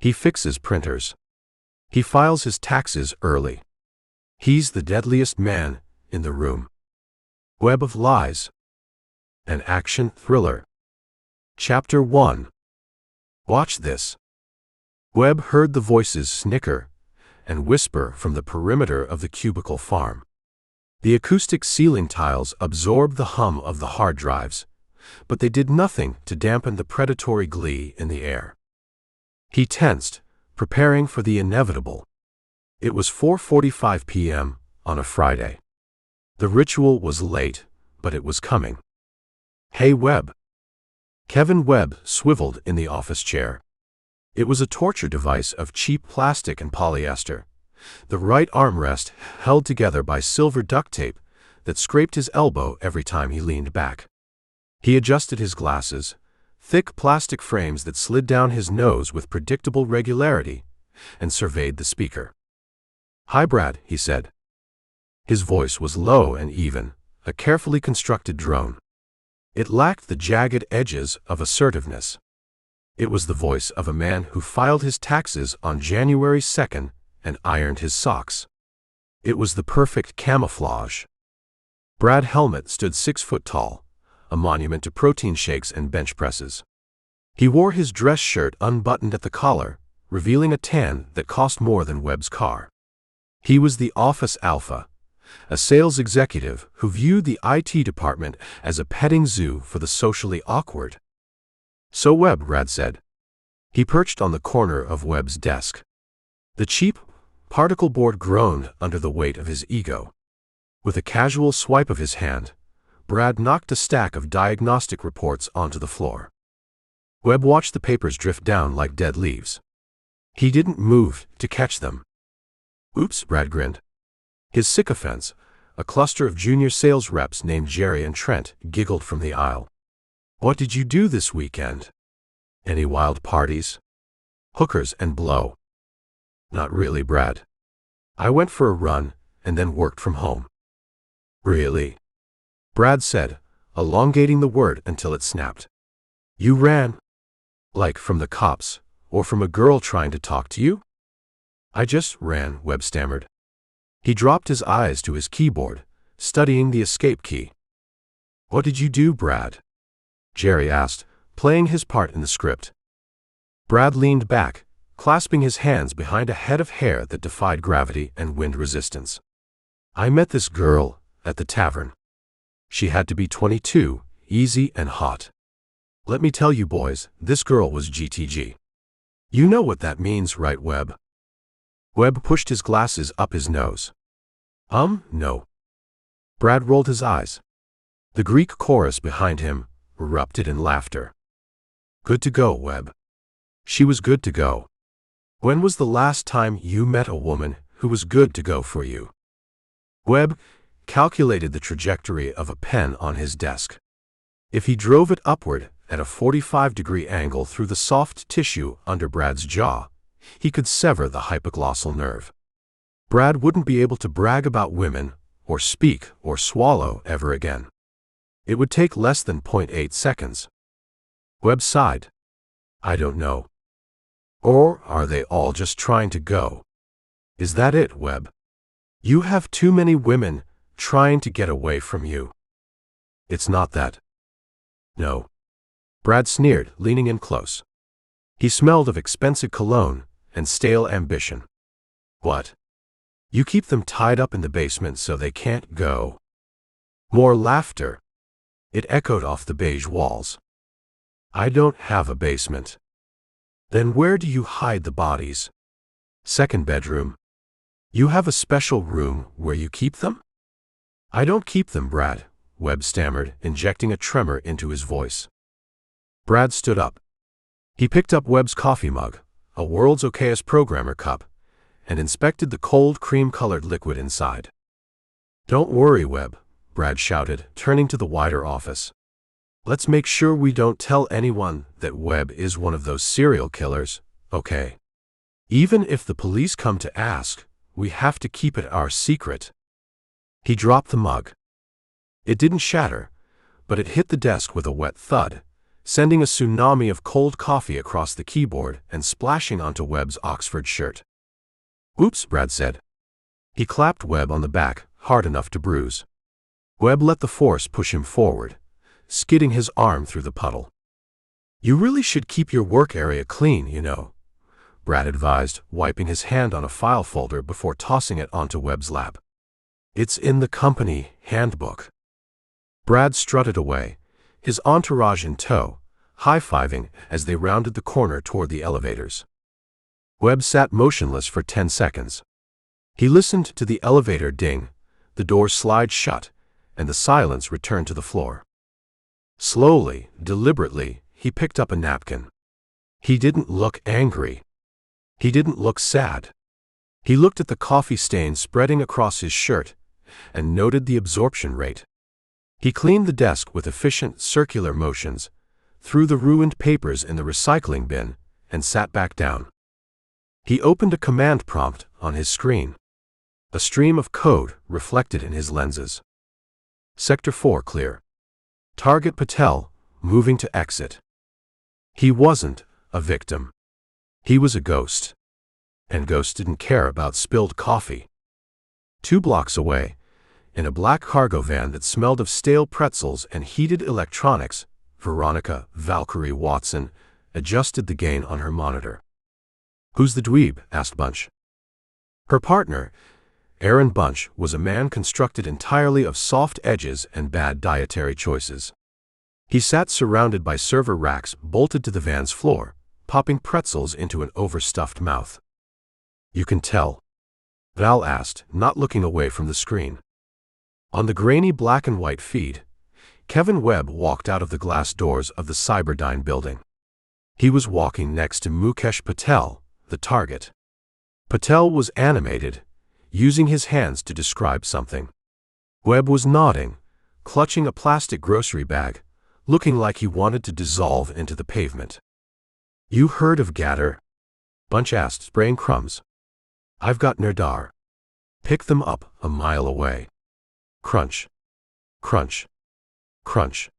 He fixes printers. He files his taxes early. He's the deadliest man in the room. Web of Lies. An action thriller. Chapter 1. Watch this. Webb heard the voices snicker and whisper from the perimeter of the cubicle farm. The acoustic ceiling tiles absorbed the hum of the hard drives, but they did nothing to dampen the predatory glee in the air. He tensed, preparing for the inevitable. It was 4:45 p.m. on a Friday. The ritual was late, but it was coming. "Hey, Webb." Kevin Webb swiveled in the office chair. It was a torture device of cheap plastic and polyester, the right armrest held together by silver duct tape that scraped his elbow every time he leaned back. He adjusted his glasses, thick plastic frames that slid down his nose with predictable regularity, and surveyed the speaker. "Hi, Brad," he said. His voice was low and even, a carefully constructed drone. It lacked the jagged edges of assertiveness. It was the voice of a man who filed his taxes on January 2nd and ironed his socks. It was the perfect camouflage. Brad Helmet stood 6 foot tall, a monument to protein shakes and bench presses. He wore his dress shirt unbuttoned at the collar, revealing a tan that cost more than Webb's car. He was the office alpha, a sales executive who viewed the IT department as a petting zoo for the socially awkward. "So Webb," Brad said. He perched on the corner of Webb's desk. The cheap particle board groaned under the weight of his ego. With a casual swipe of his hand, Brad knocked a stack of diagnostic reports onto the floor. Webb watched the papers drift down like dead leaves. He didn't move to catch them. "Oops," Brad grinned. His sycophants, a cluster of junior sales reps named Jerry and Trent, giggled from the aisle. "What did you do this weekend? Any wild parties? Hookers and blow?" "Not really, Brad. I went for a run and then worked from home." "Really?" Brad said, elongating the word until it snapped. "You ran? Like from the cops, or from a girl trying to talk to you?" "I just ran," Webb stammered. He dropped his eyes to his keyboard, studying the escape key. "What did you do, Brad?" Jerry asked, playing his part in the script. Brad leaned back, clasping his hands behind a head of hair that defied gravity and wind resistance. "I met this girl at the tavern. She had to be 22, easy and hot. Let me tell you boys, this girl was GTG. You know what that means, right, Webb?" Webb pushed his glasses up his nose. No." Brad rolled his eyes. The Greek chorus behind him erupted in laughter. "Good to go, Webb. She was good to go. When was the last time you met a woman who was good to go for you?" Webb calculated the trajectory of a pen on his desk. If he drove it upward at a 45-degree angle through the soft tissue under Brad's jaw, he could sever the hypoglossal nerve. Brad wouldn't be able to brag about women, or speak, or swallow ever again. It would take less than 0.8 seconds. Webb sighed. "I don't know. Or are they all just trying to go? Is that it, Webb? You have too many women trying to get away from you." "It's not that." "No." Brad sneered, leaning in close. He smelled of expensive cologne and stale ambition. "What? You keep them tied up in the basement so they can't go." More laughter. It echoed off the beige walls. "I don't have a basement." "Then where do you hide the bodies?" "Second bedroom." "You have a special room where you keep them?" "I don't keep them, Brad," Webb stammered, injecting a tremor into his voice. Brad stood up. He picked up Webb's coffee mug, a world's okayest programmer cup, and inspected the cold cream-colored liquid inside. "Don't worry, Webb," Brad shouted, turning to the wider office. "Let's make sure we don't tell anyone that Webb is one of those serial killers, okay? Even if the police come to ask, we have to keep it our secret." He dropped the mug. It didn't shatter, but it hit the desk with a wet thud, sending a tsunami of cold coffee across the keyboard and splashing onto Webb's Oxford shirt. "Oops," Brad said. He clapped Webb on the back, hard enough to bruise. Webb let the force push him forward, skidding his arm through the puddle. "You really should keep your work area clean, you know," Brad advised, wiping his hand on a file folder before tossing it onto Webb's lap. "It's in the company handbook." Brad strutted away, his entourage in tow, high-fiving as they rounded the corner toward the elevators. Webb sat motionless for 10 seconds. He listened to the elevator ding, the doors slide shut, and the silence return to the floor. Slowly, deliberately, he picked up a napkin. He didn't look angry. He didn't look sad. He looked at the coffee stain spreading across his shirt and noted the absorption rate. He cleaned the desk with efficient circular motions, threw the ruined papers in the recycling bin, and sat back down. He opened a command prompt on his screen. A stream of code reflected in his lenses. Sector 4 clear. Target Patel, moving to exit. He wasn't a victim. He was a ghost. And ghosts didn't care about spilled coffee. 2 blocks away, in a black cargo van that smelled of stale pretzels and heated electronics, Veronica Valkyrie Watson adjusted the gain on her monitor. "Who's the dweeb?" asked Bunch. Her partner, Aaron Bunch, was a man constructed entirely of soft edges and bad dietary choices. He sat surrounded by server racks bolted to the van's floor, popping pretzels into an overstuffed mouth. "You can tell?" Val asked, not looking away from the screen. On the grainy black and white feed, Kevin Webb walked out of the glass doors of the CyberDyne building. He was walking next to Mukesh Patel, the target. Patel was animated, using his hands to describe something. Webb was nodding, clutching a plastic grocery bag, looking like he wanted to dissolve into the pavement. "You heard of Gatter?" Bunch asked, spraying crumbs. "I've got Nerdar. Pick them up a mile away." Crunch. Crunch. Crunch.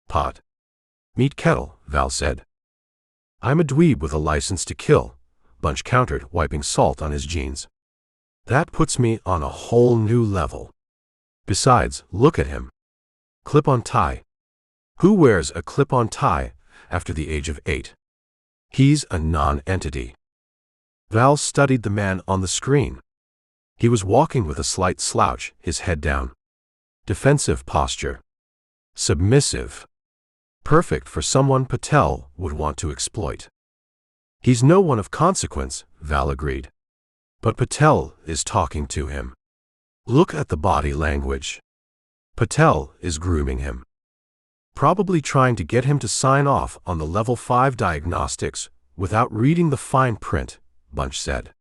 "Pot. Meat kettle," Val said. "I'm a dweeb with a license to kill," Bunch countered, wiping salt on his jeans. "That puts me on a whole new level. Besides, look at him. Clip-on tie. Who wears a clip-on tie after the age of 8? He's a non-entity." Val studied the man on the screen. He was walking with a slight slouch, his head down. Defensive posture. Submissive. Perfect for someone Patel would want to exploit. "He's no one of consequence," Val agreed. "But Patel is talking to him. Look at the body language. Patel is grooming him. Probably trying to get him to sign off on the level 5 diagnostics without reading the fine print," Bunch said.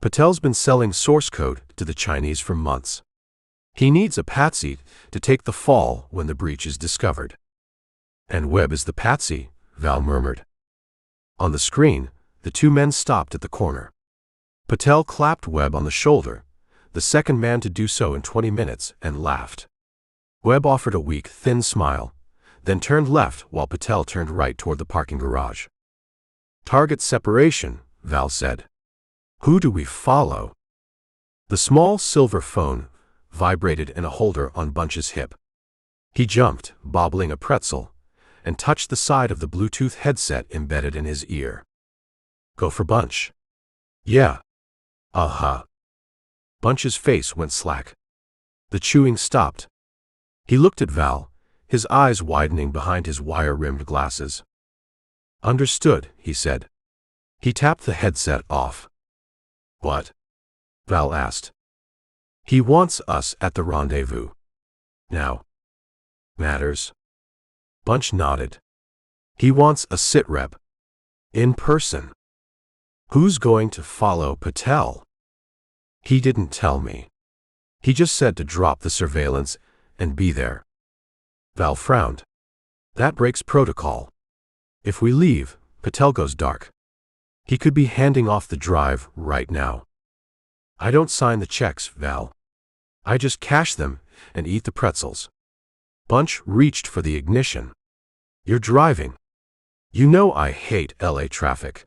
"Patel's been selling source code to the Chinese for months. He needs a patsy to take the fall when the breach is discovered." "And Webb is the patsy," Val murmured. On the screen, the 2 men stopped at the corner. Patel clapped Webb on the shoulder, the second man to do so in 20 minutes, and laughed. Webb offered a weak, thin smile, then turned left while Patel turned right toward the parking garage. "Target separation," Val said. "Who do we follow?" The small silver phone vibrated in a holder on Bunch's hip. He jumped, bobbling a pretzel, and touched the side of the Bluetooth headset embedded in his ear. "Go for Bunch." "Yeah." "Uh-huh." Bunch's face went slack. The chewing stopped. He looked at Val, his eyes widening behind his wire-rimmed glasses. "Understood," he said. He tapped the headset off. "What?" Val asked. "He wants us at the rendezvous. Now." "Matters?" Bunch nodded. "He wants a sitrep. In person." "Who's going to follow Patel?" "He didn't tell me. He just said to drop the surveillance and be there." Val frowned. "That breaks protocol. If we leave, Patel goes dark. He could be handing off the drive right now." "I don't sign the checks, Val. I just cash them and eat the pretzels." Bunch reached for the ignition. You're driving. You know I hate LA traffic.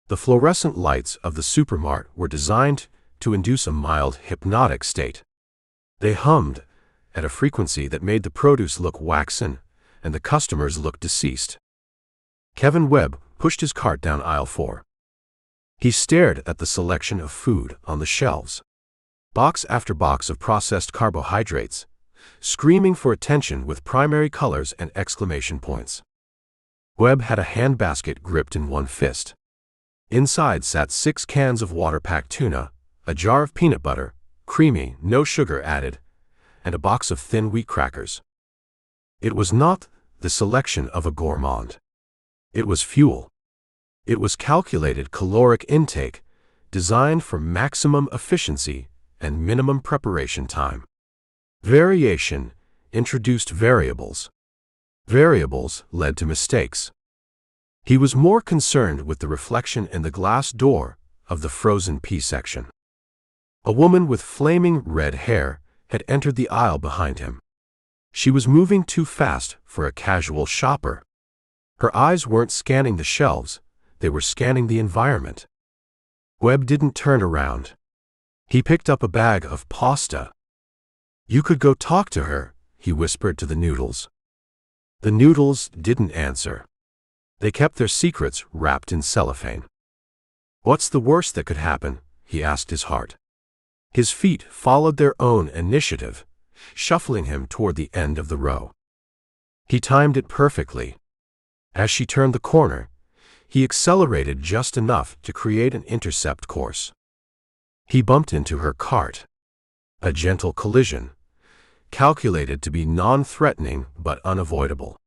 The fluorescent lights of the supermart were designed to induce a mild hypnotic state. They hummed at a frequency that made the produce look waxen and the customers look deceased. Kevin Webb pushed his cart down aisle 4. He stared at the selection of food on the shelves. Box after box of processed carbohydrates, screaming for attention with primary colors and exclamation points. Webb had a handbasket gripped in one fist. Inside sat 6 cans of water-packed tuna, a jar of peanut butter, creamy, no sugar added, and a box of thin wheat crackers. It was not the selection of a gourmand. It was fuel. It was calculated caloric intake, designed for maximum efficiency and minimum preparation time. Variation introduced variables. Variables led to mistakes. He was more concerned with the reflection in the glass door of the frozen pea section. A woman with flaming red hair had entered the aisle behind him. She was moving too fast for a casual shopper. Her eyes weren't scanning the shelves, they were scanning the environment. Webb didn't turn around. He picked up a bag of pasta. "You could go talk to her," he whispered to the noodles. The noodles didn't answer. They kept their secrets wrapped in cellophane. "What's the worst that could happen?" he asked his heart. His feet followed their own initiative, shuffling him toward the end of the row. He timed it perfectly. As she turned the corner, he accelerated just enough to create an intercept course. He bumped into her cart. A gentle collision, calculated to be non-threatening but unavoidable.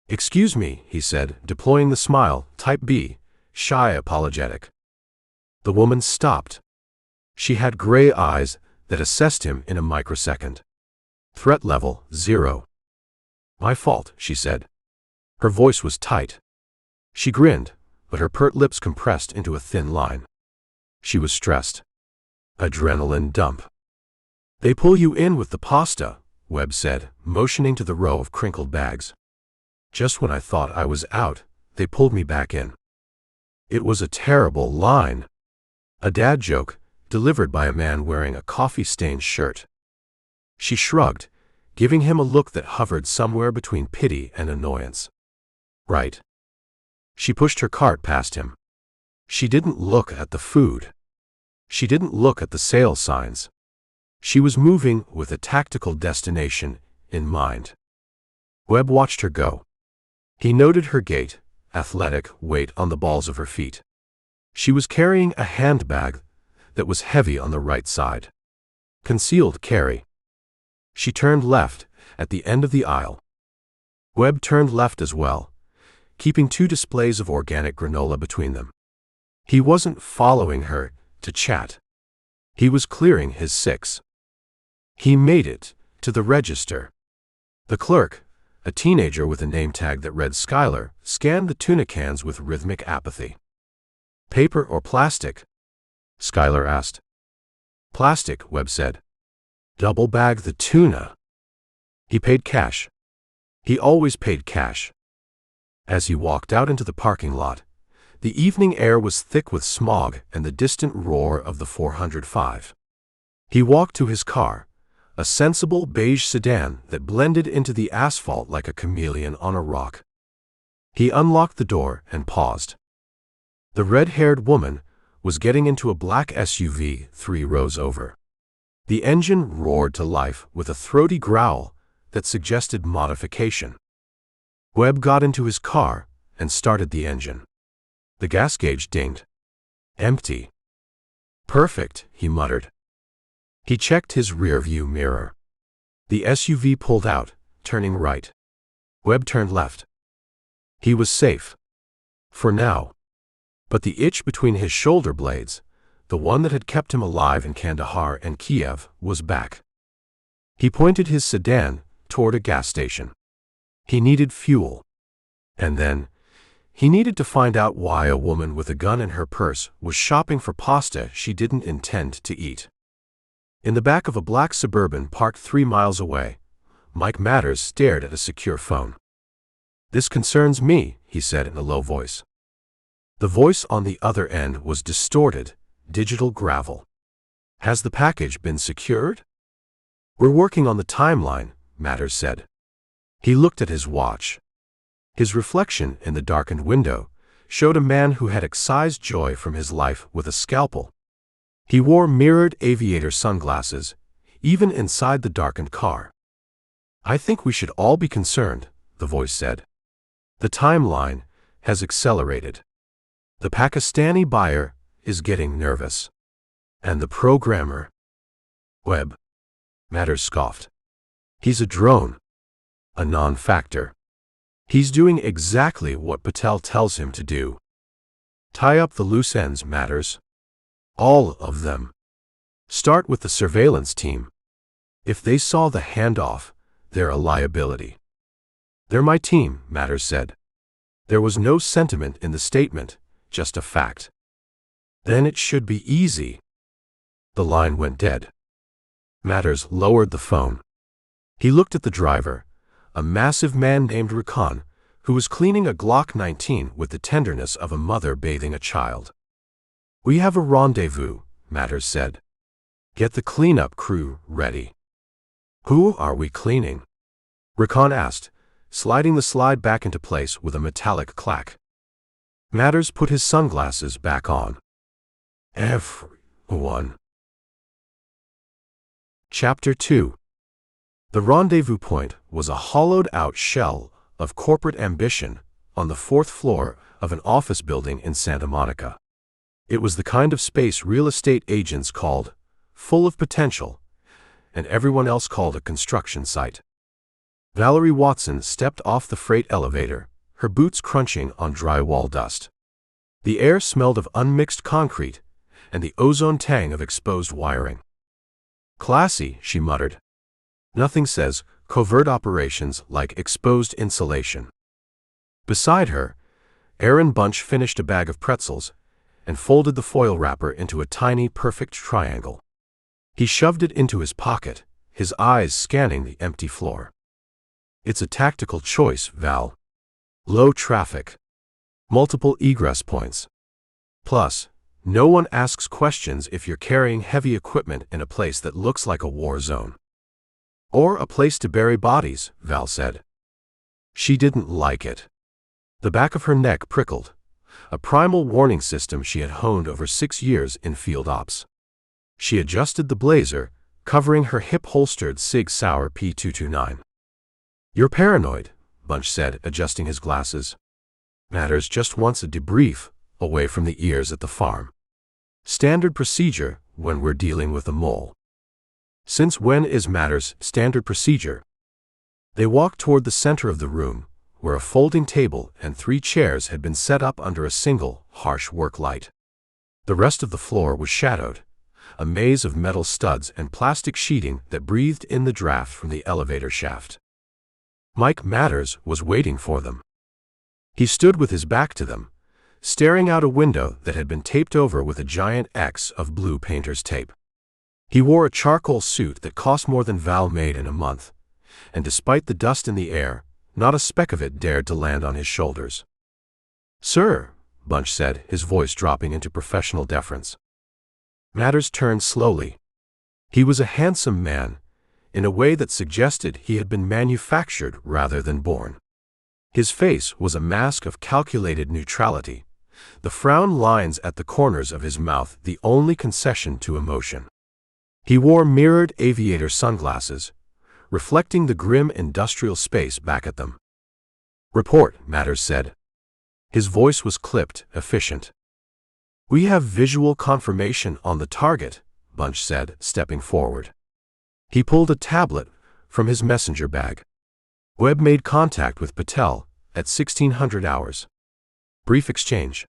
"Excuse me," he said, deploying the smile, type B, shy apologetic. The woman stopped. She had gray eyes that assessed him in a microsecond. Threat level 0. "My fault," she said. Her voice was tight. She grinned, but her pert lips compressed into a thin line. She was stressed. Adrenaline dump. "They pull you in with the pasta," Webb said, motioning to the row of crinkled bags. "Just when I thought I was out, they pulled me back in." It was a terrible line. A dad joke, delivered by a man wearing a coffee-stained shirt. She shrugged, giving him a look that hovered somewhere between pity and annoyance. "Right." She pushed her cart past him. She didn't look at the food. She didn't look at the sale signs. She was moving with a tactical destination in mind. Webb watched her go. He noted her gait, athletic weight on the balls of her feet. She was carrying a handbag that was heavy on the right side. Concealed carry. She turned left at the end of the aisle. Webb turned left as well, keeping 2 displays of organic granola between them. He wasn't following her to chat. He was clearing his 6. He made it to the register. The clerk, a teenager with a name tag that read Skylar, scanned the tuna cans with rhythmic apathy. "Paper or plastic?" Skylar asked. "Plastic," Webb said. "Double bag the tuna." He paid cash. He always paid cash. As he walked out into the parking lot, the evening air was thick with smog and the distant roar of the 405. He walked to his car, a sensible beige sedan that blended into the asphalt like a chameleon on a rock. He unlocked the door and paused. The red-haired woman was getting into a black SUV 3 rows over. The engine roared to life with a throaty growl that suggested modification. Webb got into his car and started the engine. The gas gauge dinged. Empty. "Perfect," he muttered. He checked his rearview mirror. The SUV pulled out, turning right. Webb turned left. He was safe. For now. But the itch between his shoulder blades, the one that had kept him alive in Kandahar and Kiev, was back. He pointed his sedan toward a gas station. He needed fuel. And then, he needed to find out why a woman with a gun in her purse was shopping for pasta she didn't intend to eat. In the back of a black Suburban parked 3 miles away, Mike Matters stared at a secure phone. "This concerns me," he said in a low voice. The voice on the other end was distorted, digital gravel. "Has the package been secured?" "We're working on the timeline," Matters said. He looked at his watch. His reflection in the darkened window showed a man who had excised joy from his life with a scalpel. He wore mirrored aviator sunglasses, even inside the darkened car. "I think we should all be concerned," the voice said. "The timeline has accelerated. The Pakistani buyer is getting nervous. And the programmer—" "Webb," Matters scoffed. "He's a drone. A non-factor. He's doing exactly what Patel tells him to do. Tie up the loose ends, Matters. All of them. Start with the surveillance team. If they saw the handoff, they're a liability." "They're my team," Matters said. There was no sentiment in the statement, just a fact. "Then it should be easy." The line went dead. Matters lowered the phone. He looked at the driver, a massive man named Rakan, who was cleaning a Glock 19 with the tenderness of a mother bathing a child. "We have a rendezvous," Matters said. "Get the cleanup crew ready." "Who are we cleaning?" Rakan asked, sliding the slide back into place with a metallic clack. Matters put his sunglasses back on. "Everyone." Chapter 2. The rendezvous point was a hollowed-out shell of corporate ambition on the 4th floor of an office building in Santa Monica. It was the kind of space real estate agents called full of potential, and everyone else called a construction site. Valerie Watson stepped off the freight elevator, her boots crunching on drywall dust. The air smelled of unmixed concrete and the ozone tang of exposed wiring. "Classy," she muttered. "Nothing says covert operations like exposed insulation." Beside her, Aaron Bunch finished a bag of pretzels and folded the foil wrapper into a tiny, perfect triangle. He shoved it into his pocket, his eyes scanning the empty floor. "It's a tactical choice, Val. Low traffic. Multiple egress points. Plus, no one asks questions if you're carrying heavy equipment in a place that looks like a war zone. Or a place to bury bodies," Val said. She didn't like it. The back of her neck prickled, a primal warning system she had honed over 6 years in field ops. She adjusted the blazer, covering her hip-holstered Sig Sauer P229. "You're paranoid," Bunch said, adjusting his glasses. "Matters just wants a debrief, away from the ears at the farm. Standard procedure when we're dealing with a mole." "Since when is Matters standard procedure?" They walked toward the center of the room, where a folding table and 3 chairs had been set up under a single, harsh work light. The rest of the floor was shadowed, a maze of metal studs and plastic sheeting that breathed in the draft from the elevator shaft. Mike Matters was waiting for them. He stood with his back to them, staring out a window that had been taped over with a giant X of blue painter's tape. He wore a charcoal suit that cost more than Val made in a month, and despite the dust in the air, not a speck of it dared to land on his shoulders. "Sir," Bunch said, his voice dropping into professional deference. Matters turned slowly. He was a handsome man, in a way that suggested he had been manufactured rather than born. His face was a mask of calculated neutrality, the frown lines at the corners of his mouth the only concession to emotion. He wore mirrored aviator sunglasses, reflecting the grim industrial space back at them. "Report," Matters said. His voice was clipped, efficient. "We have visual confirmation on the target," Bunch said, stepping forward. He pulled a tablet from his messenger bag. "Webb made contact with Patel at 1600 hours. Brief exchange.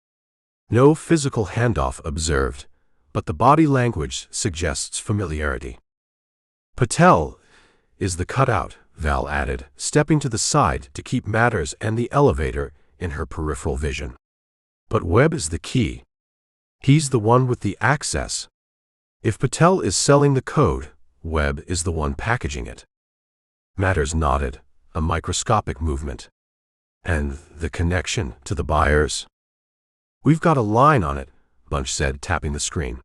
No physical handoff observed, but the body language suggests familiarity." "Patel is the cutout," Val added, stepping to the side to keep Matters and the elevator in her peripheral vision. "But Webb is the key. He's the one with the access. If Patel is selling the code, Webb is the one packaging it." Matters nodded, a microscopic movement. And the connection to the buyers? We've got a line on it, Bunch said, tapping the screen.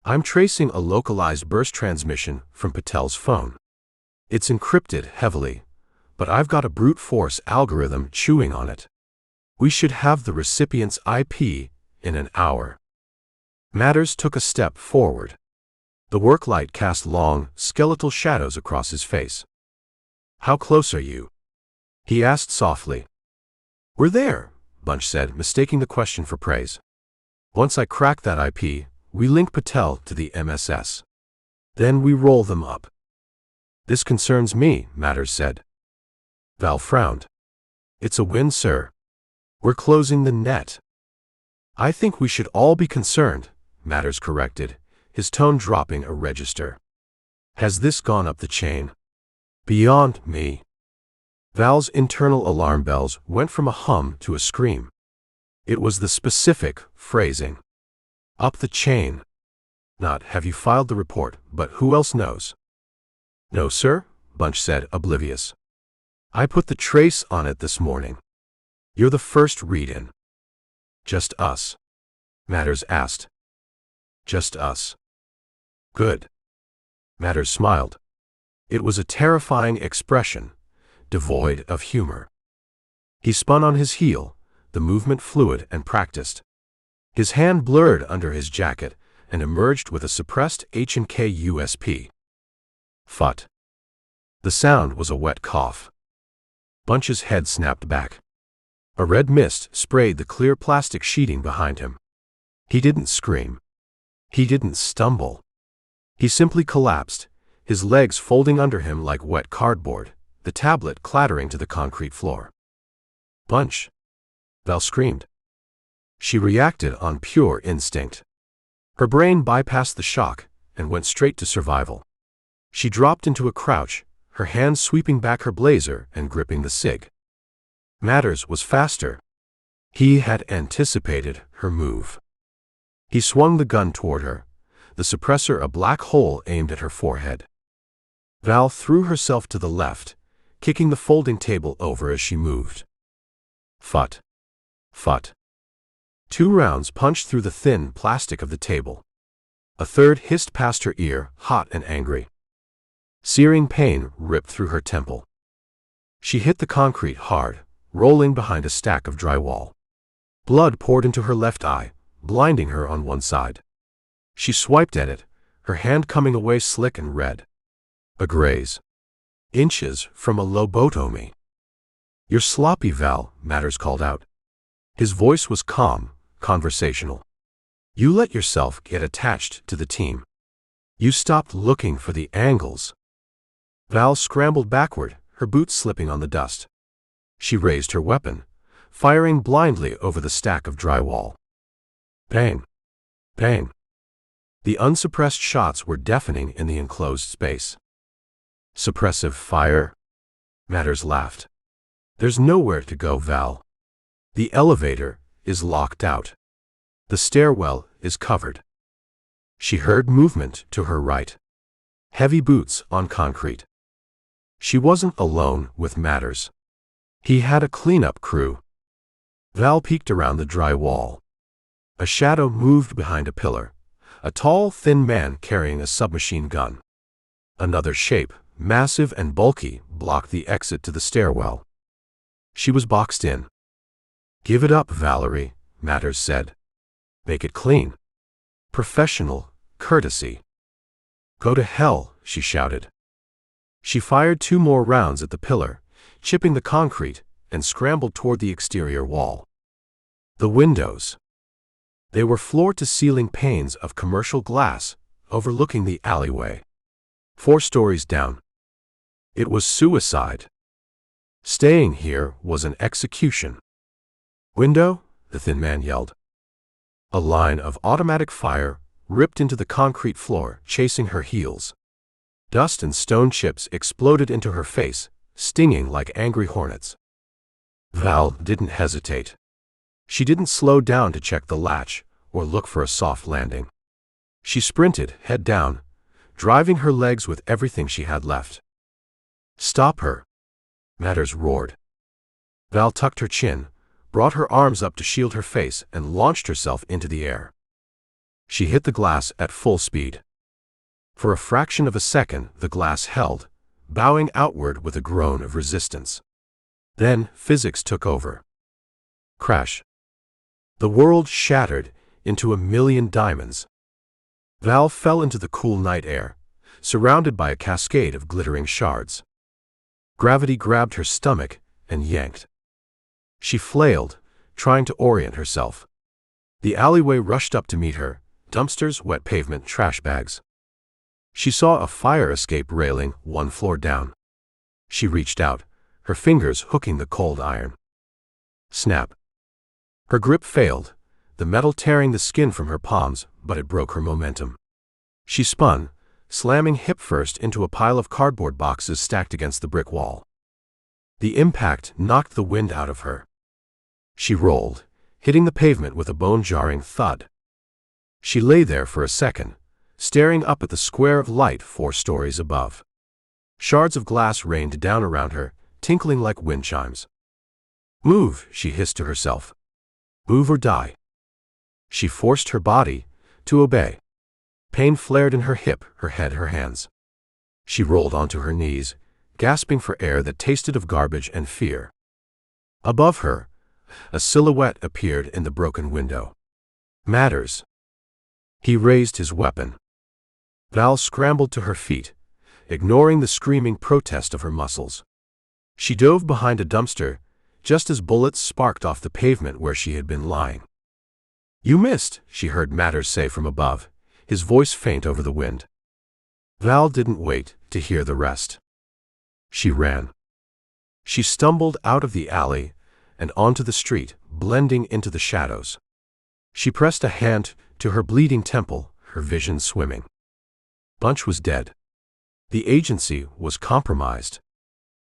I'm tracing a localized burst transmission from Patel's phone. It's encrypted heavily, but I've got a brute force algorithm chewing on it. We should have the recipient's IP in an hour. Matters took a step forward. The work light cast long, skeletal shadows across his face. How close are you? He asked softly. We're there, Bunch said, mistaking the question for praise. Once I crack that IP, we link Patel to the MSS. Then we roll them up. This concerns me, Matters said. Val frowned. It's a win, sir. We're closing the net. I think we should all be concerned, Matters corrected, his tone dropping a register. Has this gone up the chain? Beyond me. Val's internal alarm bells went from a hum to a scream. It was the specific phrasing. Up the chain. Not have you filed the report, but who else knows? No, sir, Bunch said, oblivious. I put the trace on it this morning. You're the first read-in. Just us? Matters asked. Just us. Good. Matters smiled. It was a terrifying expression, devoid of humor. He spun on his heel, the movement fluid and practiced. His hand blurred under his jacket and emerged with a suppressed H&K USP. Phut. The sound was a wet cough. Bunch's head snapped back. A red mist sprayed the clear plastic sheeting behind him. He didn't scream. He didn't stumble. He simply collapsed, his legs folding under him like wet cardboard, the tablet clattering to the concrete floor. Bunch! Val screamed. She reacted on pure instinct. Her brain bypassed the shock and went straight to survival. She dropped into a crouch, her hands sweeping back her blazer and gripping the cig. Matters was faster. He had anticipated her move. He swung the gun toward her, the suppressor a black hole aimed at her forehead. Val threw herself to the left, kicking the folding table over as she moved. Phut. Phut. 2 rounds punched through the thin plastic of the table. A third hissed past her ear, hot and angry. Searing pain ripped through her temple. She hit the concrete hard, rolling behind a stack of drywall. Blood poured into her left eye, blinding her on one side. She swiped at it, her hand coming away slick and red. A graze. Inches from a lobotomy. You're sloppy, Val, Matters called out. His voice was calm, conversational. You let yourself get attached to the team. You stopped looking for the angles. Val scrambled backward, her boots slipping on the dust. She raised her weapon, firing blindly over the stack of drywall. Bang! Bang! The unsuppressed shots were deafening in the enclosed space. Suppressive fire? Matters laughed. There's nowhere to go, Val. The elevator is locked out. The stairwell is covered. She heard movement to her right. Heavy boots on concrete. She wasn't alone with Matters. He had a cleanup crew. Val peeked around the dry wall. A shadow moved behind a pillar, a tall, thin man carrying a submachine gun. Another shape, massive and bulky, blocked the exit to the stairwell. She was boxed in. Give it up, Valerie, Matters said. Make it clean. Professional courtesy. Go to hell, she shouted. She fired 2 more rounds at the pillar, chipping the concrete, and scrambled toward the exterior wall. The windows. They were floor-to-ceiling panes of commercial glass, overlooking the alleyway. 4 stories down. It was suicide. Staying here was an execution. Window, the thin man yelled. A line of automatic fire ripped into the concrete floor, chasing her heels. Dust and stone chips exploded into her face, stinging like angry hornets. Val didn't hesitate. She didn't slow down to check the latch or look for a soft landing. She sprinted, head down, driving her legs with everything she had left. Stop her! Matters roared. Val tucked her chin, brought her arms up to shield her face, and launched herself into the air. She hit the glass at full speed. For a fraction of a second, the glass held, bowing outward with a groan of resistance. Then, physics took over. Crash. The world shattered into a million diamonds. Val fell into the cool night air, surrounded by a cascade of glittering shards. Gravity grabbed her stomach and yanked. She flailed, trying to orient herself. The alleyway rushed up to meet her, dumpsters, wet pavement, trash bags. She saw a fire escape railing 1 floor down. She reached out, her fingers hooking the cold iron. Snap. Her grip failed, the metal tearing the skin from her palms, but it broke her momentum. She spun, slamming hip first into a pile of cardboard boxes stacked against the brick wall. The impact knocked the wind out of her. She rolled, hitting the pavement with a bone-jarring thud. She lay there for a second, staring up at the square of light 4 stories above. Shards of glass rained down around her, tinkling like wind chimes. "Move," she hissed to herself. "Move or die." She forced her body to obey. Pain flared in her hip, her head, her hands. She rolled onto her knees, gasping for air that tasted of garbage and fear. Above her, a silhouette appeared in the broken window. Matters. He raised his weapon. Val scrambled to her feet, ignoring the screaming protest of her muscles. She dove behind a dumpster, just as bullets sparked off the pavement where she had been lying. "You missed," she heard Matters say from above, his voice faint over the wind. Val didn't wait to hear the rest. She ran. She stumbled out of the alley and onto the street, blending into the shadows. She pressed a hand to her bleeding temple, her vision swimming. Bunch was dead. The agency was compromised.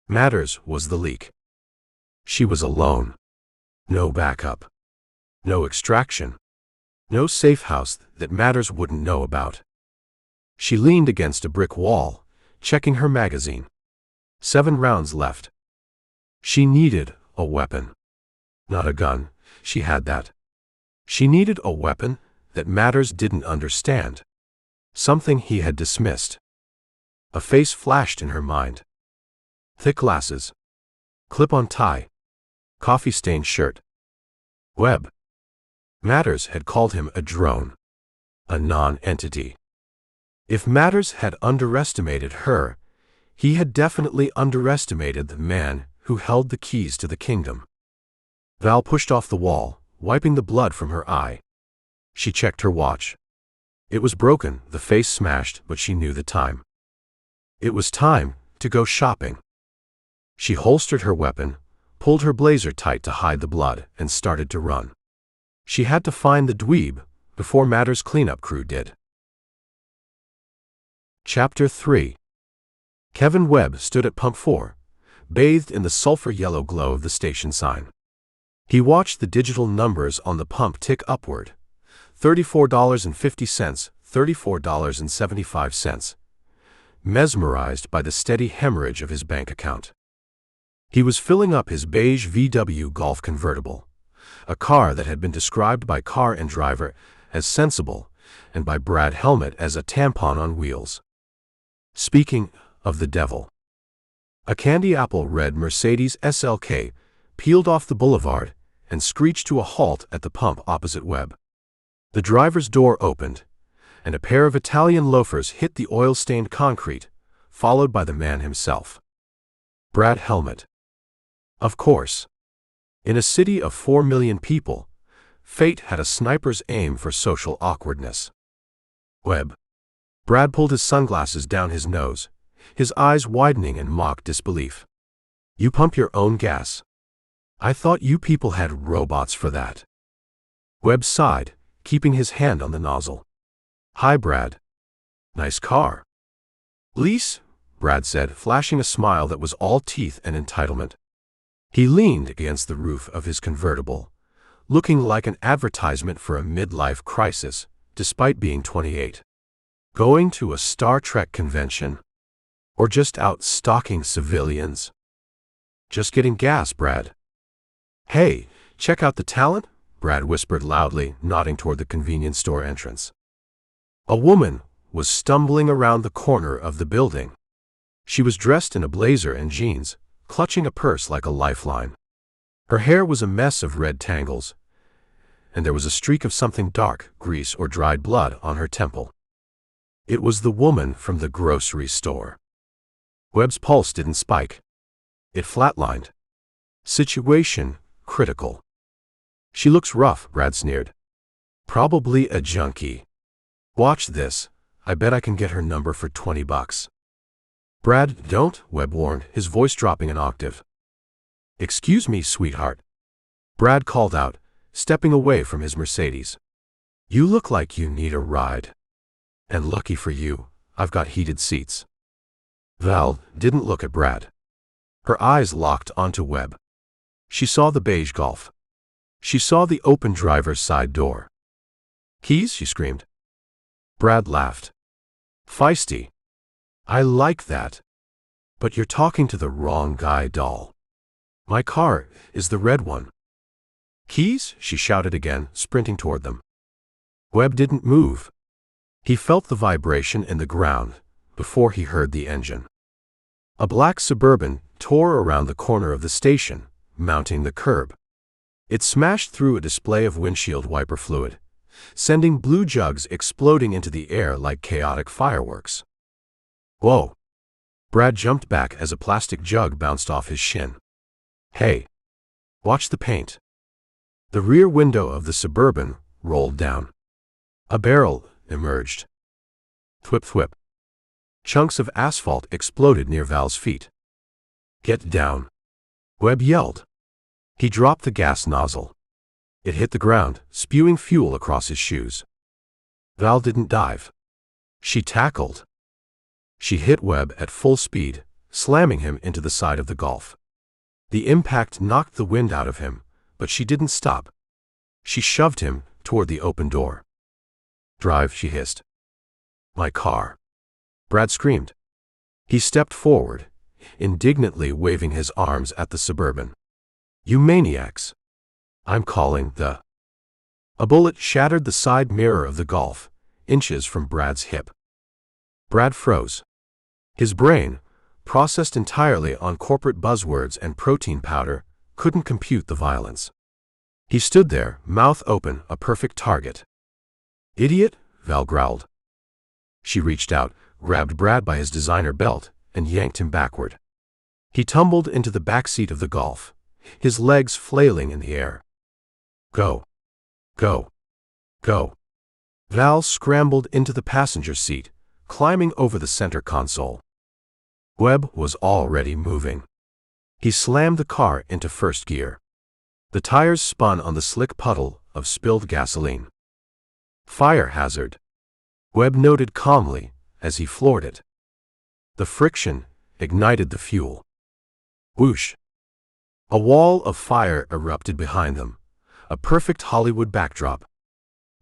Matters was the leak. She was alone. No backup. No extraction. No safe house that Matters wouldn't know about. She leaned against a brick wall, checking her magazine. 7 rounds left. She needed a weapon. Not a gun, she had that. She needed a weapon that Matters didn't understand. Something he had dismissed. A face flashed in her mind. Thick glasses. Clip-on tie. Coffee-stained shirt. Webb. Matters had called him a drone. A non-entity. If Matters had underestimated her, he had definitely underestimated the man who held the keys to the kingdom. Val pushed off the wall, wiping the blood from her eye. She checked her watch. It was broken, the face smashed, but she knew the time. It was time to go shopping. She holstered her weapon, pulled her blazer tight to hide the blood, and started to run. She had to find the dweeb before Matters' cleanup crew did. Chapter 3. Kevin Webb stood at Pump 4, bathed in the sulfur-yellow glow of the station sign. He watched the digital numbers on the pump tick upward. $34.50, $34.75. Mesmerized by the steady hemorrhage of his bank account. He was filling up his beige VW Golf convertible, a car that had been described by Car and Driver as sensible, and by Brad Helmet as a tampon on wheels. Speaking of the devil. A candy apple red Mercedes SLK peeled off the boulevard and screeched to a halt at the pump opposite Webb. The driver's door opened, and a pair of Italian loafers hit the oil-stained concrete, followed by the man himself. Brad Helmet. Of course. In a city of 4 million people, fate had a sniper's aim for social awkwardness. Webb. Brad pulled his sunglasses down his nose, his eyes widening in mock disbelief. "You pump your own gas? I thought you people had robots for that." Webb sighed, keeping his hand on the nozzle. "Hi, Brad. Nice car." "Lease?" Brad said, flashing a smile that was all teeth and entitlement. He leaned against the roof of his convertible, looking like an advertisement for a midlife crisis, despite being 28. Going to a Star Trek convention? Or just out stalking civilians? "Just getting gas, Brad." Hey, check out the talent, Brad whispered loudly, nodding toward the convenience store entrance. A woman was stumbling around the corner of the building. She was dressed in a blazer and jeans, clutching a purse like a lifeline. Her hair was a mess of red tangles, and there was a streak of something dark, grease or dried blood, on her temple. It was the woman from the grocery store. Webb's pulse didn't spike. It flatlined. Situation critical. She looks rough, Brad sneered. Probably a junkie. Watch this. I bet I can get her number for $20. Brad, don't, Webb warned, his voice dropping an octave. Excuse me, sweetheart. Brad called out, stepping away from his Mercedes. You look like you need a ride. And lucky for you, I've got heated seats. Val didn't look at Brad. Her eyes locked onto Webb. She saw the beige Golf. She saw the open driver's side door. Keys? She screamed. Brad laughed. Feisty. I like that. But you're talking to the wrong guy, doll. My car is the red one. Keys? She shouted again, sprinting toward them. Webb didn't move. He felt the vibration in the ground before he heard the engine. A black Suburban tore around the corner of the station, mounting the curb. It smashed through a display of windshield wiper fluid, sending blue jugs exploding into the air like chaotic fireworks. Whoa! Brad jumped back as a plastic jug bounced off his shin. Hey! Watch the paint. The rear window of the Suburban rolled down. A barrel emerged. Thwip thwip. Chunks of asphalt exploded near Val's feet. Get down! Webb yelled. He dropped the gas nozzle. It hit the ground, spewing fuel across his shoes. Val didn't dive. She tackled. She hit Webb at full speed, slamming him into the side of the Golf. The impact knocked the wind out of him, but she didn't stop. She shoved him toward the open door. Drive, she hissed. My car. Brad screamed. He stepped forward, indignantly waving his arms at the Suburban. You maniacs. I'm calling the... A bullet shattered the side mirror of the Golf, inches from Brad's hip. Brad froze. His brain, processed entirely on corporate buzzwords and protein powder, couldn't compute the violence. He stood there, mouth open, a perfect target. Idiot, Val growled. She reached out, grabbed Brad by his designer belt, and yanked him backward. He tumbled into the back seat of the Golf, his legs flailing in the air. Go. Go. Go. Val scrambled into the passenger seat, climbing over the center console. Webb was already moving. He slammed the car into first gear. The tires spun on the slick puddle of spilled gasoline. Fire hazard. Webb noted calmly as he floored it. The friction ignited the fuel. Whoosh! A wall of fire erupted behind them, a perfect Hollywood backdrop.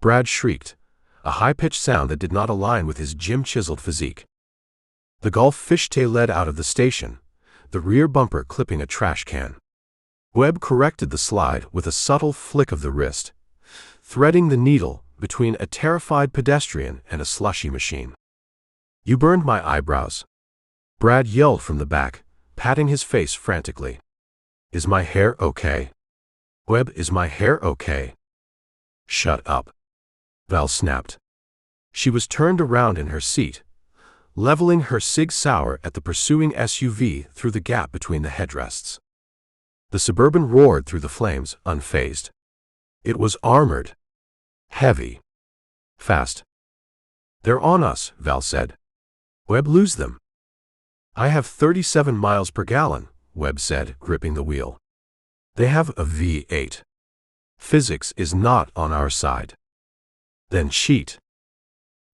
Brad shrieked, a high-pitched sound that did not align with his gym-chiseled physique. The Golf fishtailed out of the station, the rear bumper clipping a trash can. Webb corrected the slide with a subtle flick of the wrist, threading the needle between a terrified pedestrian and a slushy machine. You burned my eyebrows. Brad yelled from the back, patting his face frantically. Is my hair okay? Webb, is my hair okay? Shut up. Val snapped. She was turned around in her seat, leveling her Sig Sauer at the pursuing SUV through the gap between the headrests. The Suburban roared through the flames, unfazed. It was armored. Heavy. Fast. They're on us, Val said. Webb, lose them. I have 37 miles per gallon, Webb said, gripping the wheel. They have a V8. Physics is not on our side. Then cheat.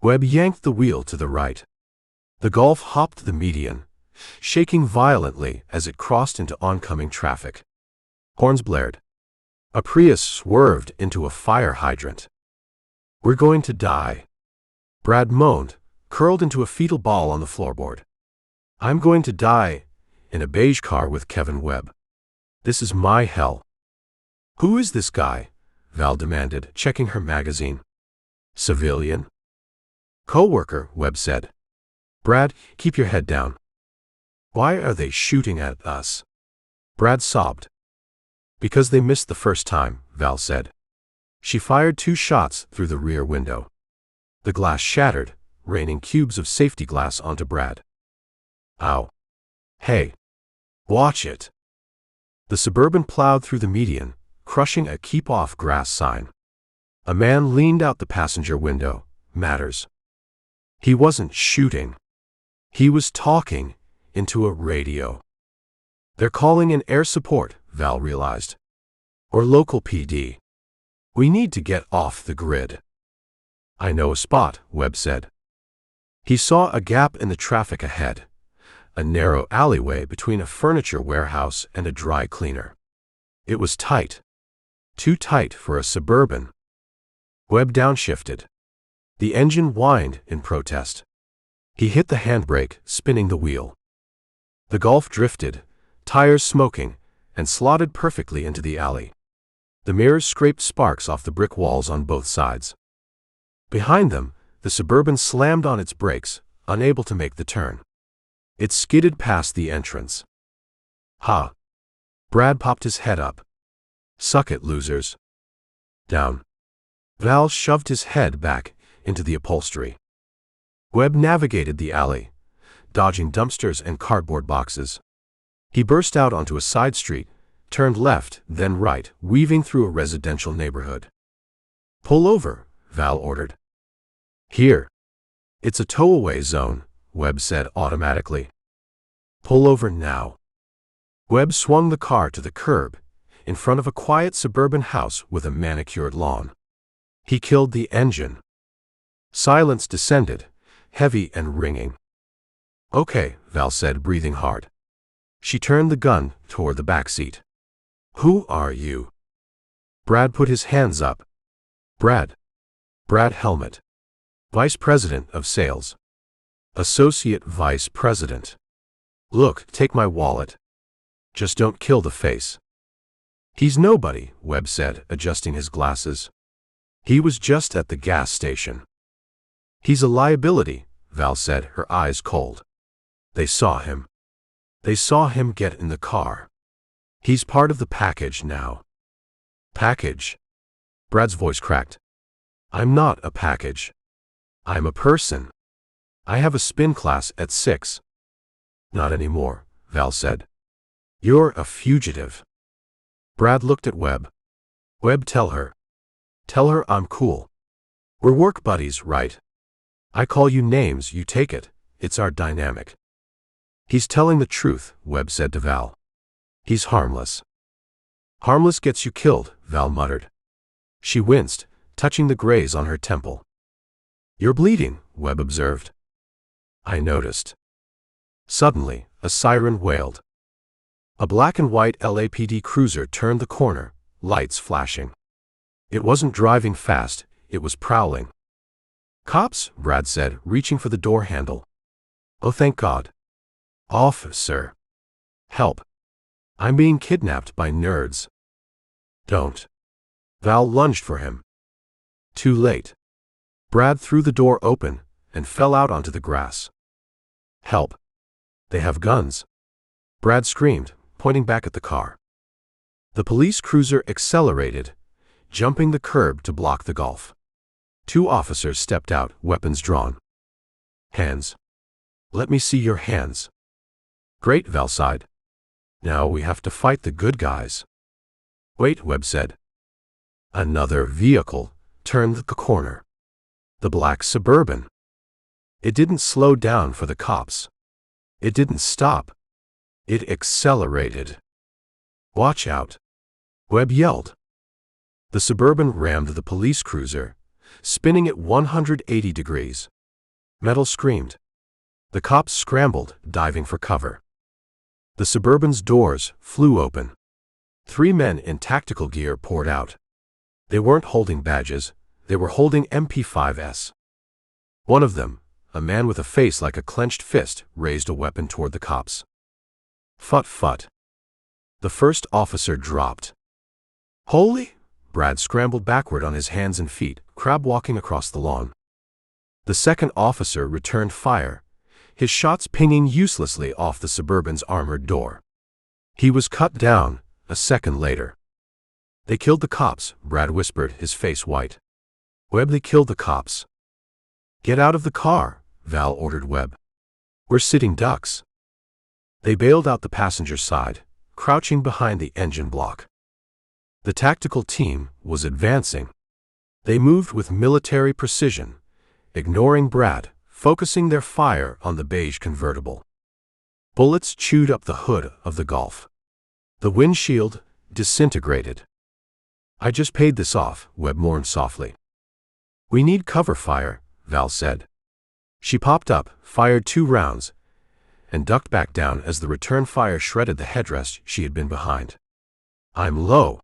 Webb yanked the wheel to the right. The Golf hopped the median, shaking violently as it crossed into oncoming traffic. Horns blared. A Prius swerved into a fire hydrant. We're going to die. Brad moaned, curled into a fetal ball on the floorboard. I'm going to die in a beige car with Kevin Webb. This is my hell. Who is this guy? Val demanded, checking her magazine. Civilian? Coworker, Webb said. Brad, keep your head down. Why are they shooting at us? Brad sobbed. Because they missed the first time, Val said. She fired 2 shots through the rear window. The glass shattered, raining cubes of safety glass onto Brad. Ow. Hey. Watch it. The Suburban plowed through the median, crushing a keep off grass sign. A man leaned out the passenger window. Matters. He wasn't shooting. He was talking into a radio. They're calling in air support, Val realized. Or local PD. We need to get off the grid. I know a spot, Webb said. He saw a gap in the traffic ahead. A narrow alleyway between a furniture warehouse and a dry cleaner. It was tight. Too tight for a Suburban. Webb downshifted. The engine whined in protest. He hit the handbrake, spinning the wheel. The Golf drifted, tires smoking, and slotted perfectly into the alley. The mirrors scraped sparks off the brick walls on both sides. Behind them, the Suburban slammed on its brakes, unable to make the turn. It skidded past the entrance. Ha! Brad popped his head up. Suck it, losers. Down. Val shoved his head back into the upholstery. Webb navigated the alley, dodging dumpsters and cardboard boxes. He burst out onto a side street, turned left, then right, weaving through a residential neighborhood. Pull over, Val ordered. Here. It's a tow-away zone, Webb said automatically. Pull over now. Webb swung the car to the curb, in front of a quiet suburban house with a manicured lawn. He killed the engine. Silence descended, heavy and ringing. Okay, Val said, breathing hard. She turned the gun toward the back seat. Who are you? Brad put his hands up. Brad Helmet. Vice President of Sales. Associate Vice President. Look, take my wallet. Just don't kill the face. He's nobody, Webb said, adjusting his glasses. He was just at the gas station. He's a liability, Val said, her eyes cold. They saw him. They saw him get in the car. He's part of the package now. Package? Brad's voice cracked. I'm not a package. I'm a person. I have a spin class at 6. Not anymore, Val said. You're a fugitive. Brad looked at Webb. Webb, tell her. Tell her I'm cool. We're work buddies, right? I call you names, you take it. It's our dynamic. He's telling the truth, Webb said to Val. He's harmless. Harmless gets you killed, Val muttered. She winced, touching the graze on her temple. You're bleeding, Webb observed. I noticed. Suddenly, a siren wailed. A black and white LAPD cruiser turned the corner, lights flashing. It wasn't driving fast, it was prowling. Cops, Brad said, reaching for the door handle. Oh, thank God. Officer. Help. I'm being kidnapped by nerds. Don't. Val lunged for him. Too late. Brad threw the door open and fell out onto the grass. Help. They have guns. Brad screamed, pointing back at the car. The police cruiser accelerated, jumping the curb to block the Golf. 2 officers stepped out, weapons drawn. Hands. Let me see your hands. Great, Val sighed. Now we have to fight the good guys. Wait, Webb said. Another vehicle turned the corner. The black Suburban. It didn't slow down for the cops. It didn't stop. It accelerated. Watch out. Webb yelled. The Suburban rammed the police cruiser, spinning at 180 degrees. Metal screamed. The cops scrambled, diving for cover. The Suburban's doors flew open. 3 men in tactical gear poured out. They weren't holding badges, they were holding MP5s. One of them, a man with a face like a clenched fist, raised a weapon toward the cops. Phut phut. The first officer dropped. Holy! Brad scrambled backward on his hands and feet, crab-walking across the lawn. The second officer returned fire, his shots pinging uselessly off the Suburban's armored door. He was cut down a second later. They killed the cops, Brad whispered, his face white. Webb, they killed the cops. Get out of the car, Val ordered Webb. We're sitting ducks. They bailed out the passenger side, crouching behind the engine block. The tactical team was advancing. They moved with military precision, ignoring Brad, focusing their fire on the beige convertible. Bullets chewed up the hood of the Golf. The windshield disintegrated. I just paid this off, Webb mourned softly. We need cover fire, Val said. She popped up, fired 2 rounds, and ducked back down as the return fire shredded the headrest she had been behind. I'm low.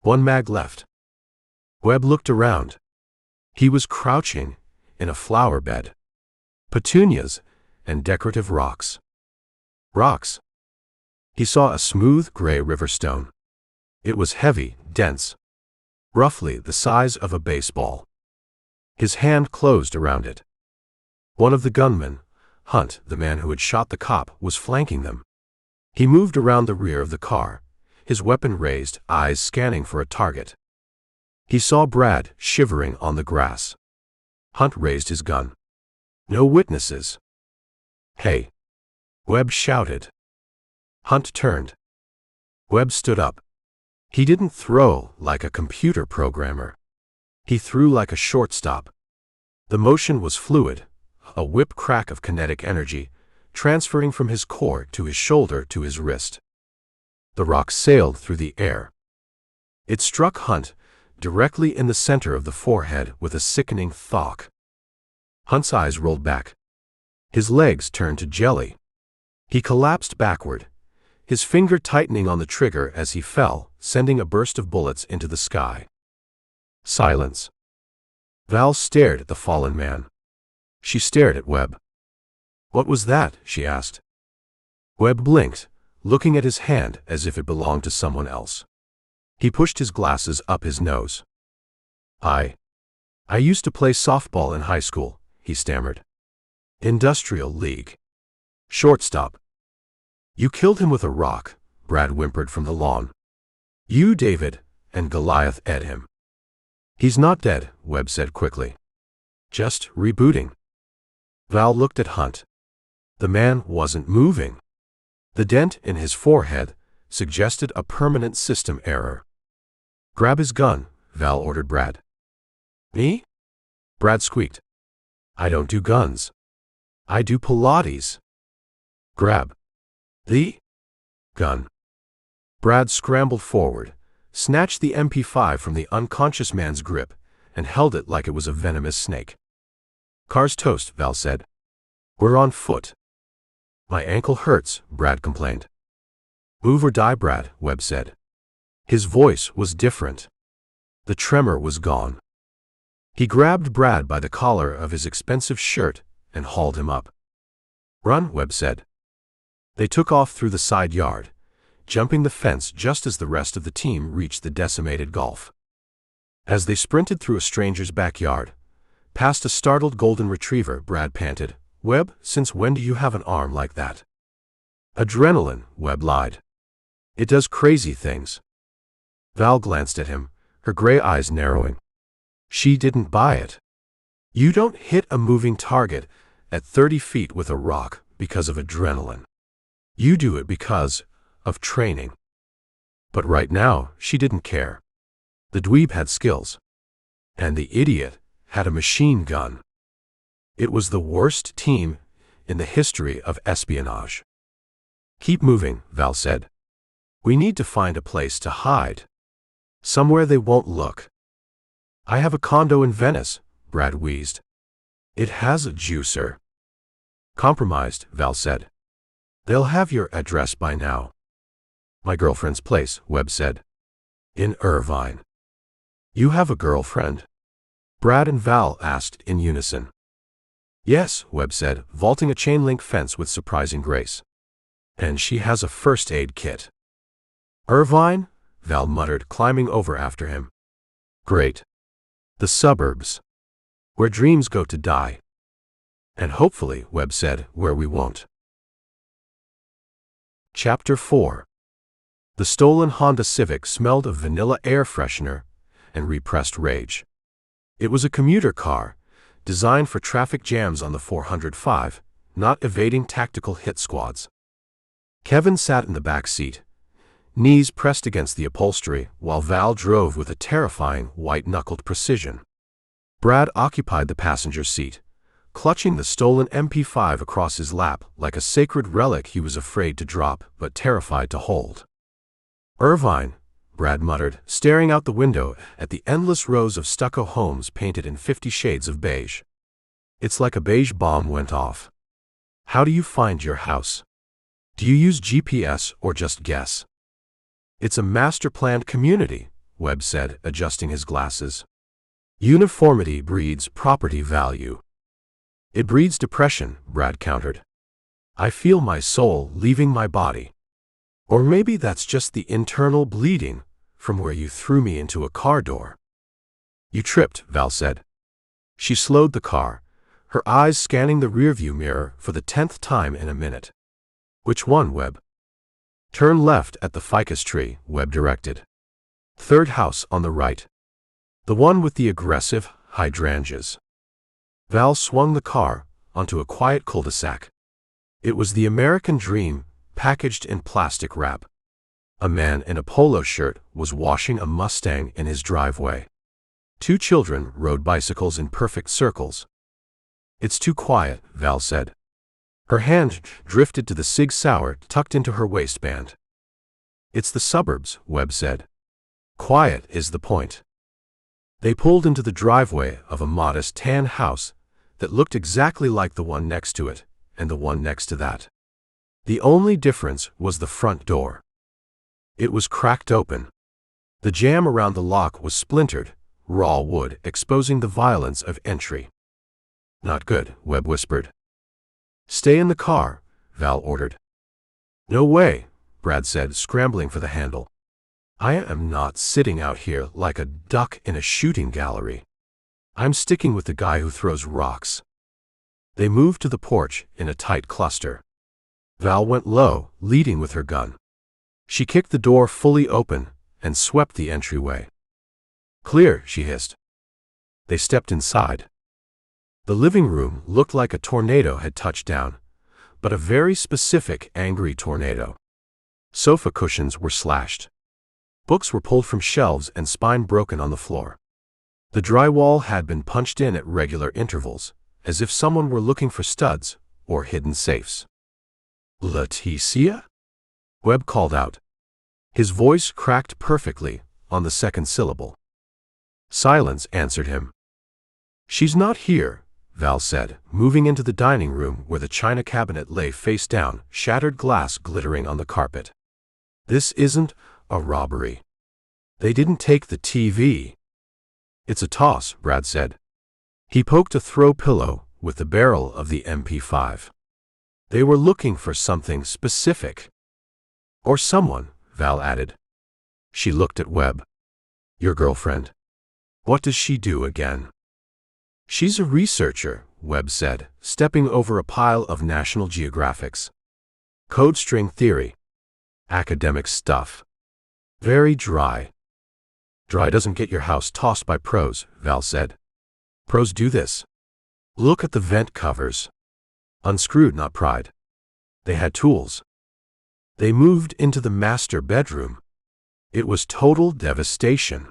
1 mag left. Webb looked around. He was crouching in a flower bed. Petunias and decorative rocks. Rocks. He saw a smooth gray river stone. It was heavy, dense, roughly the size of a baseball. His hand closed around it. One of the gunmen, Hunt, the man who had shot the cop, was flanking them. He moved around the rear of the car, his weapon raised, eyes scanning for a target. He saw Brad shivering on the grass. Hunt raised his gun. No witnesses. Hey! Webb shouted. Hunt turned. Webb stood up. He didn't throw like a computer programmer. He threw like a shortstop. The motion was fluid, a whip crack of kinetic energy, transferring from his core to his shoulder to his wrist. The rock sailed through the air. It struck Hunt directly in the center of the forehead with a sickening thwack. Hunt's eyes rolled back. His legs turned to jelly. He collapsed backward, his finger tightening on the trigger as he fell, sending a burst of bullets into the sky. Silence. Val stared at the fallen man. She stared at Webb. What was that? She asked. Webb blinked, looking at his hand as if it belonged to someone else. He pushed his glasses up his nose. I used to play softball in high school, he stammered. Industrial League. Shortstop. You killed him with a rock, Brad whimpered from the lawn. You, David, and Goliath ate him. He's not dead, Webb said quickly. Just rebooting. Val looked at Hunt. The man wasn't moving. The dent in his forehead suggested a permanent system error. Grab his gun, Val ordered Brad. Me? Brad squeaked. I don't do guns. I do Pilates. Grab the gun. Brad scrambled forward, snatched the MP5 from the unconscious man's grip, and held it like it was a venomous snake. Car's toast, Val said. We're on foot. My ankle hurts, Brad complained. Move or die, Brad, Webb said. His voice was different. The tremor was gone. He grabbed Brad by the collar of his expensive shirt and hauled him up. Run, Webb said. They took off through the side yard, jumping the fence just as the rest of the team reached the decimated Golf. As they sprinted through a stranger's backyard, past a startled golden retriever, Brad panted, Webb, since when do you have an arm like that? Adrenaline, Webb lied. It does crazy things. Val glanced at him, her gray eyes narrowing. She didn't buy it. You don't hit a moving target at 30 feet with a rock because of adrenaline. You do it because of training. But right now, she didn't care. The dweeb had skills. And the idiot had a machine gun. It was the worst team in the history of espionage. Keep moving, Val said. We need to find a place to hide. Somewhere they won't look. I have a condo in Venice, Brad wheezed. It has a juicer. Compromised, Val said. They'll have your address by now. My girlfriend's place, Webb said. In Irvine. You have a girlfriend? Brad and Val asked in unison. Yes, Webb said, vaulting a chain-link fence with surprising grace. And she has a first aid kit. Irvine? Val muttered, climbing over after him. Great. The suburbs. Where dreams go to die. And hopefully, Webb said, where we won't. Chapter 4. The stolen Honda Civic smelled of vanilla air freshener and repressed rage. It was a commuter car, designed for traffic jams on the 405, not evading tactical hit squads. Kevin sat in the back seat, knees pressed against the upholstery, while Val drove with a terrifying, white-knuckled precision. Brad occupied the passenger seat, clutching the stolen MP5 across his lap like a sacred relic he was afraid to drop but terrified to hold. Irvine, Brad muttered, staring out the window at the endless rows of stucco homes painted in 50 shades of beige. It's like a beige bomb went off. How do you find your house? Do you use GPS or just guess? It's a master-planned community, Webb said, adjusting his glasses. Uniformity breeds property value. It breeds depression, Brad countered. I feel my soul leaving my body. Or maybe that's just the internal bleeding from where you threw me into a car door. You tripped, Val said. She slowed the car, her eyes scanning the rearview mirror for the 10th time in a minute. Which one, Webb? Turn left at the ficus tree, Webb directed. Third house on the right. The one with the aggressive hydrangeas. Val swung the car onto a quiet cul-de-sac. It was the American dream, packaged in plastic wrap. A man in a polo shirt was washing a Mustang in his driveway. 2 children rode bicycles in perfect circles. It's too quiet, Val said. Her hand drifted to the Sig Sauer tucked into her waistband. It's the suburbs, Webb said. Quiet is the point. They pulled into the driveway of a modest tan house that looked exactly like the one next to it, and the one next to that. The only difference was the front door. It was cracked open. The jamb around the lock was splintered, raw wood exposing the violence of entry. Not good, Webb whispered. Stay in the car, Val ordered. No way, Brad said, scrambling for the handle. I am not sitting out here like a duck in a shooting gallery. I'm sticking with the guy who throws rocks. They moved to the porch in a tight cluster. Val went low, leading with her gun. She kicked the door fully open and swept the entryway. Clear, she hissed. They stepped inside. The living room looked like a tornado had touched down, but a very specific, angry tornado. Sofa cushions were slashed. Books were pulled from shelves and spine broken on the floor. The drywall had been punched in at regular intervals, as if someone were looking for studs or hidden safes. Leticia? Webb called out. His voice cracked perfectly on the second syllable. Silence answered him. She's not here, Val said, moving into the dining room where the china cabinet lay face down, shattered glass glittering on the carpet. This isn't a robbery. They didn't take the TV. It's a toss, Brad said. He poked a throw pillow with the barrel of the MP5. They were looking for something specific. Or someone, Val added. She looked at Webb. Your girlfriend. What does she do again? She's a researcher, Webb said, stepping over a pile of National Geographics. Code string theory. Academic stuff. Very dry. Dry doesn't get your house tossed by pros, Val said. Pros do this. Look at the vent covers. Unscrewed, not pried. They had tools. They moved into the master bedroom. It was total devastation.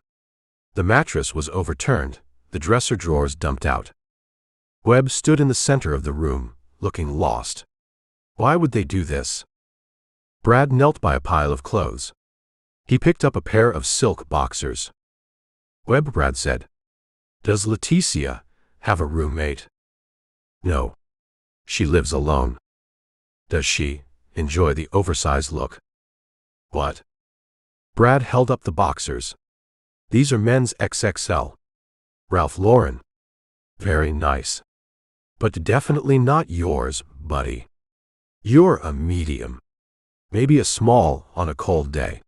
The mattress was overturned, the dresser drawers dumped out. Webb stood in the center of the room, looking lost. Why would they do this? Brad knelt by a pile of clothes. He picked up a pair of silk boxers. Webb, Brad said. Does Leticia have a roommate? No. She lives alone. Does she enjoy the oversized look? What? Brad held up the boxers. These are men's XXL. Ralph Lauren. Very nice. But definitely not yours, buddy. You're a medium. Maybe a small on a cold day.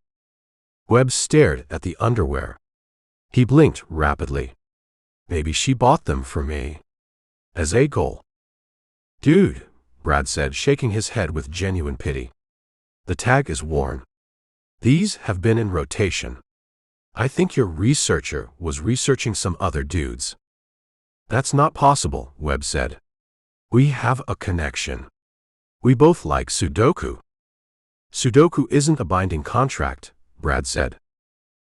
Webb stared at the underwear. He blinked rapidly. Maybe she bought them for me. As a goal. Dude, Brad said, shaking his head with genuine pity. The tag is worn. These have been in rotation. I think your researcher was researching some other dudes. That's not possible, Webb said. We have a connection. We both like Sudoku. Sudoku isn't a binding contract, Brad said.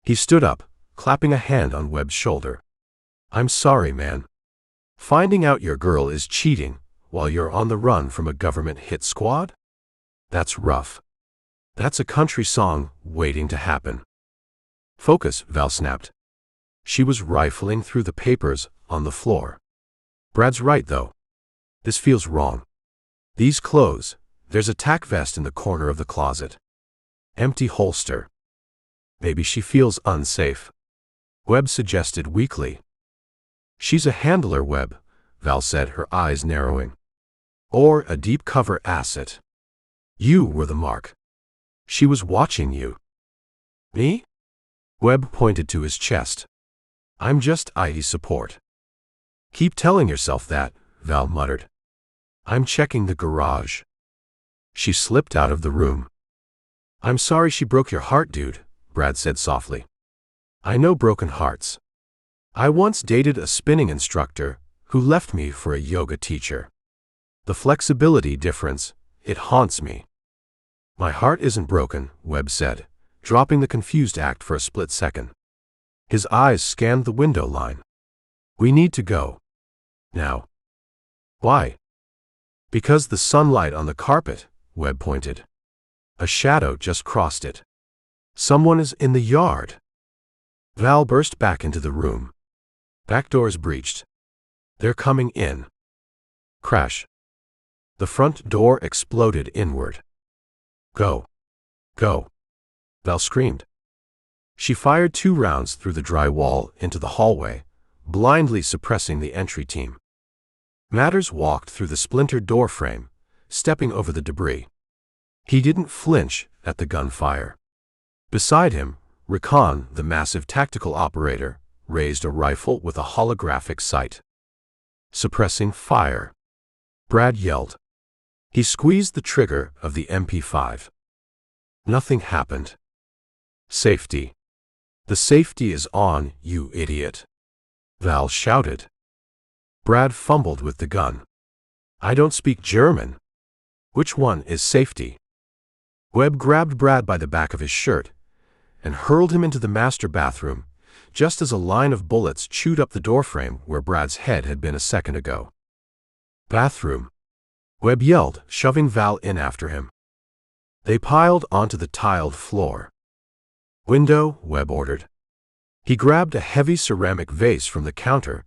He stood up, clapping a hand on Webb's shoulder. I'm sorry, man. Finding out your girl is cheating while you're on the run from a government hit squad? That's rough. That's a country song waiting to happen. Focus, Val snapped. She was rifling through the papers on the floor. Brad's right, though. This feels wrong. These clothes, there's a tack vest in the corner of the closet. Empty holster. Maybe she feels unsafe. Webb suggested weakly. She's a handler, Webb, Val said, her eyes narrowing. Or a deep cover asset. You were the mark. She was watching you. Me? Webb pointed to his chest. I'm just IT support. Keep telling yourself that, Val muttered. I'm checking the garage. She slipped out of the room. I'm sorry she broke your heart, dude, Brad said softly. I know broken hearts. I once dated a spinning instructor who left me for a yoga teacher. The flexibility difference, it haunts me. My heart isn't broken, Webb said, dropping the confused act for a split second. His eyes scanned the window line. We need to go. Now. Why? Because the sunlight on the carpet, Webb pointed. A shadow just crossed it. Someone is in the yard. Val burst back into the room. Back doors breached. They're coming in. Crash. The front door exploded inward. Go. Go. Val screamed. She fired 2 rounds through the dry wall into the hallway, blindly suppressing the entry team. Matters walked through the splintered door frame, stepping over the debris. He didn't flinch at the gunfire. Beside him, Recon, the massive tactical operator, raised a rifle with a holographic sight. Suppressing fire. Brad yelled. He squeezed the trigger of the MP5. Nothing happened. Safety. The safety is on, you idiot. Val shouted. Brad fumbled with the gun. I don't speak German. Which one is safety? Webb grabbed Brad by the back of his shirt and hurled him into the master bathroom, just as a line of bullets chewed up the doorframe where Brad's head had been a second ago. Bathroom. Webb yelled, shoving Val in after him. They piled onto the tiled floor. Window, Webb ordered. He grabbed a heavy ceramic vase from the counter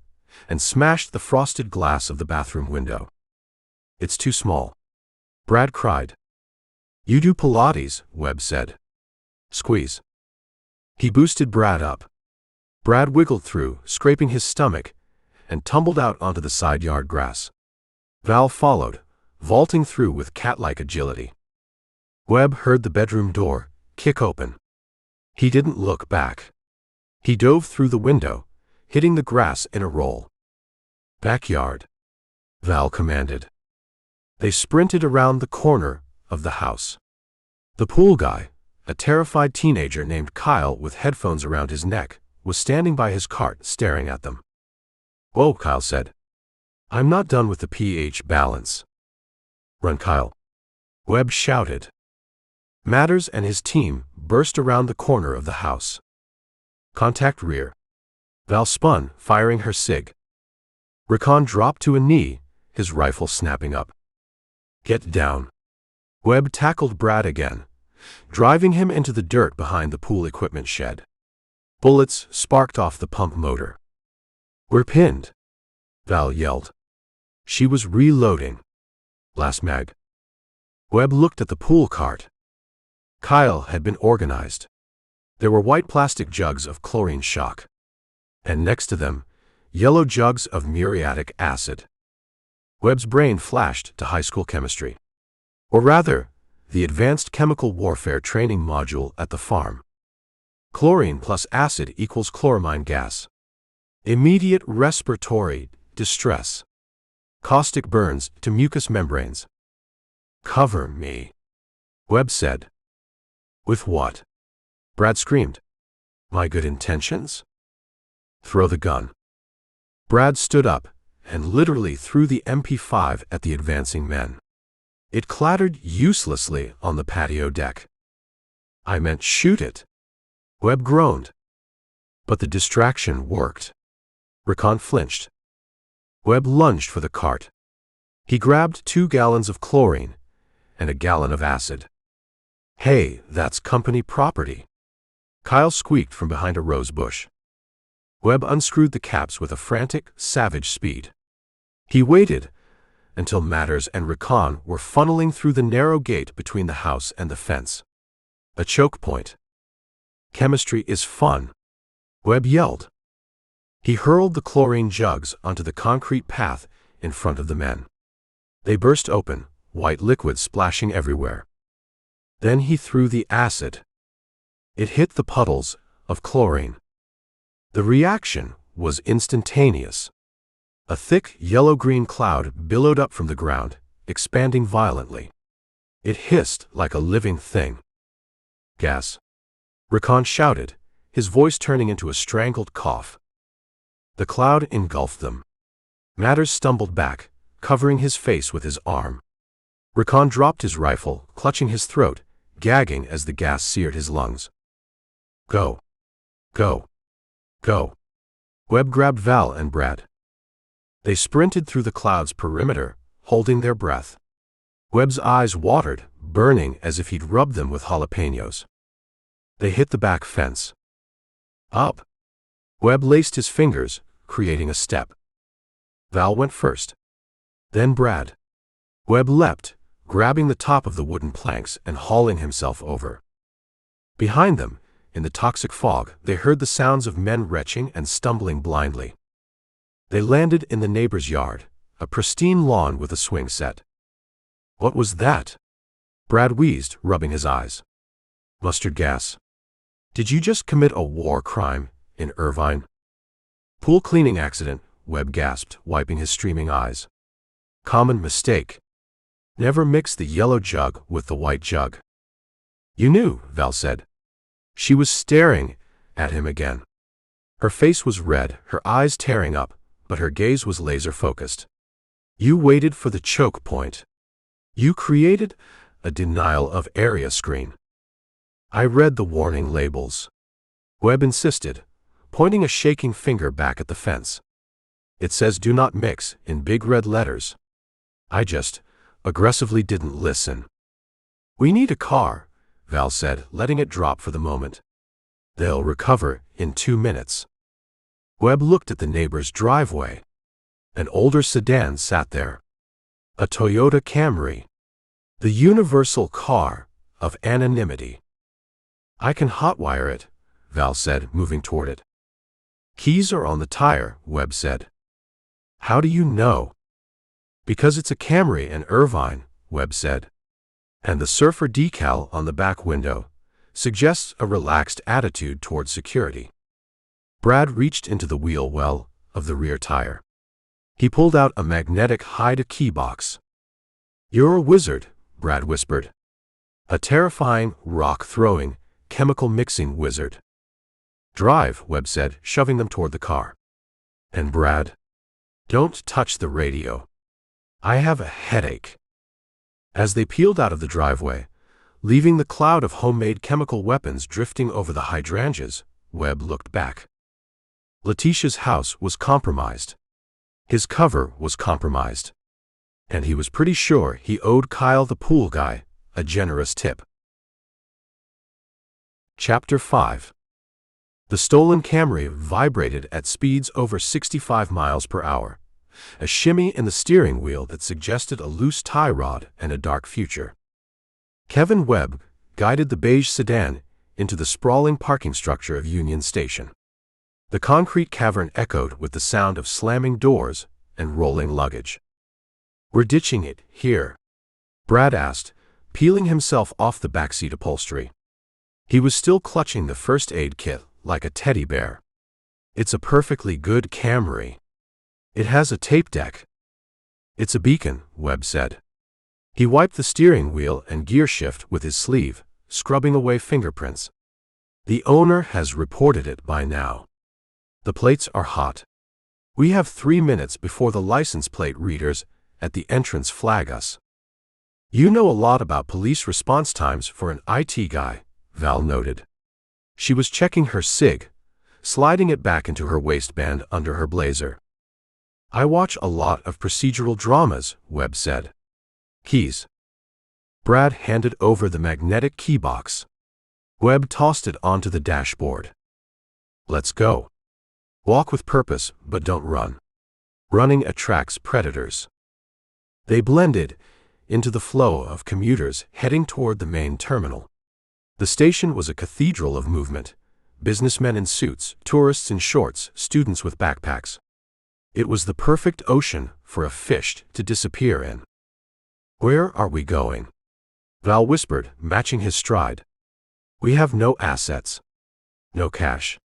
and smashed the frosted glass of the bathroom window. It's too small. Brad cried. You do Pilates, Webb said. Squeeze. He boosted Brad up. Brad wiggled through, scraping his stomach, and tumbled out onto the side yard grass. Val followed, vaulting through with cat-like agility. Webb heard the bedroom door kick open. He didn't look back. He dove through the window, hitting the grass in a roll. Backyard. Val commanded. They sprinted around the corner of the house. The pool guy, a terrified teenager named Kyle with headphones around his neck, was standing by his cart staring at them. Whoa, Kyle said. I'm not done with the pH balance. Run, Kyle. Webb shouted. Matters and his team burst around the corner of the house. Contact rear. Val spun, firing her SIG. Recon dropped to a knee, his rifle snapping up. Get down. Webb tackled Brad again, driving him into the dirt behind the pool equipment shed. Bullets sparked off the pump motor. We're pinned, Val yelled. She was reloading. Last mag. Webb looked at the pool cart. Kyle had been organized. There were white plastic jugs of chlorine shock. And next to them, yellow jugs of muriatic acid. Webb's brain flashed to high school chemistry. Or rather, the Advanced Chemical Warfare Training Module at the farm. Chlorine plus acid equals chloramine gas. Immediate respiratory distress. Caustic burns to mucous membranes. Cover me, Webb said. With what? Brad screamed. My good intentions? Throw the gun. Brad stood up and literally threw the MP5 at the advancing men. It clattered uselessly on the patio deck. I meant shoot it, Webb groaned. But the distraction worked. Recon flinched. Webb lunged for the cart. He grabbed 2 gallons of chlorine and a gallon of acid. Hey, that's company property, Kyle squeaked from behind a rose bush. Webb unscrewed the caps with a frantic, savage speed. He waited until Matters and Recon were funneling through the narrow gate between the house and the fence. A choke point. Chemistry is fun, Webb yelled. He hurled the chlorine jugs onto the concrete path in front of the men. They burst open, white liquid splashing everywhere. Then he threw the acid. It hit the puddles of chlorine. The reaction was instantaneous. A thick yellow-green cloud billowed up from the ground, expanding violently. It hissed like a living thing. Gas, Recon shouted, his voice turning into a strangled cough. The cloud engulfed them. Matters stumbled back, covering his face with his arm. Recon dropped his rifle, clutching his throat, gagging as the gas seared his lungs. Go. Go. Go. Webb grabbed Val and Brad. They sprinted through the cloud's perimeter, holding their breath. Webb's eyes watered, burning as if he'd rubbed them with jalapenos. They hit the back fence. Up. Webb laced his fingers, creating a step. Val went first. Then Brad. Webb leapt, grabbing the top of the wooden planks and hauling himself over. Behind them, in the toxic fog, they heard the sounds of men retching and stumbling blindly. They landed in the neighbor's yard, a pristine lawn with a swing set. What was that? Brad wheezed, rubbing his eyes. Mustard gas. Did you just commit a war crime in Irvine? Pool cleaning accident, Webb gasped, wiping his streaming eyes. Common mistake. Never mix the yellow jug with the white jug. You knew, Val said. She was staring at him again. Her face was red, her eyes tearing up, but her gaze was laser-focused. You waited for the choke point. You created a denial of area screen. I read the warning labels. Webb insisted, pointing a shaking finger back at the fence. It says do not mix in big red letters. I just aggressively didn't listen. We need a car, Val said, letting it drop for the moment. They'll recover in 2 minutes. Webb looked at the neighbor's driveway. An older sedan sat there. A Toyota Camry. The universal car of anonymity. I can hotwire it, Val said, moving toward it. Keys are on the tire, Webb said. How do you know? Because it's a Camry in Irvine, Webb said. And the surfer decal on the back window suggests a relaxed attitude toward security. Brad reached into the wheel well of the rear tire. He pulled out a magnetic hide-a-key box. You're a wizard, Brad whispered. A terrifying, rock-throwing, chemical-mixing wizard. Drive, Webb said, shoving them toward the car. And Brad, don't touch the radio. I have a headache. As they peeled out of the driveway, leaving the cloud of homemade chemical weapons drifting over the hydrangeas, Webb looked back. Letitia's house was compromised. His cover was compromised. And he was pretty sure he owed Kyle the pool guy a generous tip. Chapter 5. The stolen Camry vibrated at speeds over 65 miles per hour, a shimmy in the steering wheel that suggested a loose tie rod and a dark future. Kevin Webb guided the beige sedan into the sprawling parking structure of Union Station. The concrete cavern echoed with the sound of slamming doors and rolling luggage. We're ditching it here, Brad asked, peeling himself off the backseat upholstery. He was still clutching the first aid kit like a teddy bear. It's a perfectly good Camry. It has a tape deck. It's a beacon, Webb said. He wiped the steering wheel and gear shift with his sleeve, scrubbing away fingerprints. The owner has reported it by now. The plates are hot. We have 3 minutes before the license plate readers at the entrance flag us. You know a lot about police response times for an IT guy, Val noted. She was checking her cig, sliding it back into her waistband under her blazer. I watch a lot of procedural dramas, Webb said. Keys. Brad handed over the magnetic key box. Webb tossed it onto the dashboard. Let's go. Walk with purpose, but don't run. Running attracts predators. They blended into the flow of commuters heading toward the main terminal. The station was a cathedral of movement. Businessmen in suits, tourists in shorts, students with backpacks. It was the perfect ocean for a fish to disappear in. Where are we going? Val whispered, matching his stride. We have no assets. No cash.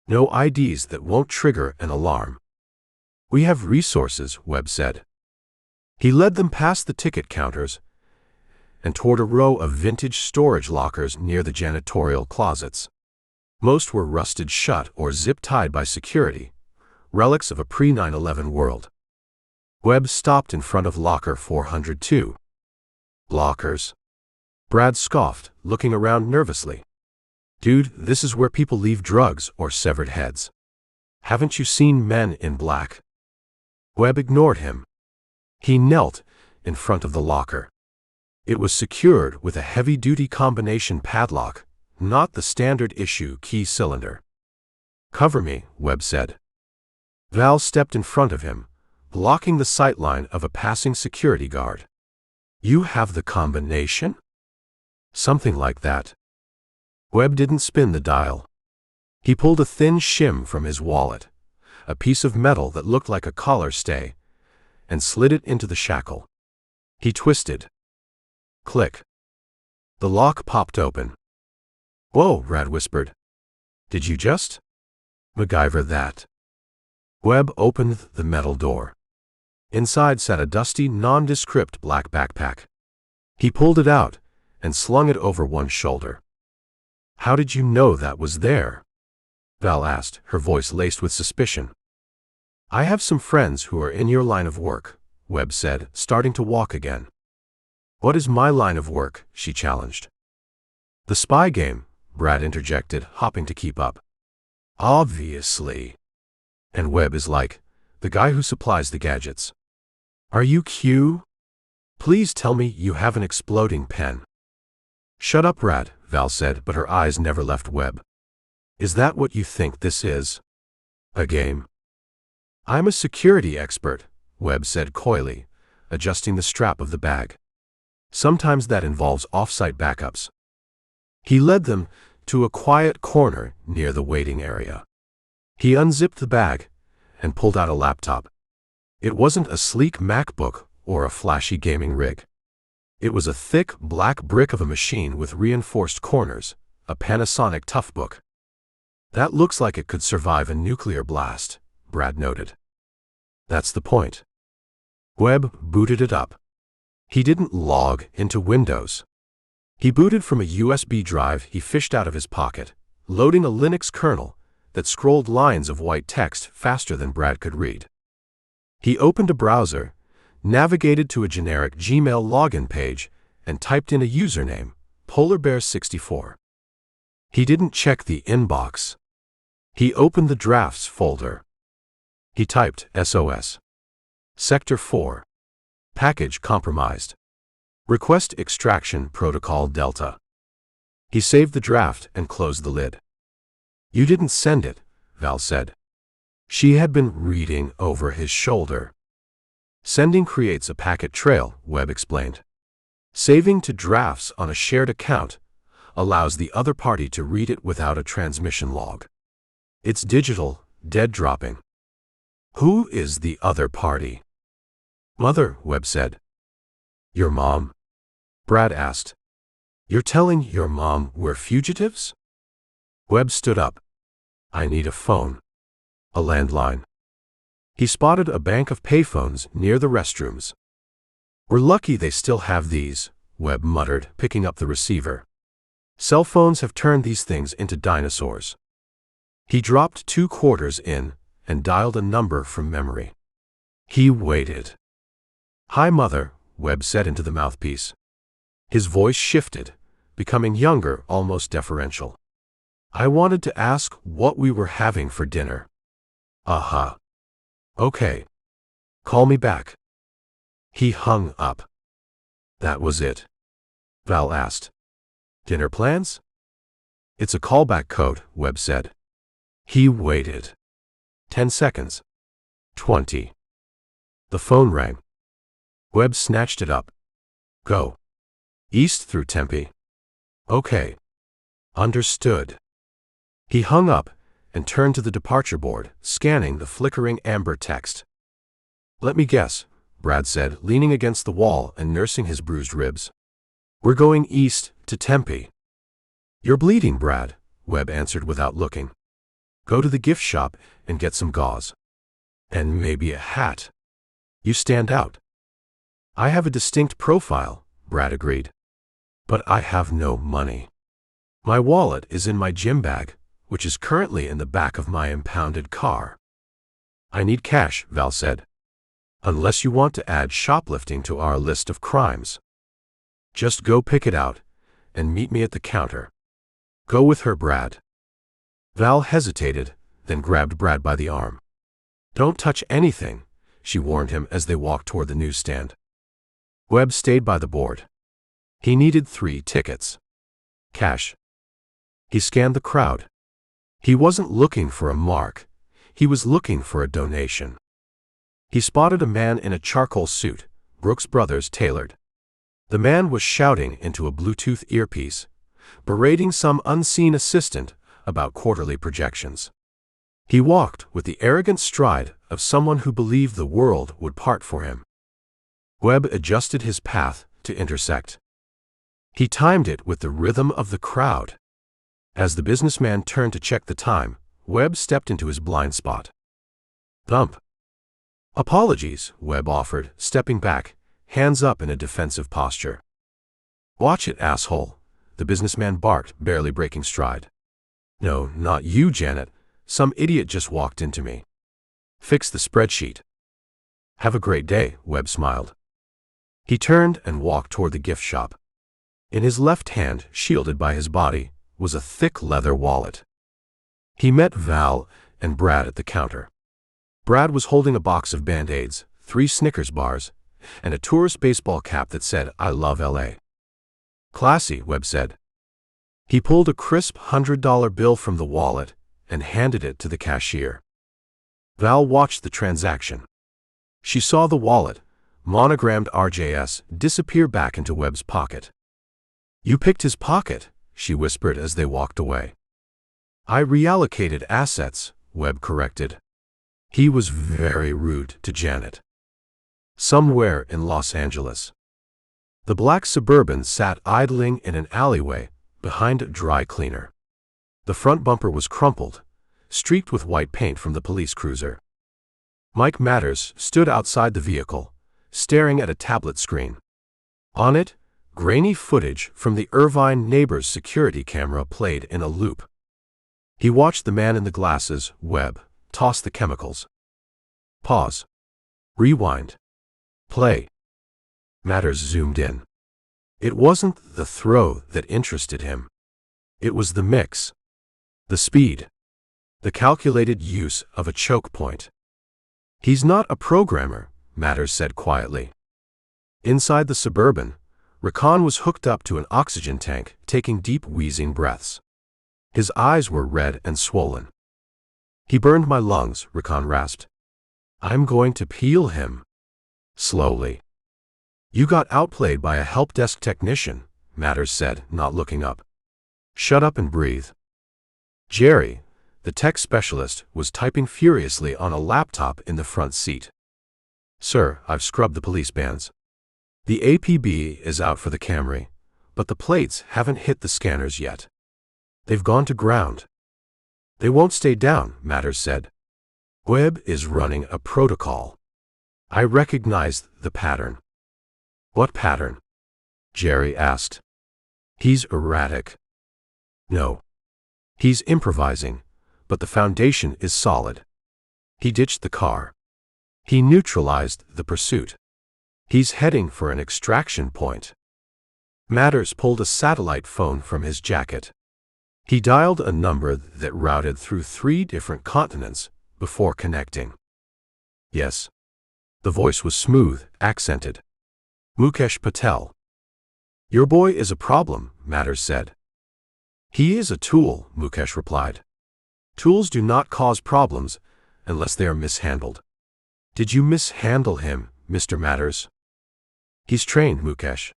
No IDs that won't trigger an alarm. We have resources, Webb said. He led them past the ticket counters and toward a row of vintage storage lockers near the janitorial closets. Most were rusted shut or zip-tied by security, relics of a pre-9/11 world. Webb stopped in front of locker 402. Lockers? Brad scoffed, looking around nervously. Dude, this is where people leave drugs or severed heads. Haven't you seen Men in Black? Webb ignored him. He knelt in front of the locker. It was secured with a heavy-duty combination padlock, not the standard-issue key cylinder. Cover me, Webb said. Val stepped in front of him, blocking the sightline of a passing security guard. You have the combination? Something like that. Webb didn't spin the dial. He pulled a thin shim from his wallet, a piece of metal that looked like a collar stay, and slid it into the shackle. He twisted. Click. The lock popped open. Whoa, Brad whispered. Did you just MacGyver that? Webb opened the metal door. Inside sat a dusty, nondescript black backpack. He pulled it out and slung it over one shoulder. How did you know that was there? Val asked, her voice laced with suspicion. I have some friends who are in your line of work, Webb said, starting to walk again. What is my line of work? She challenged. The spy game, Brad interjected, hopping to keep up. Obviously. And Webb is like, the guy who supplies the gadgets. Are you Q? Please tell me you have an exploding pen. Shut up, Brad, Val said, but her eyes never left Webb. Is that what you think this is? A game? I'm a security expert, Webb said coyly, adjusting the strap of the bag. Sometimes that involves off-site backups. He led them to a quiet corner near the waiting area. He unzipped the bag and pulled out a laptop. It wasn't a sleek MacBook or a flashy gaming rig. It was a thick, black brick of a machine with reinforced corners, a Panasonic Toughbook. That looks like it could survive a nuclear blast, Brad noted. That's the point. Webb booted it up. He didn't log into Windows. He booted from a USB drive he fished out of his pocket, loading a Linux kernel that scrolled lines of white text faster than Brad could read. He opened a browser, navigated to a generic Gmail login page, and typed in a username, PolarBear64. He didn't check the inbox. He opened the drafts folder. He typed SOS. Sector 4. Package compromised. Request extraction protocol Delta. He saved the draft and closed the lid. You didn't send it, Val said. She had been reading over his shoulder. Sending creates a packet trail, Webb explained. Saving to drafts on a shared account allows the other party to read it without a transmission log. It's digital, dead dropping. Who is the other party? Mother, Webb said. Your mom? Brad asked. You're telling your mom we're fugitives? Webb stood up. I need a phone. A landline. He spotted a bank of payphones near the restrooms. We're lucky they still have these, Webb muttered, picking up the receiver. Cell phones have turned these things into dinosaurs. He dropped 2 quarters in and dialed a number from memory. He waited. Hi, Mother, Webb said into the mouthpiece. His voice shifted, becoming younger, almost deferential. I wanted to ask what we were having for dinner. Uh-huh. Okay. Call me back. He hung up. That was it. Val asked. Dinner plans? It's a callback code, Webb said. He waited. 10 seconds. 20. The phone rang. Webb snatched it up. Go. East through Tempe. Okay. Understood. He hung up and turned to the departure board, scanning the flickering amber text. Let me guess, Brad said, leaning against the wall and nursing his bruised ribs. We're going east to Tempe. You're bleeding, Brad, Webb answered without looking. Go to the gift shop and get some gauze. And maybe a hat. You stand out. I have a distinct profile, Brad agreed. But I have no money. My wallet is in my gym bag, which is currently in the back of my impounded car. I need cash, Val said. Unless you want to add shoplifting to our list of crimes. Just go pick it out and meet me at the counter. Go with her, Brad. Val hesitated, then grabbed Brad by the arm. Don't touch anything, she warned him as they walked toward the newsstand. Webb stayed by the board. He needed 3 tickets. Cash. He scanned the crowd. He wasn't looking for a mark. He was looking for a donation. He spotted a man in a charcoal suit, Brooks Brothers tailored. The man was shouting into a Bluetooth earpiece, berating some unseen assistant about quarterly projections. He walked with the arrogant stride of someone who believed the world would part for him. Webb adjusted his path to intersect. He timed it with the rhythm of the crowd. As the businessman turned to check the time, Webb stepped into his blind spot. Thump. Apologies, Webb offered, stepping back, hands up in a defensive posture. Watch it, asshole, the businessman barked, barely breaking stride. No, not you, Janet. Some idiot just walked into me. Fix the spreadsheet. Have a great day, Webb smiled. He turned and walked toward the gift shop. In his left hand, shielded by his body, was a thick leather wallet. He met Val and Brad at the counter. Brad was holding a box of Band-Aids, 3 Snickers bars, and a tourist baseball cap that said, I love LA. Classy, Webb said. He pulled a crisp $100 bill from the wallet and handed it to the cashier. Val watched the transaction. She saw the wallet, monogrammed RJS, disappear back into Webb's pocket. You picked his pocket, she whispered as they walked away. I reallocated assets, Webb corrected. He was very rude to Janet. Somewhere in Los Angeles. The black Suburban sat idling in an alleyway behind a dry cleaner. The front bumper was crumpled, streaked with white paint from the police cruiser. Mike Matters stood outside the vehicle, staring at a tablet screen. On it, grainy footage from the Irvine neighbor's security camera played in a loop. He watched the man in the glasses, Webb, toss the chemicals. Pause. Rewind. Play. Matters zoomed in. It wasn't the throw that interested him. It was the mix. The speed. The calculated use of a choke point. He's not a programmer, Matters said quietly. Inside the Suburban, Rakan was hooked up to an oxygen tank, taking deep wheezing breaths. His eyes were red and swollen. He burned my lungs, Rakan rasped. I'm going to peel him. Slowly. You got outplayed by a help desk technician, Matters said, not looking up. Shut up and breathe. Jerry, the tech specialist, was typing furiously on a laptop in the front seat. Sir, I've scrubbed the police bands. The APB is out for the Camry, but the plates haven't hit the scanners yet. They've gone to ground. They won't stay down, Matters said. Webb is running a protocol. I recognized the pattern. What pattern? Jerry asked. He's erratic. No. He's improvising, but the foundation is solid. He ditched the car. He neutralized the pursuit. He's heading for an extraction point. Matters pulled a satellite phone from his jacket. He dialed a number that routed through 3 different continents before connecting. Yes. The voice was smooth, accented. Mukesh Patel. Your boy is a problem, Matters said. He is a tool, Mukesh replied. Tools do not cause problems unless they are mishandled. Did you mishandle him, Mr. Matters? He's trained, Mukesh.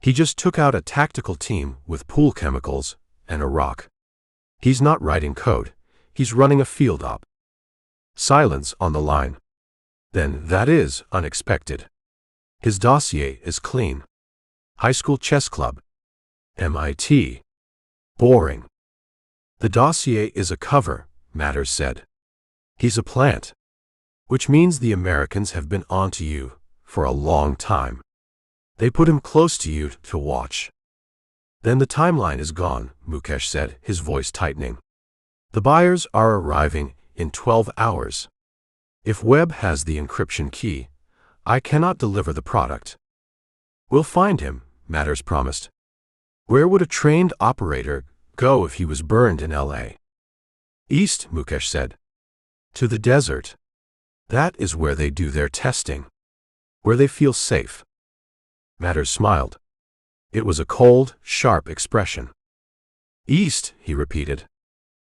He just took out a tactical team with pool chemicals and a rock. He's not writing code. He's running a field op. Silence on the line. Then that is unexpected. His dossier is clean. High school chess club. MIT. Boring. The dossier is a cover, Matters said. He's a plant. Which means the Americans have been onto you for a long time. They put him close to you to watch. Then the timeline is gone, Mukesh said, his voice tightening. The buyers are arriving in 12 hours. If Webb has the encryption key, I cannot deliver the product. We'll find him, Matters promised. Where would a trained operator go if he was burned in L.A.? East, Mukesh said. To the desert. That is where they do their testing. Where they feel safe. Matters smiled. It was a cold, sharp expression. East, he repeated.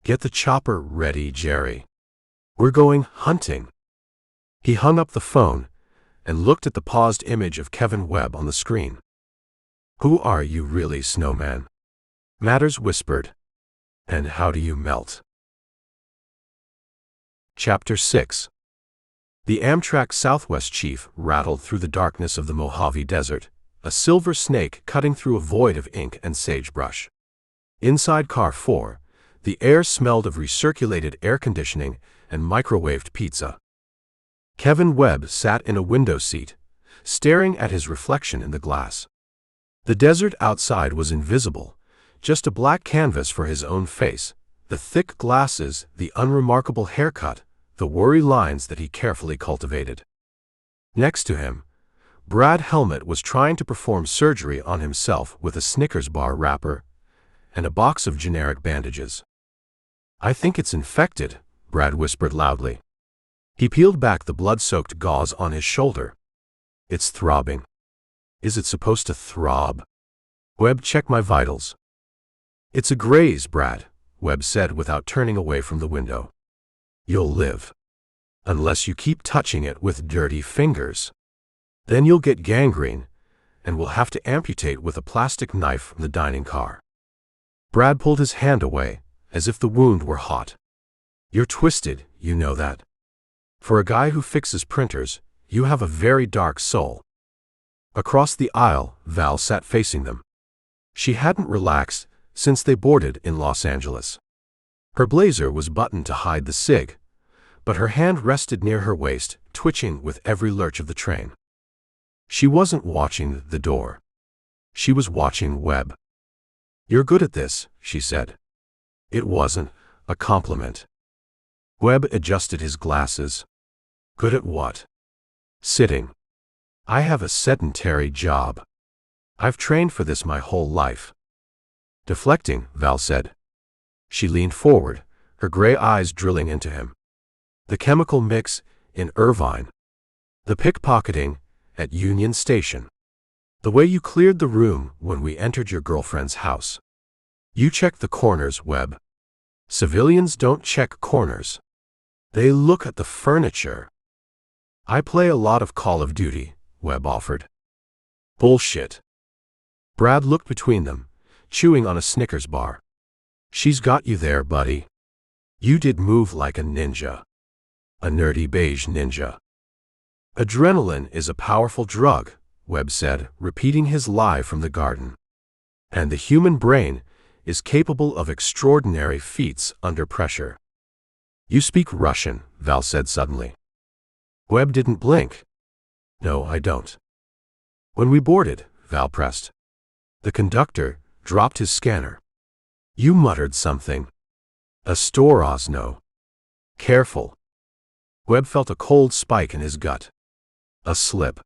Get the chopper ready, Jerry. We're going hunting. He hung up the phone and looked at the paused image of Kevin Webb on the screen. Who are you really, Snowman? Matters whispered. And how do you melt? Chapter 6. The Amtrak Southwest chief rattled through the darkness of the Mojave Desert, a silver snake cutting through a void of ink and sagebrush. Inside Car 4, the air smelled of recirculated air conditioning and microwaved pizza. Kevin Webb sat in a window seat, staring at his reflection in the glass. The desert outside was invisible, just a black canvas for his own face, the thick glasses, the unremarkable haircut, the worry lines that he carefully cultivated. Next to him, Brad Helmet was trying to perform surgery on himself with a Snickers bar wrapper and a box of generic bandages. I think it's infected, Brad whispered loudly. He peeled back the blood-soaked gauze on his shoulder. It's throbbing. Is it supposed to throb? Webb, check my vitals. It's a graze, Brad, Webb said without turning away from the window. You'll live. Unless you keep touching it with dirty fingers. Then you'll get gangrene, and we'll have to amputate with a plastic knife from the dining car. Brad pulled his hand away, as if the wound were hot. You're twisted, you know that. For a guy who fixes printers, you have a very dark soul. Across the aisle, Val sat facing them. She hadn't relaxed since they boarded in Los Angeles. Her blazer was buttoned to hide the cig, but her hand rested near her waist, twitching with every lurch of the train. She wasn't watching the door. She was watching Webb. You're good at this, she said. It wasn't a compliment. Webb adjusted his glasses. Good at what? Sitting. I have a sedentary job. I've trained for this my whole life. Deflecting, Val said. She leaned forward, her gray eyes drilling into him. The chemical mix in Irvine. The pickpocketing at Union Station. The way you cleared the room when we entered your girlfriend's house. You checked the corners, Webb. Civilians don't check corners. They look at the furniture. I play a lot of Call of Duty, Webb offered. Bullshit. Brad looked between them, chewing on a Snickers bar. She's got you there, buddy. You did move like a ninja. A nerdy beige ninja. Adrenaline is a powerful drug, Webb said, repeating his lie from the garden. And the human brain is capable of extraordinary feats under pressure. You speak Russian, Val said suddenly. Webb didn't blink. No, I don't. When we boarded, Val pressed. The conductor dropped his scanner. You muttered something. Ostorozno. Careful. Webb felt a cold spike in his gut. A slip.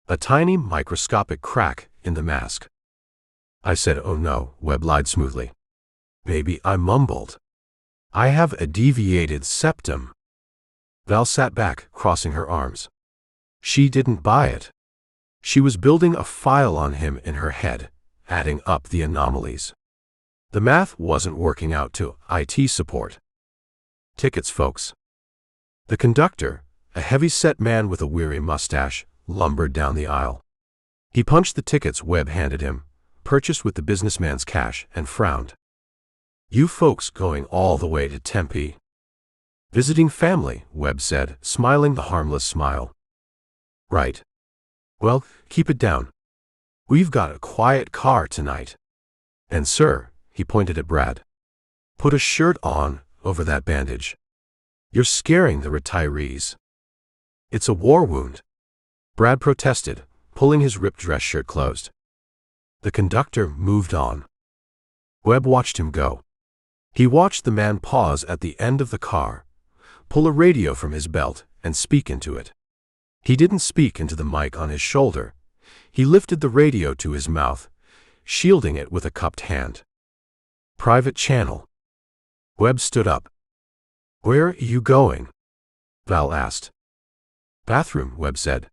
A tiny microscopic crack in the mask. I said, oh no, Webb lied smoothly. Maybe I mumbled. I have a deviated septum. Val sat back, crossing her arms. She didn't buy it. She was building a file on him in her head, adding up the anomalies. The math wasn't working out to IT support. Tickets, folks. The conductor, a heavy-set man with a weary mustache, lumbered down the aisle. He punched the tickets Webb handed him, purchased with the businessman's cash, and frowned. You folks going all the way to Tempe? Visiting family, Webb said, smiling the harmless smile. Right. Well, keep it down. We've got a quiet car tonight. And sir, he pointed at Brad, put a shirt on over that bandage. You're scaring the retirees. It's a war wound. Brad protested, pulling his ripped dress shirt closed. The conductor moved on. Webb watched him go. He watched the man pause at the end of the car, pull a radio from his belt, and speak into it. He didn't speak into the mic on his shoulder. He lifted the radio to his mouth, shielding it with a cupped hand. Private channel. Webb stood up. Where are you going? Val asked. Bathroom, Webb said.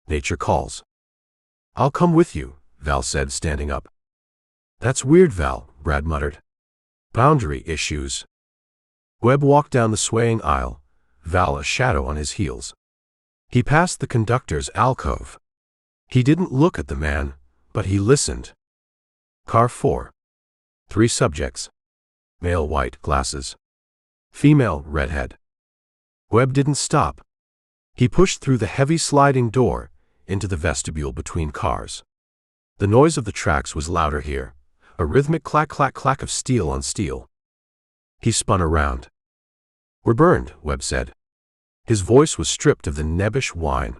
Nature calls. I'll come with you, Val said, standing up. That's weird, Val, Brad muttered. Boundary issues. Webb walked down the swaying aisle, Val a shadow on his heels. He passed the conductor's alcove. He didn't look at the man, but he listened. Car 4. 3 subjects. Male, white, glasses. Female, redhead. Webb didn't stop. He pushed through the heavy sliding door into the vestibule between cars. The noise of the tracks was louder here, a rhythmic clack-clack-clack of steel on steel. He spun around. We're burned, Webb said. His voice was stripped of the nebbish whine.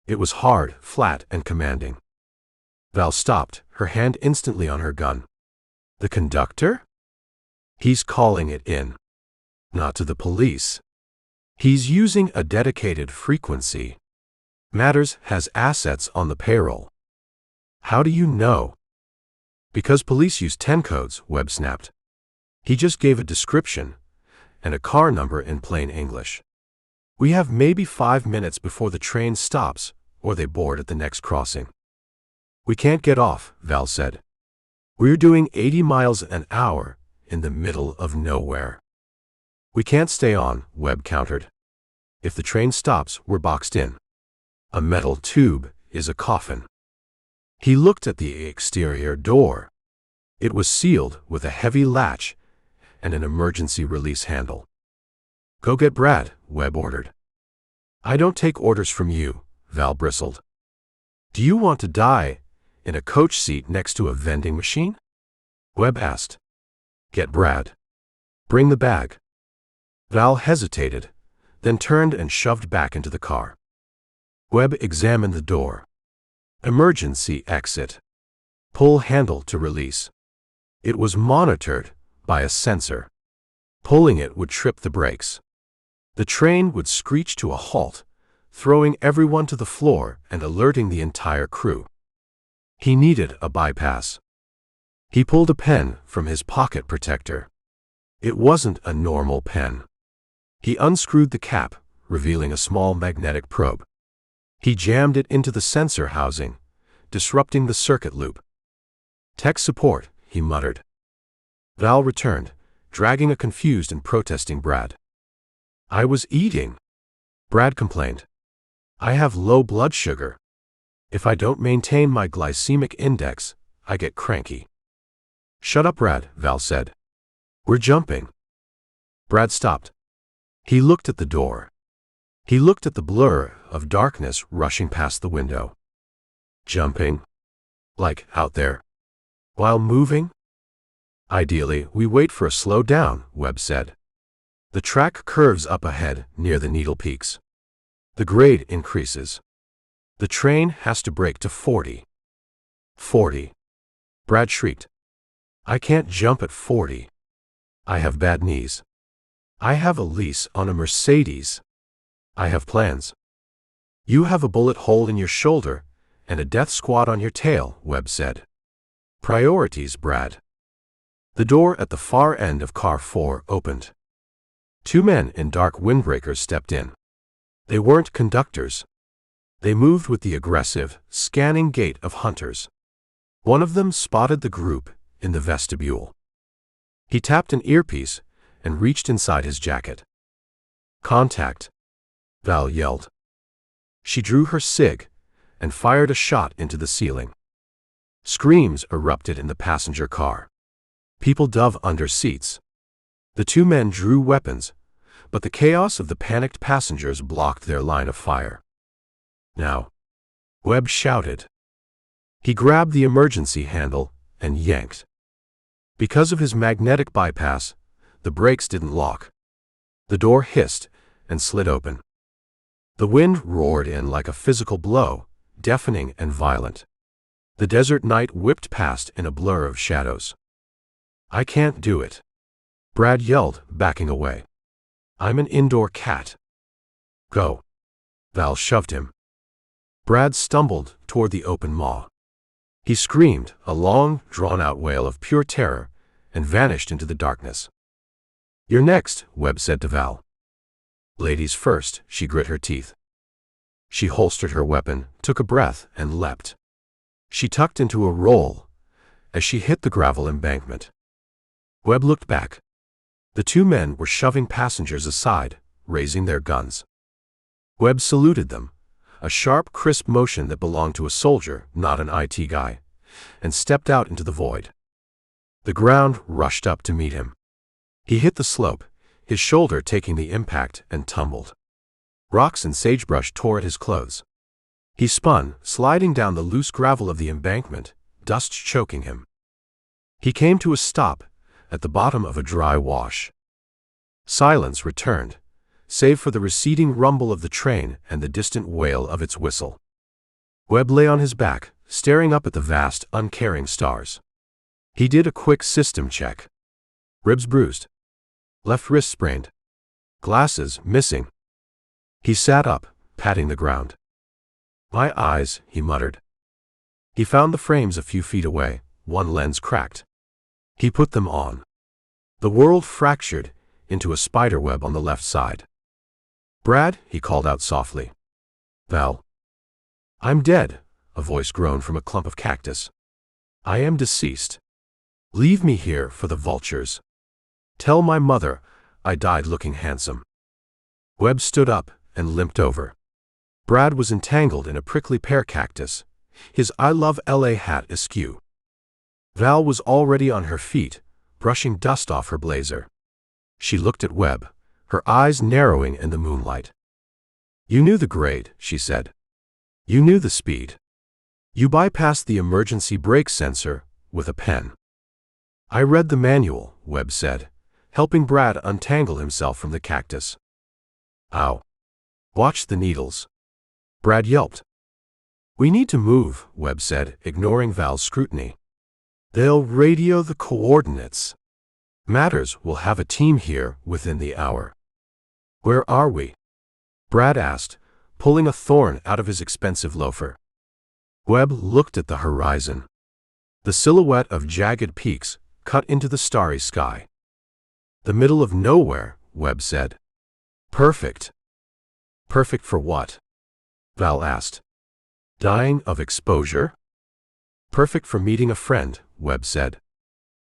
It was hard, flat, and commanding. Val stopped, her hand instantly on her gun. The conductor? He's calling it in. Not to the police. He's using a dedicated frequency. Matters has assets on the payroll. How do you know? Because police use 10 codes, Webb snapped. He just gave a description and a car number in plain English. We have maybe 5 minutes before the train stops or they board at the next crossing. We can't get off, Val said. We're doing 80 miles an hour in the middle of nowhere. We can't stay on, Webb countered. If the train stops, we're boxed in. A metal tube is a coffin. He looked at the exterior door. It was sealed with a heavy latch and an emergency release handle. Go get Brad, Webb ordered. I don't take orders from you, Val bristled. Do you want to die in a coach seat next to a vending machine? Webb asked. Get Brad. Bring the bag. Val hesitated, then turned and shoved back into the car. Webb examined the door. Emergency exit. Pull handle to release. It was monitored by a sensor. Pulling it would trip the brakes. The train would screech to a halt, throwing everyone to the floor and alerting the entire crew. He needed a bypass. He pulled a pen from his pocket protector. It wasn't a normal pen. He unscrewed the cap, revealing a small magnetic probe. He jammed it into the sensor housing, disrupting the circuit loop. Tech support, he muttered. Val returned, dragging a confused and protesting Brad. I was eating, Brad complained. I have low blood sugar. If I don't maintain my glycemic index, I get cranky. Shut up, Brad, Val said. We're jumping. Brad stopped. He looked at the door. He looked at the blur of darkness rushing past the window. Jumping? Like out there? While moving? Ideally, we wait for a slow down, Webb said. The track curves up ahead near the needle peaks. The grade increases. The train has to brake to 40. 40. Brad shrieked. I can't jump at 40. I have bad knees. I have a lease on a Mercedes. I have plans. You have a bullet hole in your shoulder and a death squad on your tail, Webb said. Priorities, Brad. The door at the far end of car 4 opened. 2 men in dark windbreakers stepped in. They weren't conductors. They moved with the aggressive, scanning gait of hunters. One of them spotted the group in the vestibule. He tapped an earpiece and reached inside his jacket. Contact, Val yelled. She drew her SIG and fired a shot into the ceiling. Screams erupted in the passenger car. People dove under seats. The 2 men drew weapons, but the chaos of the panicked passengers blocked their line of fire. Now, Webb shouted. He grabbed the emergency handle and yanked. Because of his magnetic bypass, the brakes didn't lock. The door hissed and slid open. The wind roared in like a physical blow, deafening and violent. The desert night whipped past in a blur of shadows. I can't do it, Brad yelled, backing away. I'm an indoor cat. Go. Val shoved him. Brad stumbled toward the open maw. He screamed, a long, drawn-out wail of pure terror, and vanished into the darkness. You're next, Webb said to Val. Ladies first, she grit her teeth. She holstered her weapon, took a breath, and leapt. She tucked into a roll as she hit the gravel embankment. Webb looked back. The 2 men were shoving passengers aside, raising their guns. Webb saluted them, a sharp, crisp motion that belonged to a soldier, not an IT guy, and stepped out into the void. The ground rushed up to meet him. He hit the slope, his shoulder taking the impact, and tumbled. Rocks and sagebrush tore at his clothes. He spun, sliding down the loose gravel of the embankment, dust choking him. He came to a stop at the bottom of a dry wash. Silence returned, save for the receding rumble of the train and the distant wail of its whistle. Webb lay on his back, staring up at the vast, uncaring stars. He did a quick system check. Ribs bruised. Left wrist sprained. Glasses missing. He sat up, patting the ground. My eyes, he muttered. He found the frames a few feet away, one lens cracked. He put them on. The world fractured into a spiderweb on the left side. Brad, he called out softly. Val. I'm dead, a voice groaned from a clump of cactus. I am deceased. Leave me here for the vultures. Tell my mother I died looking handsome. Webb stood up and limped over. Brad was entangled in a prickly pear cactus, his I Love LA hat askew. Val was already on her feet, brushing dust off her blazer. She looked at Webb, her eyes narrowing in the moonlight. You knew the grade, she said. You knew the speed. You bypassed the emergency brake sensor with a pen. I read the manual, Webb said, helping Brad untangle himself from the cactus. Ow. Watch the needles. Brad yelped. We need to move, Webb said, ignoring Val's scrutiny. They'll radio the coordinates. Matters will have a team here within the hour. Where are we? Brad asked, pulling a thorn out of his expensive loafer. Webb looked at the horizon. The silhouette of jagged peaks cut into the starry sky. The middle of nowhere, Webb said. Perfect. Perfect for what? Val asked. Dying of exposure? Perfect for meeting a friend, Webb said.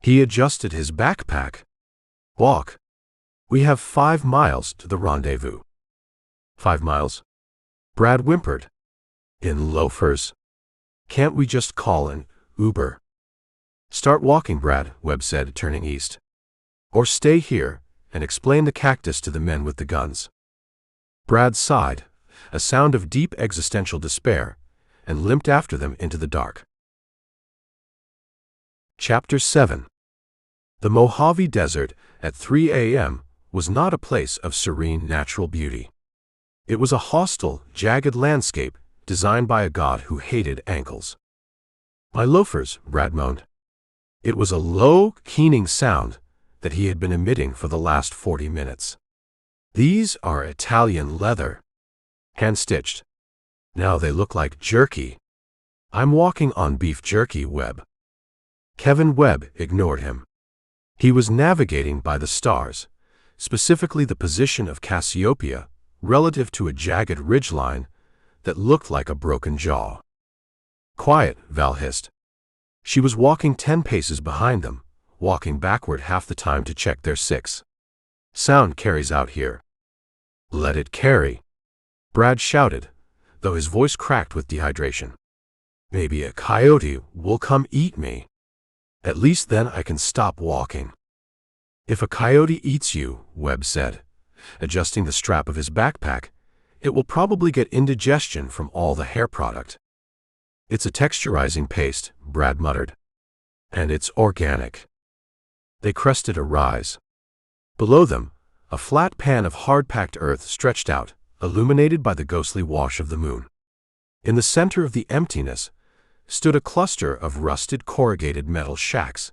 He adjusted his backpack. Walk. We have 5 miles to the rendezvous. 5 miles? Brad whimpered. In loafers. Can't we just call an Uber? Start walking, Brad, Webb said, turning east. Or stay here and explain the cactus to the men with the guns. Brad sighed, a sound of deep existential despair, and limped after them into the dark. Chapter 7. The Mojave Desert at 3 a.m. was not a place of serene natural beauty. It was a hostile, jagged landscape designed by a god who hated ankles. "My loafers," Brad moaned. It was a low, keening sound that he had been emitting for the last 40 minutes. "These are Italian leather. Hand-stitched. Now they look like jerky. I'm walking on beef jerky, Webb." Kevin Webb ignored him. He was navigating by the stars, specifically the position of Cassiopeia relative to a jagged ridgeline that looked like a broken jaw. "Quiet," Val hissed. She was walking 10 paces behind them, walking backward half the time to check their 6. "Sound carries out here." "Let it carry," Brad shouted, though his voice cracked with dehydration. "Maybe a coyote will come eat me. At least then I can stop walking." "If a coyote eats you," Webb said, adjusting the strap of his backpack, "it will probably get indigestion from all the hair product." "It's a texturizing paste," Brad muttered. "And it's organic." They crested a rise. Below them, a flat pan of hard-packed earth stretched out, illuminated by the ghostly wash of the moon. In the center of the emptiness stood a cluster of rusted corrugated metal shacks,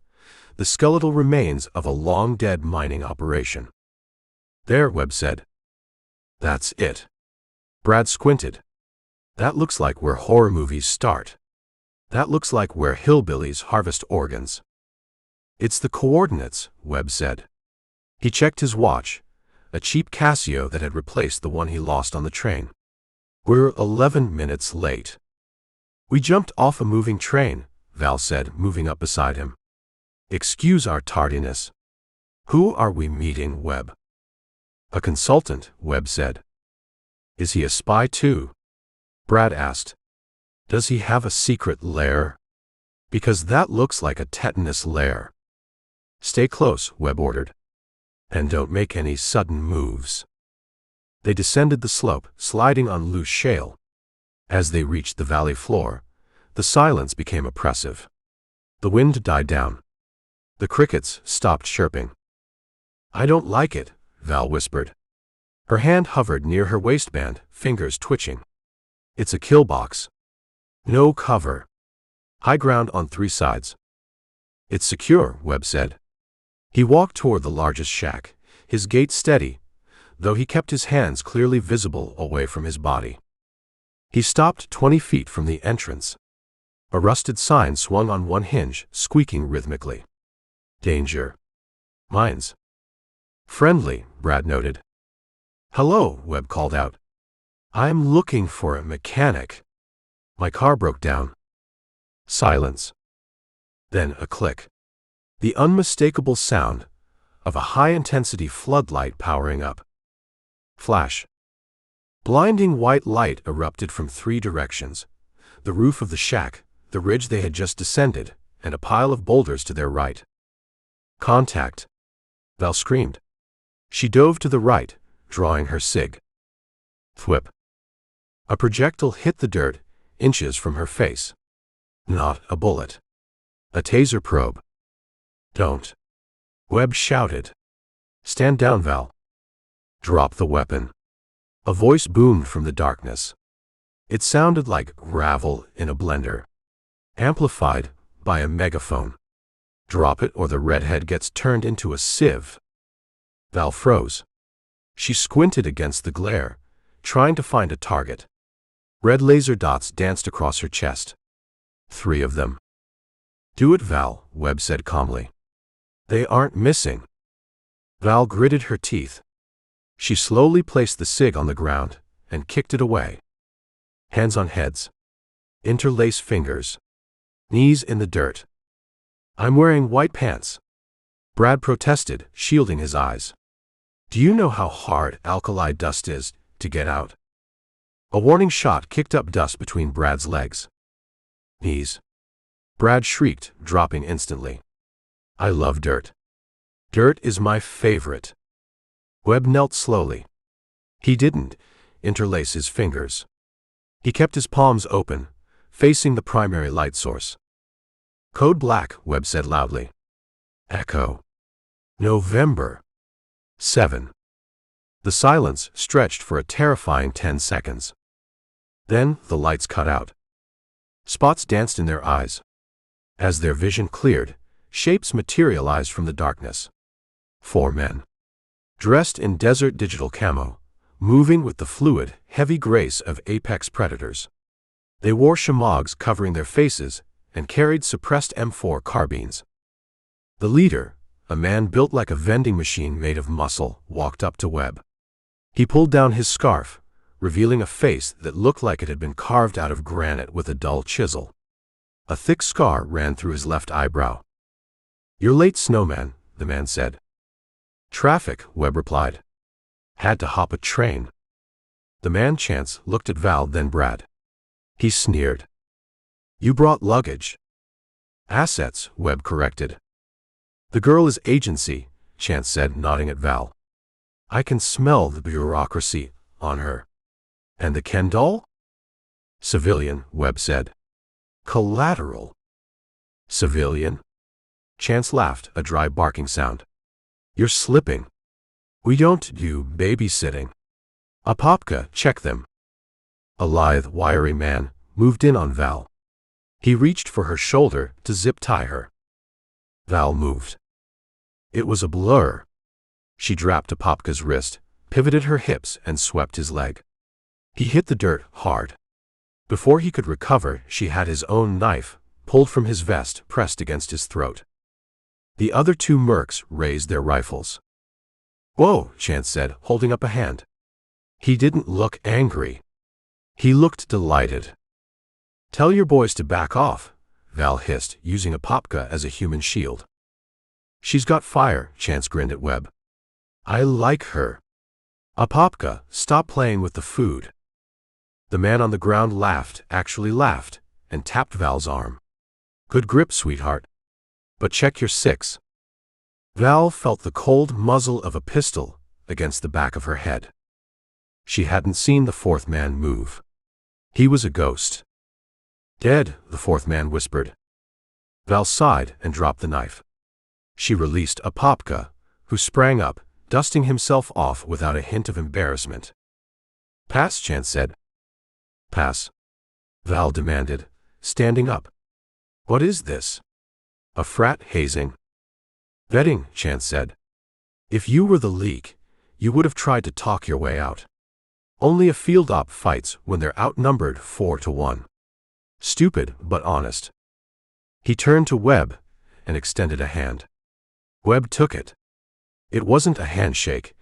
the skeletal remains of a long-dead mining operation. "There," Webb said. "That's it." Brad squinted. "That looks like where horror movies start. That looks like where hillbillies harvest organs." "It's the coordinates," Webb said. He checked his watch, a cheap Casio that had replaced the one he lost on the train. "We're 11 minutes late." "We jumped off a moving train," Val said, moving up beside him. "Excuse our tardiness." "Who are we meeting, Webb?" "A consultant," Webb said. "Is he a spy too?" Brad asked. "Does he have a secret lair? Because that looks like a tetanus lair." "Stay close," Webb ordered. "And don't make any sudden moves." They descended the slope, sliding on loose shale. As they reached the valley floor, the silence became oppressive. The wind died down. The crickets stopped chirping. "I don't like it," Val whispered. Her hand hovered near her waistband, fingers twitching. "It's a kill box. No cover. High ground on 3 sides." "It's secure," Webb said. He walked toward the largest shack, his gait steady, though he kept his hands clearly visible away from his body. He stopped 20 feet from the entrance. A rusted sign swung on one hinge, squeaking rhythmically. "Danger. Mines." "Friendly," Brad noted. "Hello," Webb called out. "I'm looking for a mechanic. My car broke down." Silence. Then a click. The unmistakable sound of a high-intensity floodlight powering up. Flash. Blinding white light erupted from 3 directions: the roof of the shack, the ridge they had just descended, and a pile of boulders to their right. "Contact!" Val screamed. She dove to the right, drawing her sig. Thwip. A projectile hit the dirt, inches from her face. Not a bullet. A taser probe. "Don't!" Webb shouted. "Stand down, Val." "Drop the weapon." A voice boomed from the darkness. It sounded like gravel in a blender, amplified by a megaphone. "Drop it or the redhead gets turned into a sieve." Val froze. She squinted against the glare, trying to find a target. Red laser dots danced across her chest. 3 of them. "Do it, Val," Webb said calmly. "They aren't missing." Val gritted her teeth. She slowly placed the sig on the ground and kicked it away. Hands on heads. Interlace fingers. Knees in the dirt. "I'm wearing white pants," Brad protested, shielding his eyes. "Do you know how hard alkali dust is to get out?" A warning shot kicked up dust between Brad's legs. "Knees." Brad shrieked, dropping instantly. "I love dirt. Dirt is my favorite." Webb knelt slowly. He didn't interlace his fingers. He kept his palms open, facing the primary light source. Code black, Webb said loudly. Echo. November. 7. The silence stretched for a terrifying 10 seconds. Then the lights cut out. Spots danced in their eyes. As their vision cleared, shapes materialized from the darkness. 4 men. Dressed in desert digital camo, moving with the fluid, heavy grace of apex predators. They wore shamags covering their faces and carried suppressed M4 carbines. The leader, a man built like a vending machine made of muscle, walked up to Webb. He pulled down his scarf, revealing a face that looked like it had been carved out of granite with a dull chisel. A thick scar ran through his left eyebrow. "You're late, Snowman," the man said. "Traffic," Webb replied. "Had to hop a train." The man Chance looked at Val, then Brad. He sneered. "You brought luggage." "Assets," Webb corrected. "The girl is agency," Chance said, nodding at Val. "I can smell the bureaucracy on her." "And the Ken doll?" "Civilian," Webb said. "Collateral." "Civilian?" Chance laughed, a dry barking sound. "You're slipping. We don't do babysitting." "Apopka, check them." A lithe, wiry man moved in on Val. He reached for her shoulder to zip-tie her. Val moved. It was a blur. She dropped Apopka's wrist, pivoted her hips, and swept his leg. He hit the dirt hard. Before he could recover, she had his own knife, pulled from his vest, pressed against his throat. The other 2 mercs raised their rifles. "Whoa," Chance said, holding up a hand. He didn't look angry. He looked delighted. "Tell your boys to back off," Val hissed, using Apopka as a human shield. "She's got fire," Chance grinned at Webb. "I like her." "Apopka, stop playing with the food." The man on the ground laughed, actually laughed, and tapped Val's arm. "Good grip, sweetheart. But check your 6. Val felt the cold muzzle of a pistol against the back of her head. She hadn't seen the 4th man move. He was a ghost. "Dead," the 4th man whispered. Val sighed and dropped the knife. She released Apopka, who sprang up, dusting himself off without a hint of embarrassment. "Pass," Chance said. "Pass," Val demanded, standing up. "What is this? A frat hazing?" "Vetting," Chance said. "If you were the leak, you would have tried to talk your way out. Only a field op fights when they're outnumbered 4-1. Stupid, but honest." He turned to Webb and extended a hand. Webb took it. It wasn't a handshake.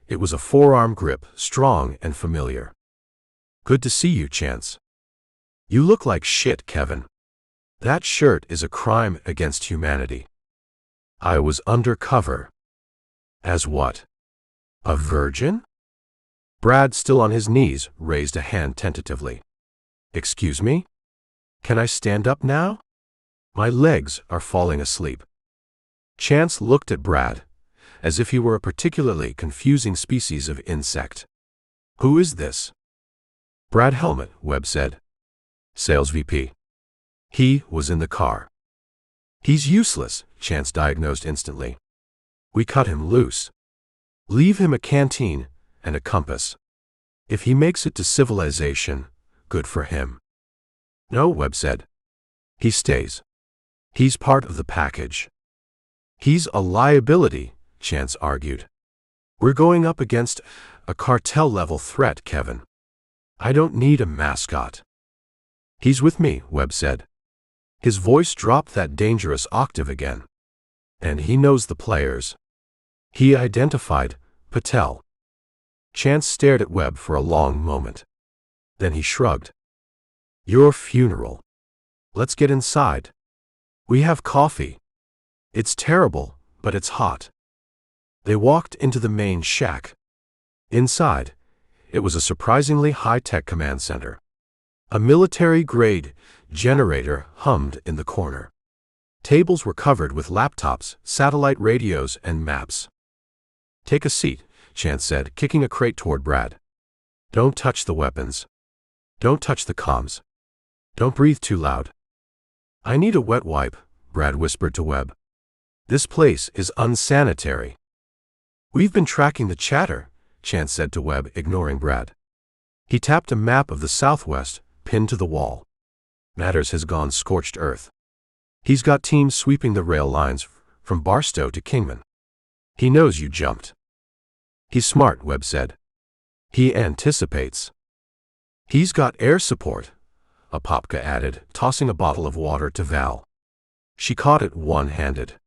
It was a forearm grip, strong and familiar. "Good to see you, Chance." "You look like shit, Kevin. That shirt is a crime against humanity." "I was undercover." "As what? A virgin?" Brad, still on his knees, raised a hand tentatively. "Excuse me? Can I stand up now? My legs are falling asleep." Chance looked at Brad, as if he were a particularly confusing species of insect. "Who is this?" "Brad Helmet," Webb said. "Sales VP." He was in the car. "He's useless," Chance diagnosed instantly. "We cut him loose. Leave him a canteen and a compass. If he makes it to civilization, good for him." "No," Webb said. "He stays. He's part of the package." "He's a liability," Chance argued. "We're going up against a cartel-level threat, Kevin. I don't need a mascot." "He's with me," Webb said. His voice dropped that dangerous octave again. "And he knows the players." He identified Patel. Chance stared at Webb for a long moment. Then he shrugged. "Your funeral. Let's get inside. We have coffee. It's terrible, but it's hot." They walked into the main shack. Inside, it was a surprisingly high-tech command center. A military-grade generator hummed in the corner. Tables were covered with laptops, satellite radios, and maps. "Take a seat," Chance said, kicking a crate toward Brad. "Don't touch the weapons. Don't touch the comms. Don't breathe too loud." "I need a wet wipe," Brad whispered to Webb. "This place is unsanitary." "We've been tracking the chatter," Chance said to Webb, ignoring Brad. He tapped a map of the Southwest, pinned to the wall. "Matters has gone scorched earth. He's got teams sweeping the rail lines from Barstow to Kingman. He knows you jumped." "He's smart," Webb said. "He anticipates." "He's got air support," Apopka added, tossing a bottle of water to Val. She caught it one-handed.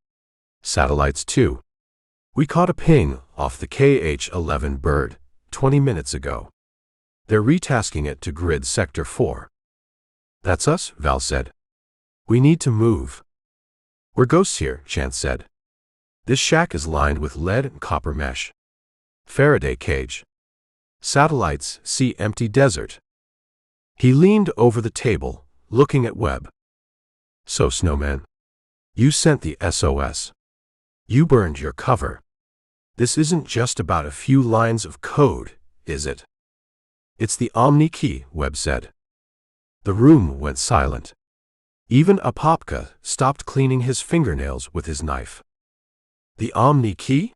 "Satellites, too. We caught a ping off the KH-11 bird 20 minutes ago. They're retasking it to grid Sector 4. "That's us," Val said. "We need to move." "We're ghosts here," Chance said. "This shack is lined with lead and copper mesh. Faraday cage. Satellites see empty desert." He leaned over the table, looking at Webb. "So, Snowman, you sent the SOS. You burned your cover. This isn't just about a few lines of code, is it?" "It's the Omni key," Webb said. The room went silent. Even Apopka stopped cleaning his fingernails with his knife. "The Omni key?"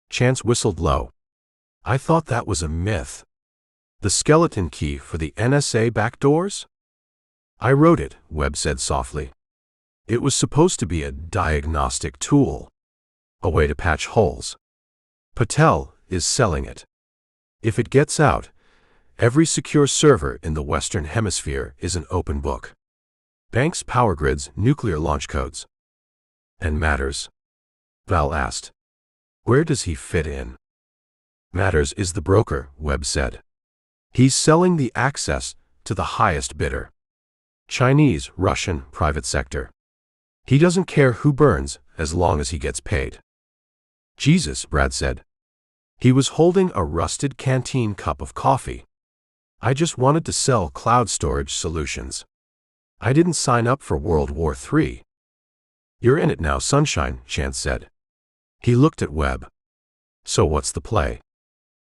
Chance whistled low. "I thought that was a myth. The skeleton key for the NSA backdoors?" "I wrote it," Webb said softly. "It was supposed to be a diagnostic tool. A way to patch holes. Patel is selling it. If it gets out, every secure server in the Western Hemisphere is an open book. Banks, power grids, nuclear launch codes." "And Matters?" Val asked. "Where does he fit in?" "Matters is the broker," Webb said. "He's selling the access to the highest bidder. Chinese, Russian, private sector. He doesn't care who burns as long as he gets paid." "Jesus," Brad said. He was holding a rusted canteen cup of coffee. "I just wanted to sell cloud storage solutions. I didn't sign up for World War III." "You're in it now, sunshine," Chance said. He looked at Webb. "So what's the play?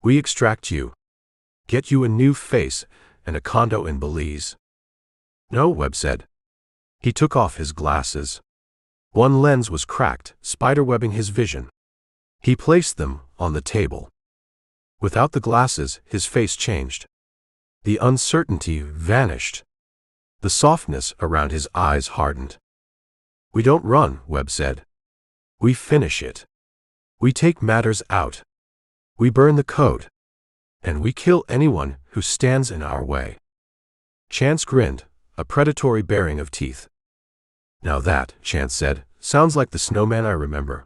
We extract you. Get you a new face and a condo in Belize." "No," Webb said. He took off his glasses. One lens was cracked, spiderwebbing his vision. He placed them on the table. Without the glasses, his face changed. The uncertainty vanished. The softness around his eyes hardened. "We don't run," Webb said. "We finish it. We take Matters out. We burn the code. And we kill anyone who stands in our way." Chance grinned, a predatory baring of teeth. "Now that," Chance said, "sounds like the Snowman I remember."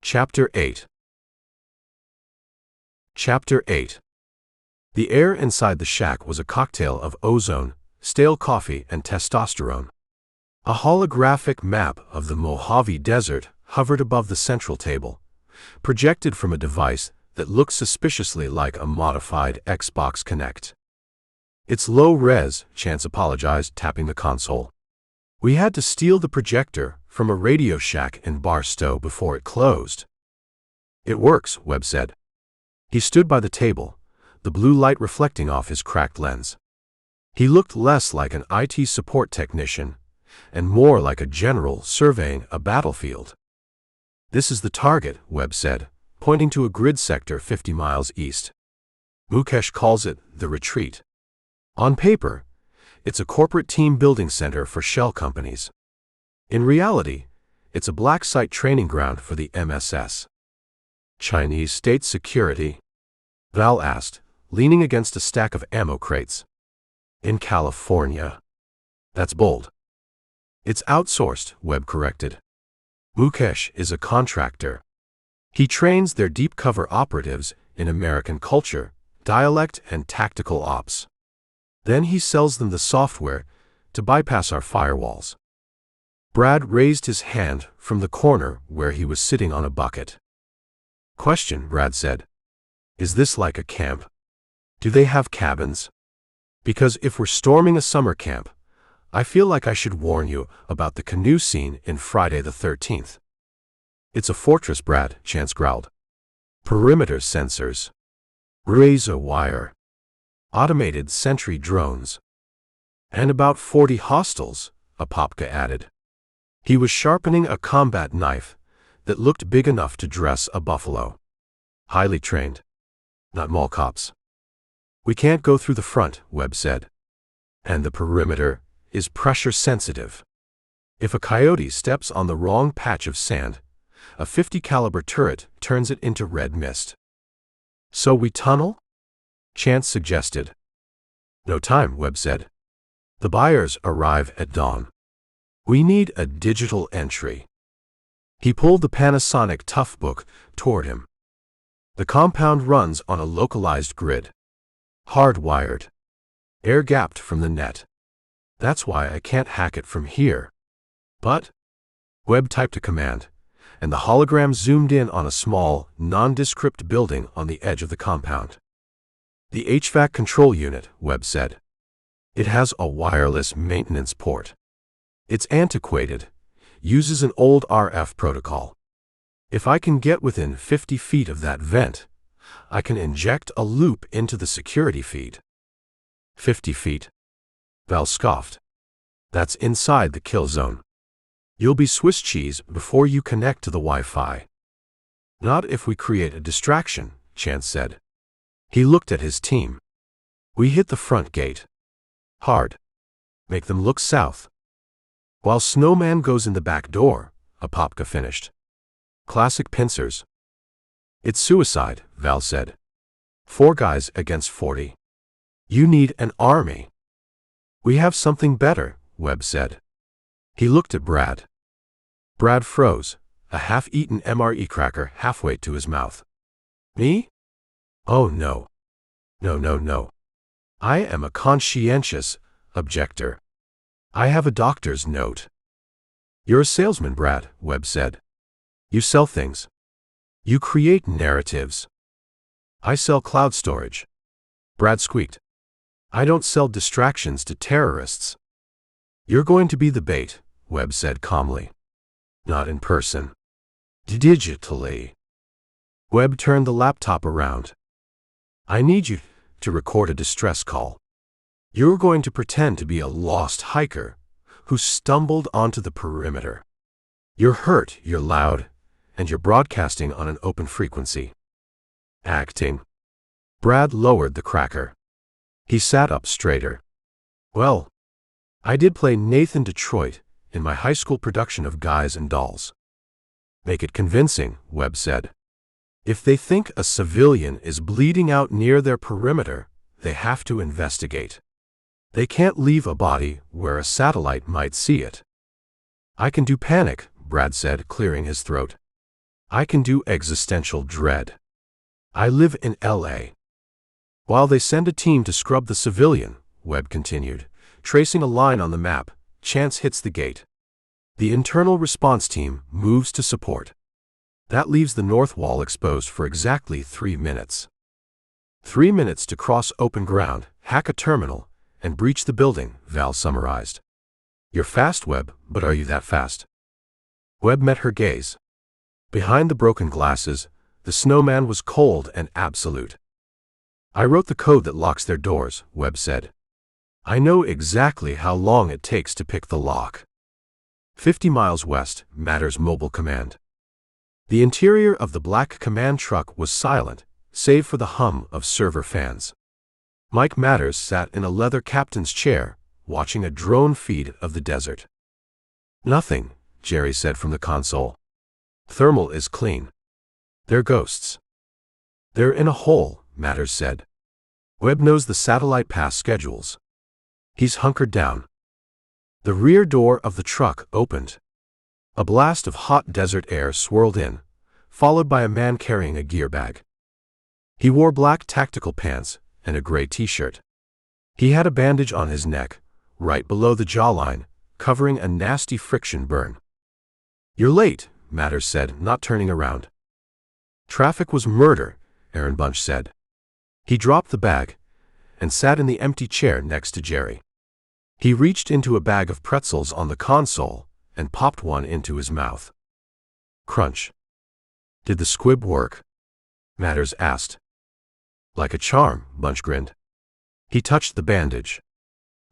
Chapter 8. Chapter 8. The air inside the shack was a cocktail of ozone, stale coffee, and testosterone. A holographic map of the Mojave Desert hovered above the central table, projected from a device that looked suspiciously like a modified Xbox Kinect. "It's low res," Chance apologized, tapping the console. "We had to steal the projector from a Radio Shack in Barstow before it closed." "It works," Webb said. He stood by the table, the blue light reflecting off his cracked lens. He looked less like an IT support technician and more like a general surveying a battlefield. "This is the target," Webb said, pointing to a grid sector 50 miles east. "Mukesh calls it the retreat. On paper, it's a corporate team building center for shell companies. In reality, it's a black site training ground for the MSS. "Chinese state security?" Val asked, leaning against a stack of ammo crates. "In California." "That's bold." "It's outsourced," Webb corrected. "Mukesh is a contractor. He trains their deep cover operatives in American culture, dialect, and tactical ops. Then he sells them the software to bypass our firewalls." Brad raised his hand from the corner where he was sitting on a bucket. "Question," Brad said. "Is this like a camp? Do they have cabins? Because if we're storming a summer camp, I feel like I should warn you about the canoe scene in Friday the 13th. "It's a fortress, Brad," Chance growled. "Perimeter sensors. Razor wire. Automated sentry drones. And about 40 hostiles," Apopka added. He was sharpening a combat knife that looked big enough to dress a buffalo. Highly trained. Not mall cops. We can't go through the front, Webb said. And the perimeter is pressure sensitive. If a coyote steps on the wrong patch of sand, a .50 caliber turret turns it into red mist. So we tunnel? Chance suggested. No time, Webb said. The buyers arrive at dawn. We need a digital entry. He pulled the Panasonic Toughbook toward him. The compound runs on a localized grid. Hardwired. Air-gapped from the net. That's why I can't hack it from here. But, Webb typed a command, and the hologram zoomed in on a small, nondescript building on the edge of the compound. The HVAC control unit, Webb said. It has a wireless maintenance port. It's antiquated, uses an old RF protocol. If I can get within 50 feet of that vent, I can inject a loop into the security feed. 50 feet. Val scoffed. That's inside the kill zone. You'll be Swiss cheese before you connect to the Wi-Fi. Not if we create a distraction, Chance said. He looked at his team. We hit the front gate. Hard. Make them look south. While Snowman goes in the back door, Apopka finished. Classic pincers. It's suicide, Val said. 4 guys against 40. You need an army. We have something better, Webb said. He looked at Brad. Brad froze, a half-eaten MRE cracker halfway to his mouth. Me? Oh no. No. I am a conscientious objector. I have a doctor's note. You're a salesman, Brad, Webb said. You sell things. You create narratives. I sell cloud storage. Brad squeaked. I don't sell distractions to terrorists. You're going to be the bait, Webb said calmly. Not in person. Digitally. Webb turned the laptop around. I need you to record a distress call. You're going to pretend to be a lost hiker who stumbled onto the perimeter. You're hurt, you're loud, and you're broadcasting on an open frequency. Acting. Brad lowered the cracker. He sat up straighter. Well, I did play Nathan Detroit in my high school production of Guys and Dolls. Make it convincing, Webb said. If they think a civilian is bleeding out near their perimeter, they have to investigate. They can't leave a body where a satellite might see it. I can do panic, Brad said, clearing his throat. I can do existential dread. I live in L.A. While they send a team to scrub the civilian, Webb continued, tracing a line on the map, Chance hits the gate. The internal response team moves to support. That leaves the north wall exposed for exactly 3 minutes. 3 minutes to cross open ground, hack a terminal, and breach the building, Val summarized. You're fast, Webb, but are you that fast? Webb met her gaze. Behind the broken glasses, the Snowman was cold and absolute. I wrote the code that locks their doors, Webb said. I know exactly how long it takes to pick the lock. 50 miles west, Matters Mobile Command. The interior of the black command truck was silent, save for the hum of server fans. Mike Matters sat in a leather captain's chair, watching a drone feed of the desert. Nothing, Jerry said from the console. Thermal is clean. They're ghosts. They're in a hole, Matters said. Webb knows the satellite pass schedules. He's hunkered down. The rear door of the truck opened. A blast of hot desert air swirled in, followed by a man carrying a gear bag. He wore black tactical pants and a gray t-shirt. He had a bandage on his neck, right below the jawline, covering a nasty friction burn. You're late, Matters said, not turning around. Traffic was murder, Aaron Bunch said. He dropped the bag and sat in the empty chair next to Jerry. He reached into a bag of pretzels on the console and popped one into his mouth. Crunch. Did the squib work? Matters asked. Like a charm, Bunch grinned. He touched the bandage.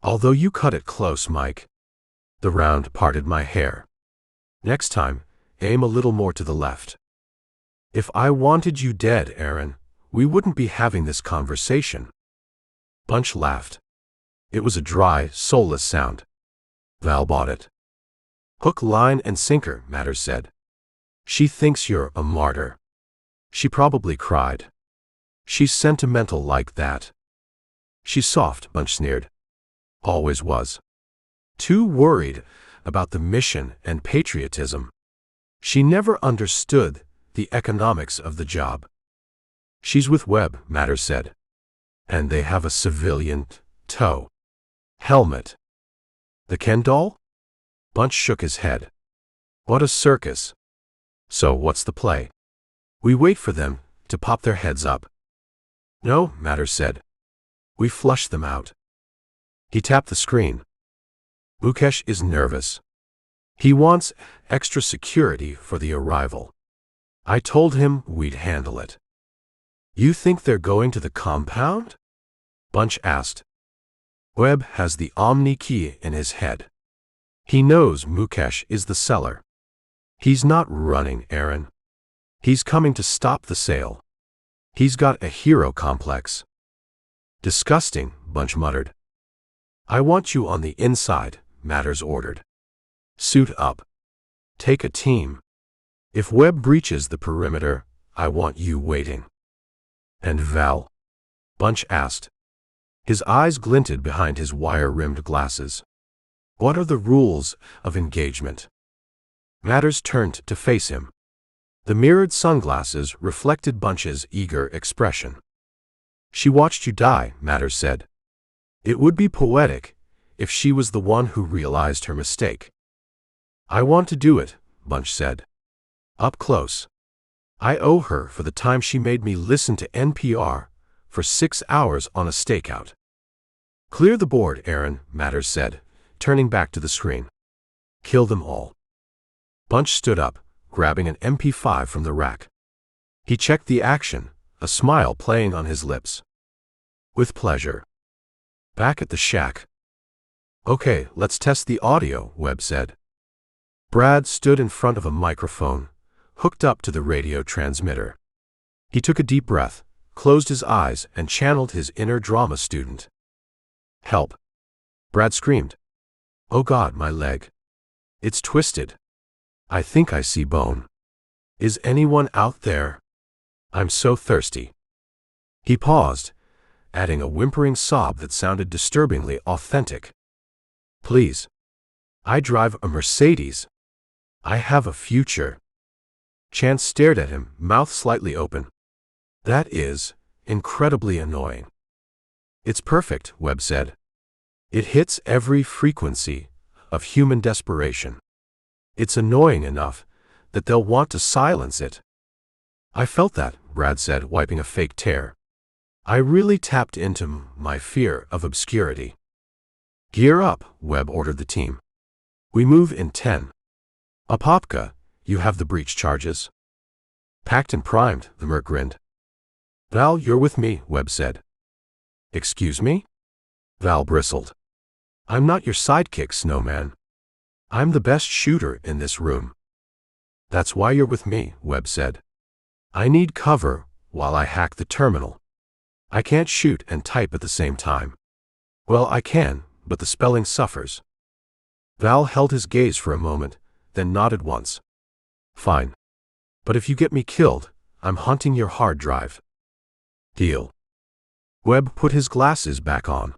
Although you cut it close, Mike. The round parted my hair. Next time, aim a little more to the left. If I wanted you dead, Aaron, we wouldn't be having this conversation. Bunch laughed. It was a dry, soulless sound. Val bought it. Hook, line, and sinker, Matters said. She thinks you're a martyr. She probably cried. She's sentimental like that. She's soft, Bunch sneered. Always was. Too worried about the mission and patriotism. She never understood the economics of the job. She's with Webb, Matters said. And they have a civilian tow helmet. The Ken doll? Bunch shook his head. What a circus. So what's the play? We wait for them to pop their heads up. No, Matters said. We flush them out. He tapped the screen. Mukesh is nervous. He wants extra security for the arrival. I told him we'd handle it. You think they're going to the compound? Bunch asked. Webb has the Omni key in his head. He knows Mukesh is the seller. He's not running, Aaron. He's coming to stop the sale. He's got a hero complex. Disgusting, Bunch muttered. I want you on the inside, Matters ordered. Suit up. Take a team. If Webb breaches the perimeter, I want you waiting. And Val? Bunch asked. His eyes glinted behind his wire-rimmed glasses. What are the rules of engagement? Matters turned to face him. The mirrored sunglasses reflected Bunch's eager expression. She watched you die, Matters said. It would be poetic if she was the one who realized her mistake. I want to do it, Bunch said. Up close. I owe her for the time she made me listen to NPR for 6 hours on a stakeout. Clear the board, Aaron, Matters said, turning back to the screen. Kill them all. Bunch stood up, grabbing an MP5 from the rack. He checked the action, a smile playing on his lips. With pleasure. Back at the shack. Okay, let's test the audio, Webb said. Brad stood in front of a microphone, hooked up to the radio transmitter. He took a deep breath, closed his eyes, and channeled his inner drama student. Help! Brad screamed. Oh God, my leg. It's twisted. I think I see bone. Is anyone out there? I'm so thirsty. He paused, adding a whimpering sob that sounded disturbingly authentic. Please. I drive a Mercedes. I have a future. Chance stared at him, mouth slightly open. That is incredibly annoying. It's perfect, Webb said. It hits every frequency of human desperation. It's annoying enough that they'll want to silence it. I felt that, Brad said, wiping a fake tear. I really tapped into my fear of obscurity. Gear up, Webb ordered the team. We move in 10. Apopka, you have the breach charges. Packed and primed, the merc grinned. Val, you're with me, Webb said. Excuse me? Val bristled. I'm not your sidekick, Snowman. I'm the best shooter in this room. That's why you're with me, Webb said. I need cover while I hack the terminal. I can't shoot and type at the same time. Well, I can, but the spelling suffers. Val held his gaze for a moment, then nodded once. Fine. But if you get me killed, I'm hunting your hard drive. Deal. Webb put his glasses back on.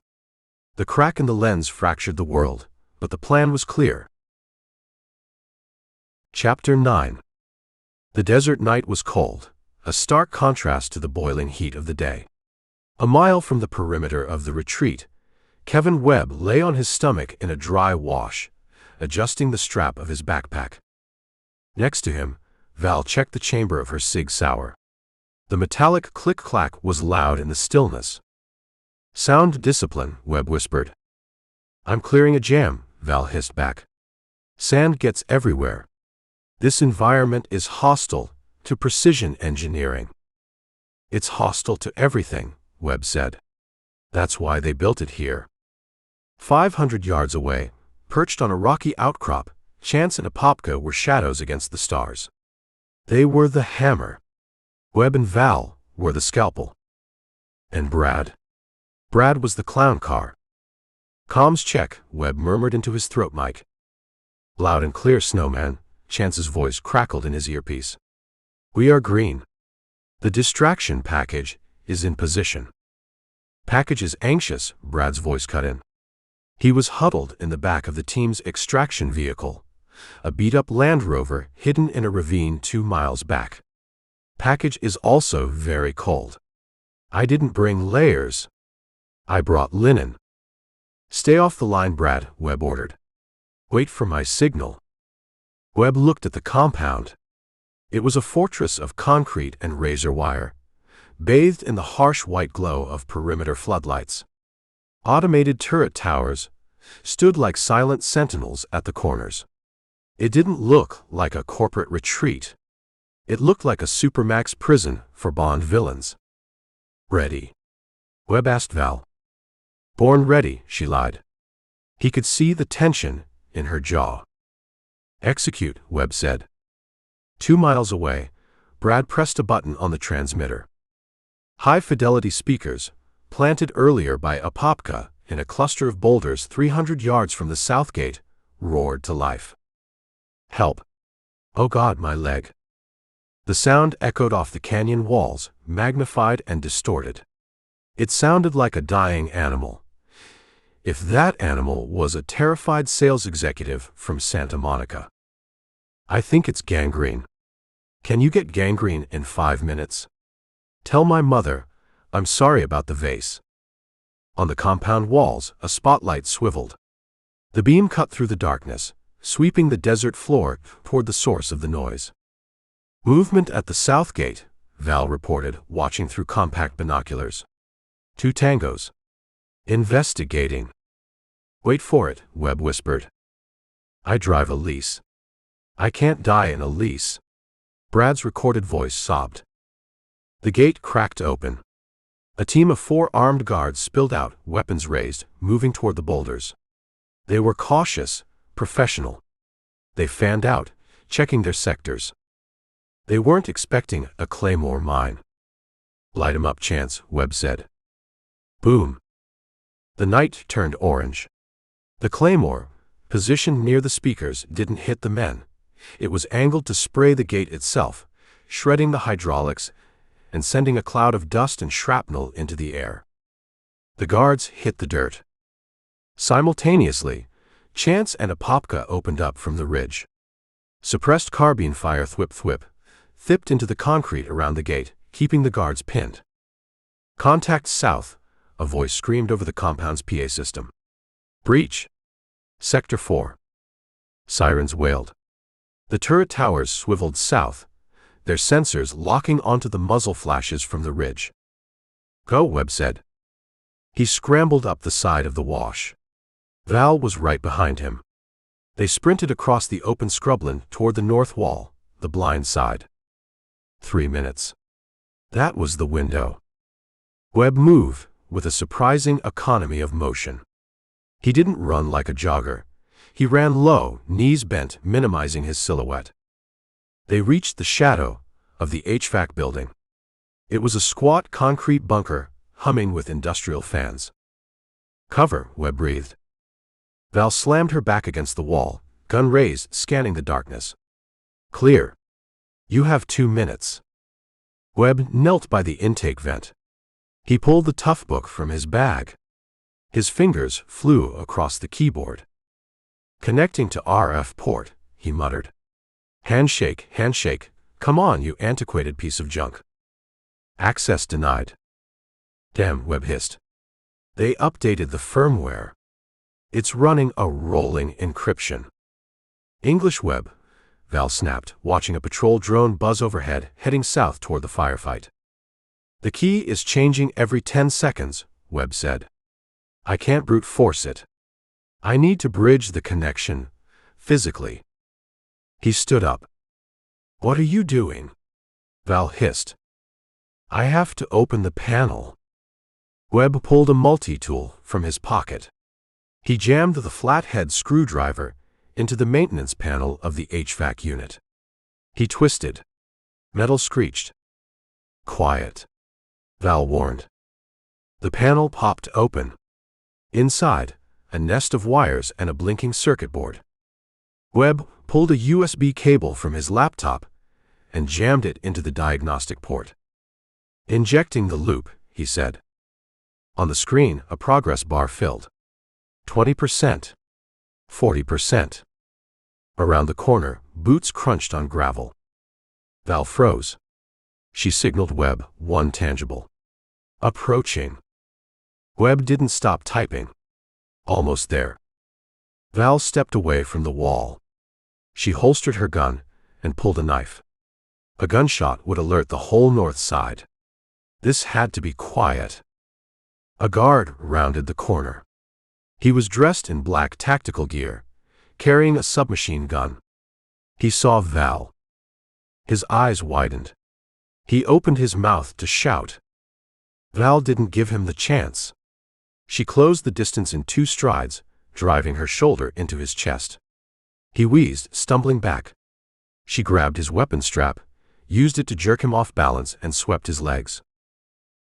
The crack in the lens fractured the world, but the plan was clear. Chapter 9. The desert night was cold, a stark contrast to the boiling heat of the day. A mile from the perimeter of the retreat, Kevin Webb lay on his stomach in a dry wash, adjusting the strap of his backpack. Next to him, Val checked the chamber of her Sig Sauer. The metallic click-clack was loud in the stillness. Sound discipline, Webb whispered. I'm clearing a jam, Val hissed back. Sand gets everywhere. This environment is hostile to precision engineering. It's hostile to everything, Webb said. That's why they built it here. 500 yards away, Perched on a rocky outcrop, Chance and Apopka were shadows against the stars. They were the hammer. Webb and Val were the scalpel. And Brad? Brad was the clown car. "Comms check," Webb murmured into his throat mic. "Loud and clear, Snowman," Chance's voice crackled in his earpiece. "We are green. The distraction package is in position." "Package is anxious," Brad's voice cut in. He was huddled in the back of the team's extraction vehicle, a beat-up Land Rover hidden in a ravine 2 miles back. "Package is also very cold. I didn't bring layers. I brought linen." "Stay off the line, Brad," Webb ordered. "Wait for my signal." Webb looked at the compound. It was a fortress of concrete and razor wire, bathed in the harsh white glow of perimeter floodlights. Automated turret towers stood like silent sentinels at the corners. It didn't look like a corporate retreat. It looked like a supermax prison for Bond villains. "Ready?" Webb asked Val. "Born ready," she lied. He could see the tension in her jaw. "Execute," Webb said. 2 miles away, Brad pressed a button on the transmitter. High-fidelity speakers, planted earlier by Apopka in a cluster of boulders 300 yards from the south gate, roared to life. "Help! Oh God, my leg!" The sound echoed off the canyon walls, magnified and distorted. It sounded like a dying animal. If that animal was a terrified sales executive from Santa Monica. "I think it's gangrene. Can you get gangrene in 5 minutes? Tell my mother I'm sorry about the vase." On the compound walls, a spotlight swiveled. The beam cut through the darkness, sweeping the desert floor toward the source of the noise. "Movement at the south gate," Val reported, watching through compact binoculars. 2 tangos. "Investigating." "Wait for it," Webb whispered. "I drive a lease. I can't die in a lease." Brad's recorded voice sobbed. The gate cracked open. A team of 4 armed guards spilled out, weapons raised, moving toward the boulders. They were cautious, professional. They fanned out, checking their sectors. They weren't expecting a claymore mine. "Light 'em up, Chance," Webb said. Boom. The night turned orange. The claymore, positioned near the speakers, didn't hit the men. It was angled to spray the gate itself, shredding the hydraulics and sending a cloud of dust and shrapnel into the air. The guards hit the dirt. Simultaneously, Chance and Apopka opened up from the ridge. Suppressed carbine fire thwip thipped into the concrete around the gate, keeping the guards pinned. "Contact south," a voice screamed over the compound's PA system. "Breach. Sector 4. Sirens wailed. The turret towers swiveled south, their sensors locking onto the muzzle flashes from the ridge. "Go," Webb said. He scrambled up the side of the wash. Val was right behind him. They sprinted across the open scrubland toward the north wall, the blind side. 3 minutes. That was the window. Webb moved with a surprising economy of motion. He didn't run like a jogger. He ran low, knees bent, minimizing his silhouette. They reached the shadow of the HVAC building. It was a squat concrete bunker, humming with industrial fans. "Cover," Webb breathed. Val slammed her back against the wall, gun raised, scanning the darkness. "Clear. You have 2 minutes." Webb knelt by the intake vent. He pulled the tough book from his bag. His fingers flew across the keyboard. "Connecting to RF port," he muttered. Handshake, come on, you antiquated piece of junk." "Access denied." "Damn," Webb hissed. "They updated the firmware. It's running a rolling encryption." "English Webb," Val snapped, watching a patrol drone buzz overhead, heading south toward the firefight. "The key is changing every 10 seconds, Webb said. "I can't brute force it. I need to bridge the connection, physically." He stood up. "What are you doing?" Val hissed. "I have to open the panel." Webb pulled a multi-tool from his pocket. He jammed the flathead screwdriver into the maintenance panel of the HVAC unit. He twisted. Metal screeched. "Quiet," Val warned. The panel popped open. Inside, a nest of wires and a blinking circuit board. Webb pulled a USB cable from his laptop and jammed it into the diagnostic port. "Injecting the loop," he said. On the screen, a progress bar filled. 20%. 40%. Around the corner, boots crunched on gravel. Val froze. She signaled Webb, one tangible. "Approaching." Webb didn't stop typing. "Almost there." Val stepped away from the wall. She holstered her gun and pulled a knife. A gunshot would alert the whole north side. This had to be quiet. A guard rounded the corner. He was dressed in black tactical gear, carrying a submachine gun. He saw Val. His eyes widened. He opened his mouth to shout. Val didn't give him the chance. She closed the distance in 2 strides, driving her shoulder into his chest. He wheezed, stumbling back. She grabbed his weapon strap, used it to jerk him off balance, and swept his legs.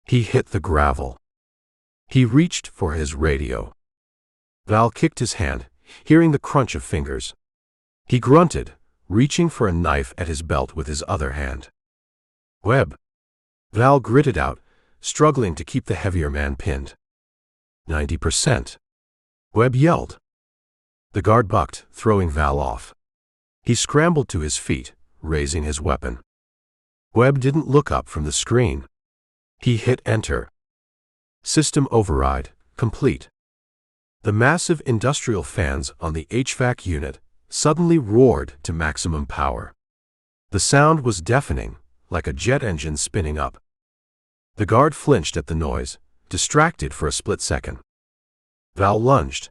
He hit the gravel. He reached for his radio. Val kicked his hand, hearing the crunch of fingers. He grunted, reaching for a knife at his belt with his other hand. "Webb." Val gritted out, struggling to keep the heavier man pinned. 90%. Webb yelled. The guard bucked, throwing Val off. He scrambled to his feet, raising his weapon. Webb didn't look up from the screen. He hit enter. System override, complete. The massive industrial fans on the HVAC unit suddenly roared to maximum power. The sound was deafening, like a jet engine spinning up. The guard flinched at the noise, distracted for a split second. Val lunged.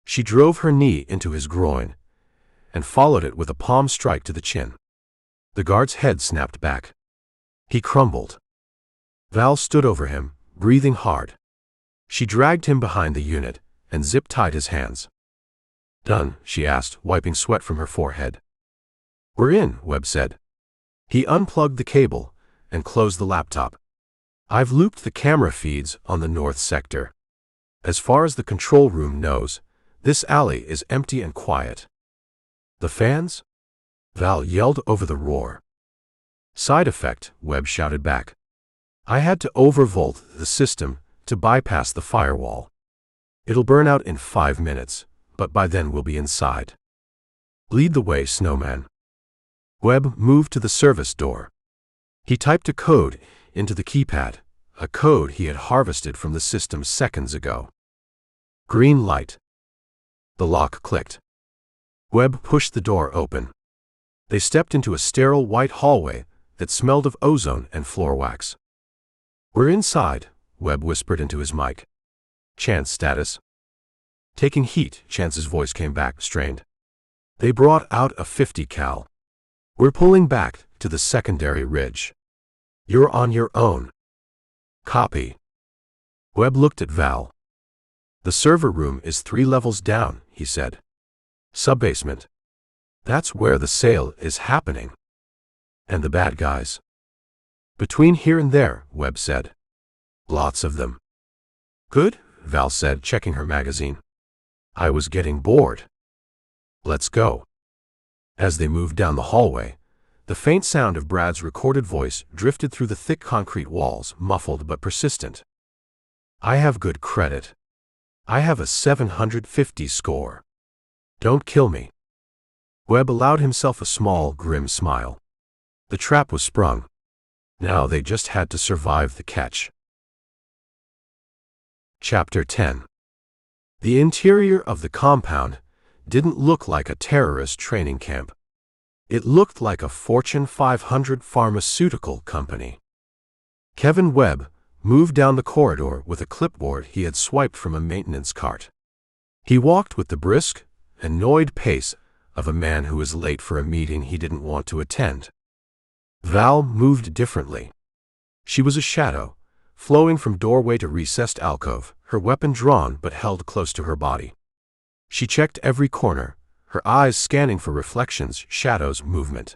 She drove her knee into his groin and followed it with a palm strike to the chin. The guard's head snapped back. He crumbled. Val stood over him, breathing hard. She dragged him behind the unit and zip-tied his hands. "Done?" she asked, wiping sweat from her forehead. "We're in," Webb said. He unplugged the cable and closed the laptop. "I've looped the camera feeds on the north sector. As far as the control room knows, this alley is empty and quiet." "The fans?" Val yelled over the roar. "Side effect," Webb shouted back. "I had to overvolt the system to bypass the firewall. It'll burn out in 5 minutes, but by then we'll be inside. Lead the way, Snowman." Webb moved to the service door. He typed a code into the keypad, a code he had harvested from the system seconds ago. Green light. The lock clicked. Webb pushed the door open. They stepped into a sterile white hallway that smelled of ozone and floor wax. "We're inside," Webb whispered into his mic. "Chance status?" "Taking heat," Chance's voice came back, strained. "They brought out a 50 cal. We're pulling back to the secondary ridge. You're on your own." "Copy." Webb looked at Val. "The server room is 3 levels down," he said. "Subbasement. That's where the sale is happening. And the bad guys?" "Between here and there," Webb said. "Lots of them." "Good," Val said, checking her magazine. "I was getting bored. Let's go." As they moved down the hallway, the faint sound of Brad's recorded voice drifted through the thick concrete walls, muffled but persistent. "I have good credit. I have a 750 score. Don't kill me." Webb allowed himself a small, grim smile. The trap was sprung. Now they just had to survive the catch. Chapter 10. The interior of the compound didn't look like a terrorist training camp. It looked like a Fortune 500 pharmaceutical company. Kevin Webb moved down the corridor with a clipboard he had swiped from a maintenance cart. He walked with the brisk, annoyed pace of a man who was late for a meeting he didn't want to attend. Val moved differently. She was a shadow, flowing from doorway to recessed alcove, her weapon drawn but held close to her body. She checked every corner, her eyes scanning for reflections, shadows, movement.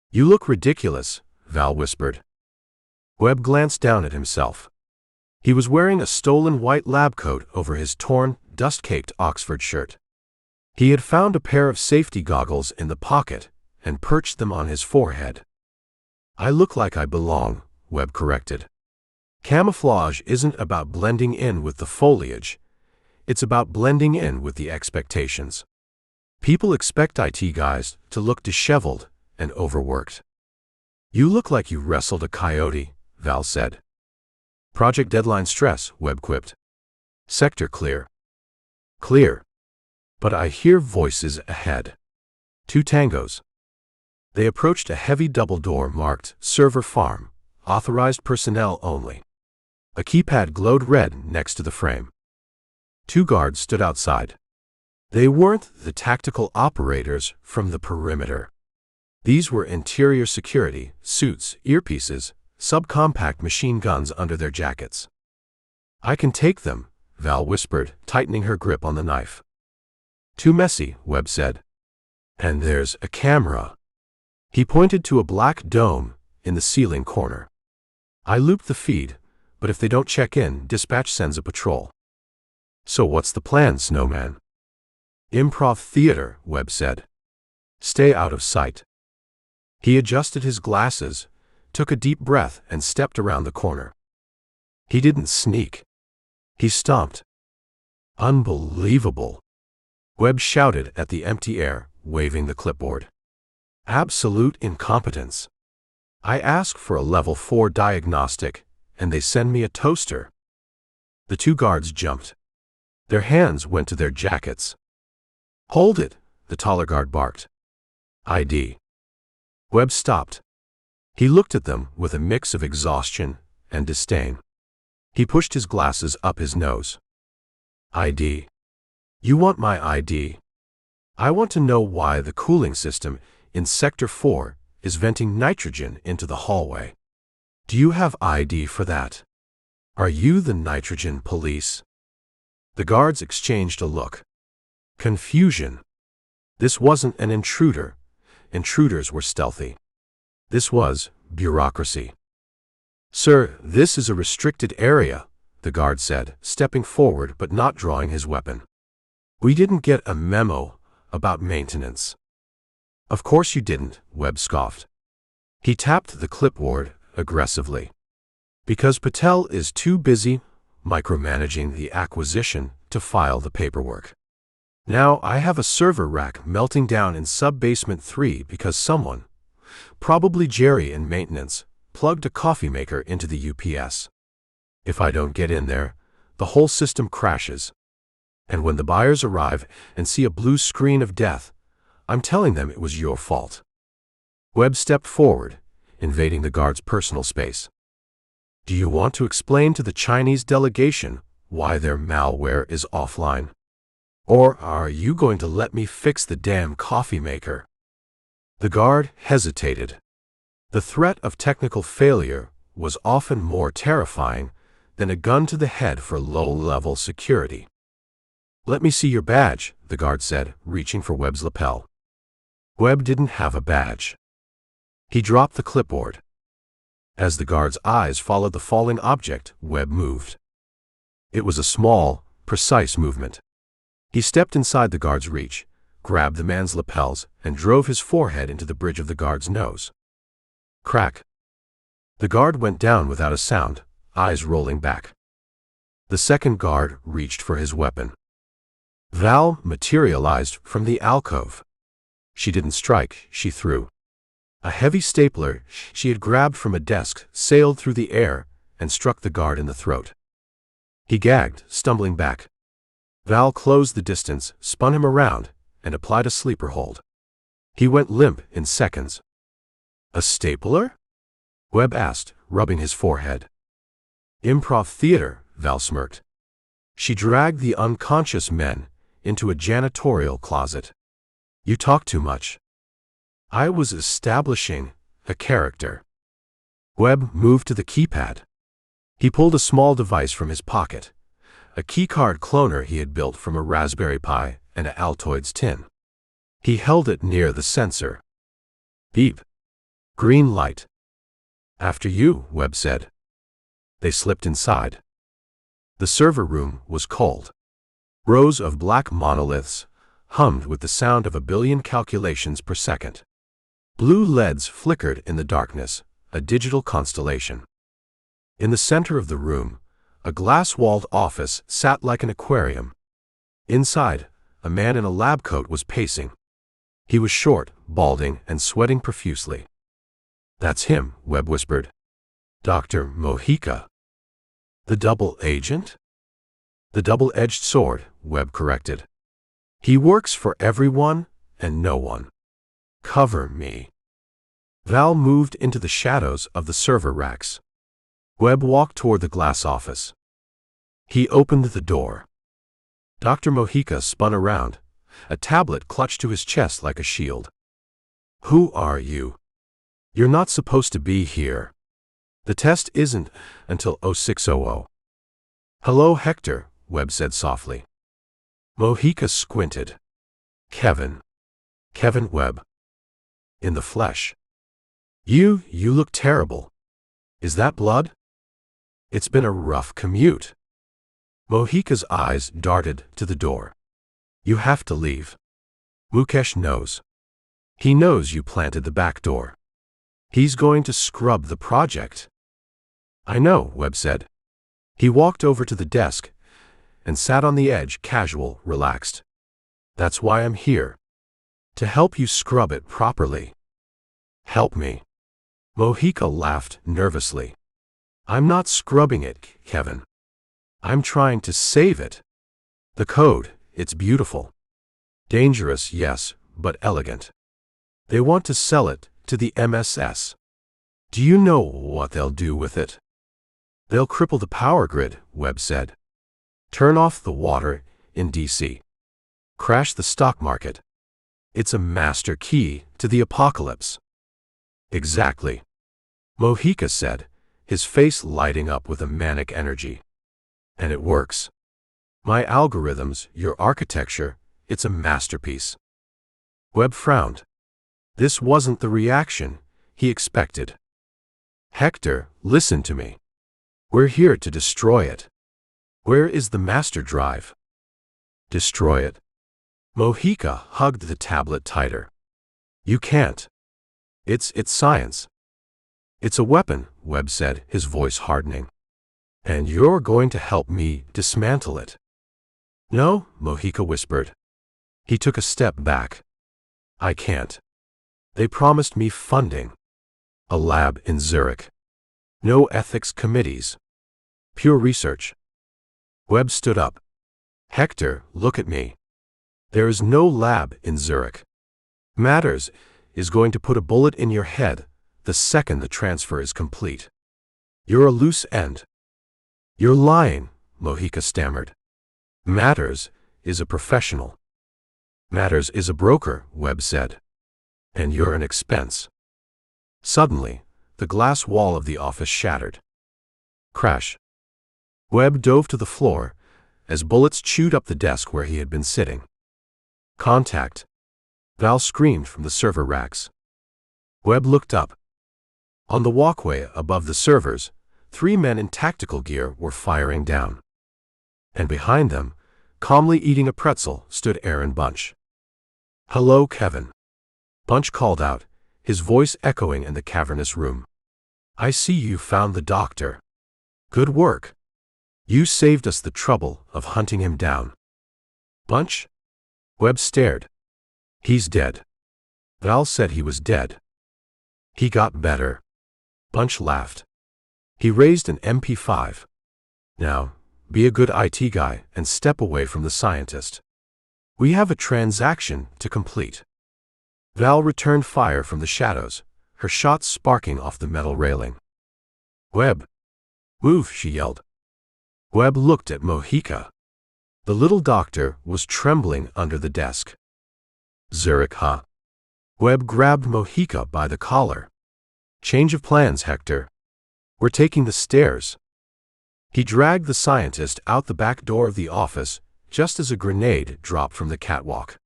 "You look ridiculous," Val whispered. Webb glanced down at himself. He was wearing a stolen white lab coat over his torn, dust-caked Oxford shirt. He had found a pair of safety goggles in the pocket and perched them on his forehead. "I look like I belong," Webb corrected. "Camouflage isn't about blending in with the foliage. It's about blending in with the expectations. People expect IT guys to look disheveled and overworked." "You look like you wrestled a coyote," Val said. "Project deadline stress," Webb quipped. "Sector clear." "Clear. But I hear voices ahead." 2 tangos. They approached a heavy double door marked Server Farm, authorized personnel only. A keypad glowed red next to the frame. 2 guards stood outside. They weren't the tactical operators from the perimeter. These were interior security, suits, earpieces, subcompact machine guns under their jackets. "I can take them," Val whispered, tightening her grip on the knife. "Too messy," Webb said. "And there's a camera." He pointed to a black dome in the ceiling corner. "I looped the feed, but if they don't check in, dispatch sends a patrol." "So what's the plan, Snowman?" "Improv theater," Webb said. "Stay out of sight." He adjusted his glasses, took a deep breath, and stepped around the corner. He didn't sneak. He stomped. "Unbelievable," Webb shouted at the empty air, waving the clipboard. "Absolute incompetence. I ask for a level 4 diagnostic, and they send me a toaster." The 2 guards jumped. Their hands went to their jackets. "Hold it," the taller guard barked. "ID." Webb stopped. He looked at them with a mix of exhaustion and disdain. He pushed his glasses up his nose. "ID? You want my ID? I want to know why the cooling system in Sector 4 is venting nitrogen into the hallway. Do you have ID for that? Are you the nitrogen police?" The guards exchanged a look. Confusion. This wasn't an intruder. Intruders were stealthy. This was bureaucracy. "Sir, this is a restricted area," the guard said, stepping forward but not drawing his weapon. "We didn't get a memo about maintenance." "Of course you didn't," Webb scoffed. He tapped the clipboard aggressively. "Because Patel is too busy micromanaging the acquisition to file the paperwork. Now I have a server rack melting down in sub-basement 3 because someone, probably Jerry in maintenance, plugged a coffee maker into the UPS. If I don't get in there, the whole system crashes. And when the buyers arrive and see a blue screen of death, I'm telling them it was your fault." Webb stepped forward, invading the guard's personal space. "Do you want to explain to the Chinese delegation why their malware is offline? Or are you going to let me fix the damn coffee maker?" The guard hesitated. The threat of technical failure was often more terrifying than a gun to the head for low-level security. "Let me see your badge," the guard said, reaching for Webb's lapel. Webb didn't have a badge. He dropped the clipboard. As the guard's eyes followed the falling object, Webb moved. It was a small, precise movement. He stepped inside the guard's reach, grabbed the man's lapels, and drove his forehead into the bridge of the guard's nose. Crack. The guard went down without a sound, eyes rolling back. The second guard reached for his weapon. Val materialized from the alcove. She didn't strike, she threw. A heavy stapler she had grabbed from a desk sailed through the air and struck the guard in the throat. He gagged, stumbling back. Val closed the distance, spun him around, and applied a sleeper hold. He went limp in seconds. "A stapler?" Webb asked, rubbing his forehead. "Improv theater," Val smirked. She dragged the unconscious men into a janitorial closet. "You talk too much." "I was establishing a character." Webb moved to the keypad. He pulled a small device from his pocket, a keycard cloner he had built from a Raspberry Pi and an Altoids tin. He held it near the sensor. Beep. Green light. After you, Webb said. They slipped inside. The server room was cold. Rows of black monoliths hummed with the sound of 1 billion calculations per second. Blue LEDs flickered in the darkness, a digital constellation. In the center of the room, a glass-walled office sat like an aquarium. Inside, a man in a lab coat was pacing. He was short, balding, and sweating profusely. "That's him," Webb whispered. "Dr. Mojica." "The double agent?" "The double-edged sword," Webb corrected. "He works for everyone and no one. Cover me." Val moved into the shadows of the server racks. Webb walked toward the glass office. He opened the door. Dr. Mojica spun around, a tablet clutched to his chest like a shield. "Who are you? You're not supposed to be here. The test isn't until 0600. "Hello, Hector," Webb said softly. Mojica squinted. Kevin Webb. In the flesh. You look terrible. Is that blood?" "It's been a rough commute." Mojica's eyes darted to the door. "You have to leave. Mukesh knows. He knows you planted the back door. He's going to scrub the project." "I know," Webb said. He walked over to the desk and sat on the edge, casual, relaxed. "That's why I'm here. To help you scrub it properly." "Help me?" Mojica laughed nervously. "I'm not scrubbing it, Kevin. I'm trying to save it. The code, it's beautiful. Dangerous, yes, but elegant. They want to sell it to the MSS. Do you know what they'll do with it?" "They'll cripple the power grid," Webb said. "Turn off the water in DC. Crash the stock market. It's a master key to the apocalypse." "Exactly," Mojica said, his face lighting up with a manic energy. "And it works. My algorithms, your architecture, it's a masterpiece." Webb frowned. This wasn't the reaction he expected. "Hector, listen to me. We're here to destroy it. Where is the master drive?" "Destroy it?" Mojica hugged the tablet tighter. "You can't. It's science." "It's a weapon," Webb said, his voice hardening. "And you're going to help me dismantle it." "No," Mojica whispered. He took a step back. "I can't. They promised me funding. A lab in Zurich. No ethics committees. Pure research." Webb stood up. "Hector, look at me. There is no lab in Zurich. Matters is going to put a bullet in your head the second the transfer is complete. You're a loose end." "You're lying," Mojica stammered. "Matters is a professional." "Matters is a broker," Webb said. "And you're an expense." Suddenly, the glass wall of the office shattered. Crash. Webb dove to the floor as bullets chewed up the desk where he had been sitting. "Contact!" Val screamed from the server racks. Webb looked up. On the walkway above the servers, 3 men in tactical gear were firing down. And behind them, calmly eating a pretzel, stood Aaron Bunch. "Hello, Kevin," Bunch called out, his voice echoing in the cavernous room. "I see you found the doctor. Good work. You saved us the trouble of hunting him down." "Bunch?" Webb stared. "He's dead. Val said he was dead." "He got better." Bunch laughed. He raised an MP5. "Now, be a good IT guy and step away from the scientist. We have a transaction to complete." Val returned fire from the shadows, her shots sparking off the metal railing. "Webb! Move!" she yelled. Webb looked at Mojica. The little doctor was trembling under the desk. "Zurich, huh?" Webb grabbed Mojica by the collar. "Change of plans, Hector. We're taking the stairs." He dragged the scientist out the back door of the office just as a grenade dropped from the catwalk.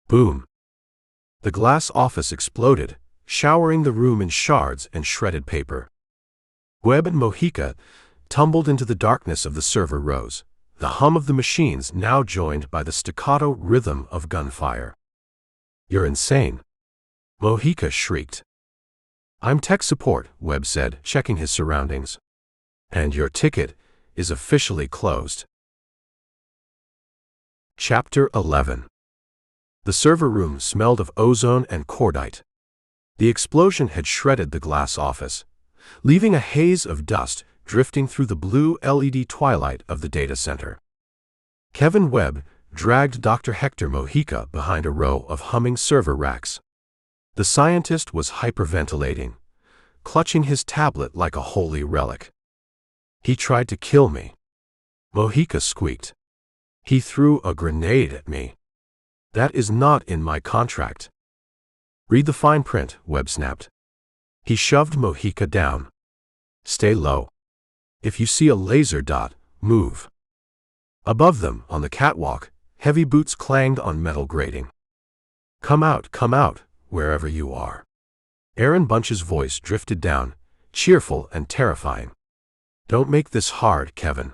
Boom! The glass office exploded, showering the room in shards and shredded paper. Webb and Mojica tumbled into the darkness of the server rows, the hum of the machines now joined by the staccato rhythm of gunfire. "You're insane," Mojica shrieked. "I'm tech support," Webb said, checking his surroundings. "And your ticket is officially closed." Chapter 11. The server room smelled of ozone and cordite. The explosion had shredded the glass office, leaving a haze of dust drifting through the blue LED twilight of the data center. Kevin Webb dragged Dr. Hector Mojica behind a row of humming server racks. The scientist was hyperventilating, clutching his tablet like a holy relic. "He tried to kill me," Mojica squeaked. "He threw a grenade at me. That is not in my contract." "Read the fine print," Webb snapped. He shoved Mojica down. "Stay low. If you see a laser dot, move." Above them, on the catwalk, heavy boots clanged on metal grating. come out, wherever you are." Aaron Bunch's voice drifted down, cheerful and terrifying. "Don't make this hard, Kevin.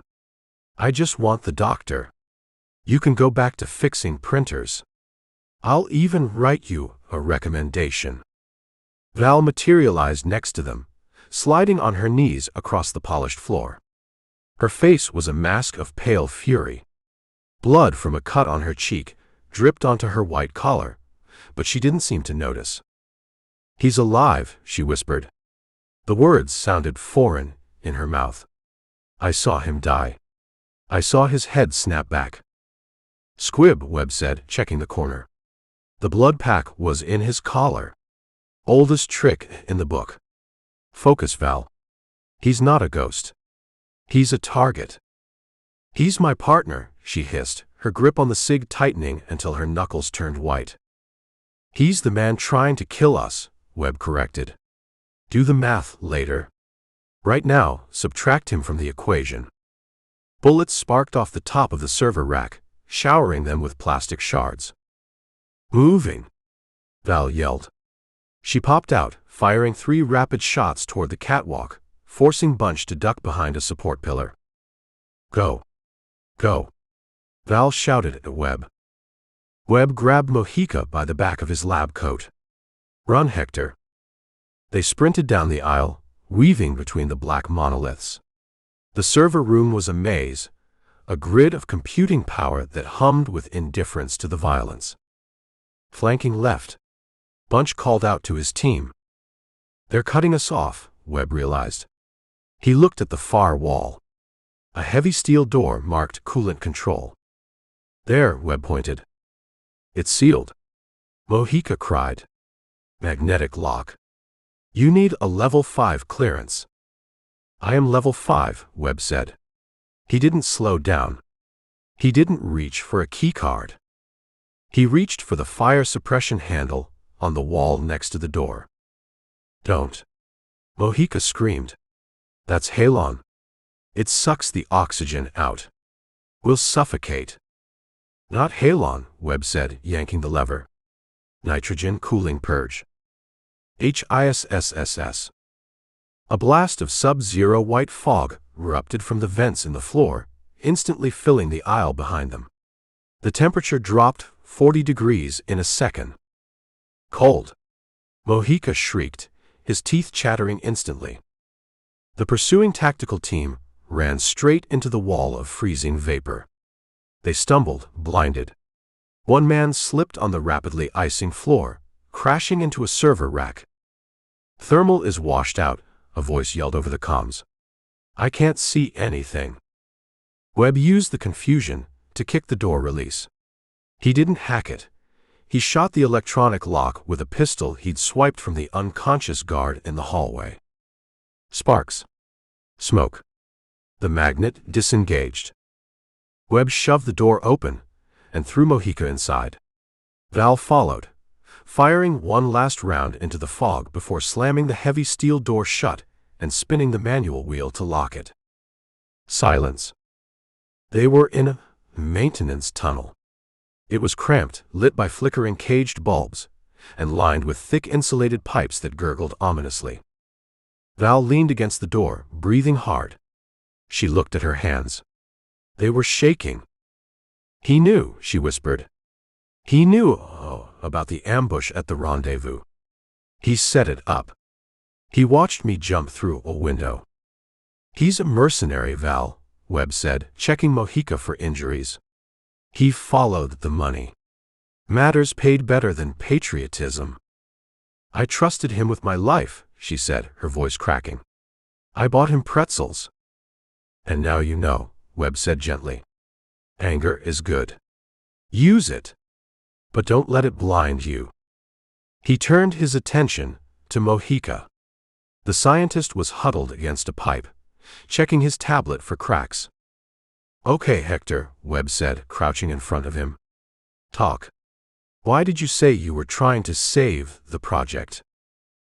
I just want the doctor. You can go back to fixing printers. I'll even write you a recommendation." Val materialized next to them, sliding on her knees across the polished floor. Her face was a mask of pale fury. Blood from a cut on her cheek dripped onto her white collar, but she didn't seem to notice. "He's alive," she whispered. The words sounded foreign in her mouth. "I saw him die. I saw his head snap back." "Squib," Webb said, checking the corner. The blood pack was in his collar. "Oldest trick in the book." "Focus, Val. He's not a ghost. He's a target." "He's my partner," she hissed, her grip on the cig tightening until her knuckles turned white. "He's the man trying to kill us," Webb corrected. "Do the math later. Right now, subtract him from the equation." Bullets sparked off the top of the server rack, showering them with plastic shards. "Moving!" Val yelled. She popped out, firing 3 rapid shots toward the catwalk, forcing Bunch to duck behind a support pillar. "Go! Go!" Val shouted at Webb. Webb grabbed Mojica by the back of his lab coat. "Run, Hector." They sprinted down the aisle, weaving between the black monoliths. The server room was a maze, a grid of computing power that hummed with indifference to the violence. Flanking left, Bunch called out to his team. "They're cutting us off," Webb realized. He looked at the far wall. A heavy steel door marked coolant control. "There," Webb pointed. "It's sealed," Mojica cried. "Magnetic lock. You need a level 5 clearance." "I am level 5, Webb said. He didn't slow down. He didn't reach for a keycard. He reached for the fire suppression handle on the wall next to the door. "Don't!" Mojica screamed. "That's halon. It sucks the oxygen out. We'll suffocate." "Not halon," Webb said, yanking the lever. "Nitrogen cooling purge. HISSSS." A blast of sub-zero white fog erupted from the vents in the floor, instantly filling the aisle behind them. The temperature dropped 40 degrees in a second. "Cold!" Mojica shrieked, his teeth chattering instantly. The pursuing tactical team ran straight into the wall of freezing vapor. They stumbled, blinded. One man slipped on the rapidly icing floor, crashing into a server rack. "Thermal is washed out," a voice yelled over the comms. "I can't see anything." Webb used the confusion to kick the door release. He didn't hack it. He shot the electronic lock with a pistol he'd swiped from the unconscious guard in the hallway. Sparks. Smoke. The magnet disengaged. Webb shoved the door open and threw Mojica inside. Val followed, firing one last round into the fog before slamming the heavy steel door shut and spinning the manual wheel to lock it. Silence. They were in a maintenance tunnel. It was cramped, lit by flickering caged bulbs, and lined with thick insulated pipes that gurgled ominously. Val leaned against the door, breathing hard. She looked at her hands. They were shaking. He knew, she whispered. He knew about the ambush at the rendezvous. He set it up. He watched me jump through a window. He's a mercenary, Val, Webb said, checking Mojica for injuries. He followed the money. Matters paid better than patriotism. I trusted him with my life, she said, her voice cracking. I bought him pretzels. And now you know, Webb said gently. Anger is good. Use it. But don't let it blind you. He turned his attention to Mojica. The scientist was huddled against a pipe, checking his tablet for cracks. Okay, Hector, Webb said, crouching in front of him. Talk. Why did you say you were trying to save the project?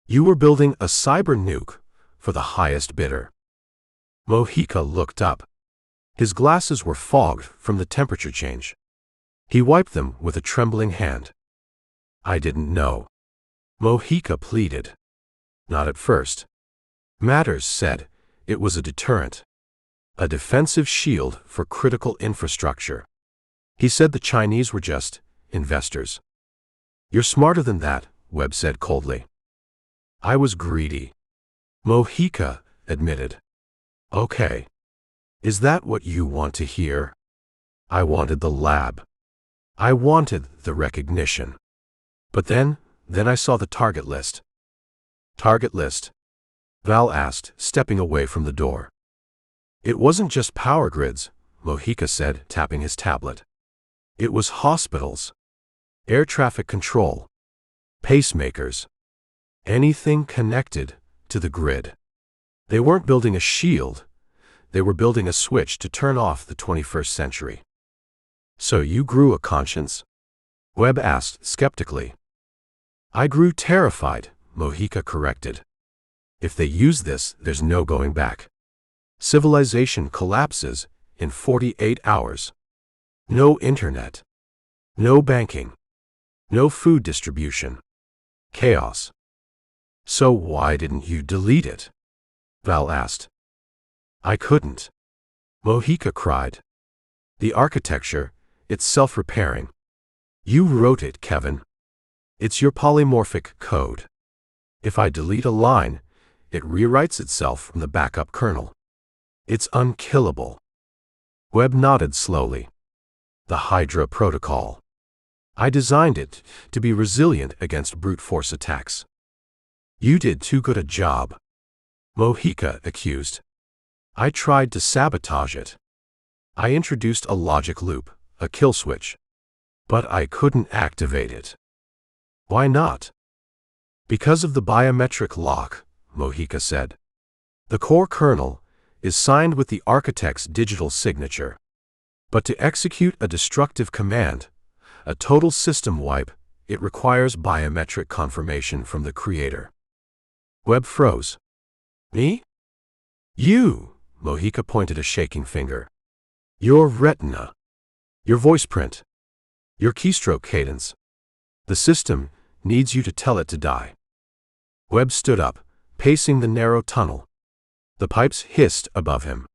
You were building a cyber nuke for the highest bidder. Mojica looked up. His glasses were fogged from the temperature change. He wiped them with a trembling hand. I didn't know. Mojica pleaded. Not at first. Matters said it was a deterrent. A defensive shield for critical infrastructure. He said the Chinese were just investors. You're smarter than that, Webb said coldly. I was greedy. Mojica admitted. Okay. Is that what you want to hear? I wanted the lab. I wanted the recognition. But then I saw the target list. Target list? Val asked, stepping away from the door. It wasn't just power grids, Mojica said, tapping his tablet. It was hospitals, air traffic control, pacemakers, anything connected to the grid. They weren't building a shield, they were building a switch to turn off the 21st century. So you grew a conscience? Webb asked skeptically. I grew terrified, Mojica corrected. If they use this, there's no going back. Civilization collapses in 48 hours. No internet. No banking. No food distribution. Chaos. So why didn't you delete it? Val asked. I couldn't. Mojica cried. The architecture, it's self-repairing. You wrote it, Kevin. It's your polymorphic code. If I delete a line, it rewrites itself from the backup kernel. It's unkillable. Webb nodded slowly. The Hydra Protocol. I designed it to be resilient against brute force attacks. You did too good a job, Mojica accused. I tried to sabotage it. I introduced a logic loop, a kill switch. But I couldn't activate it. Why not? Because of the biometric lock, Mojica said. The core kernel is signed with the architect's digital signature. But to execute a destructive command, a total system wipe, it requires biometric confirmation from the creator. Webb froze. Me? You, Mojica pointed a shaking finger. Your retina. Your voice print. Your keystroke cadence. The system needs you to tell it to die. Webb stood up, pacing the narrow tunnel. The pipes hissed above him.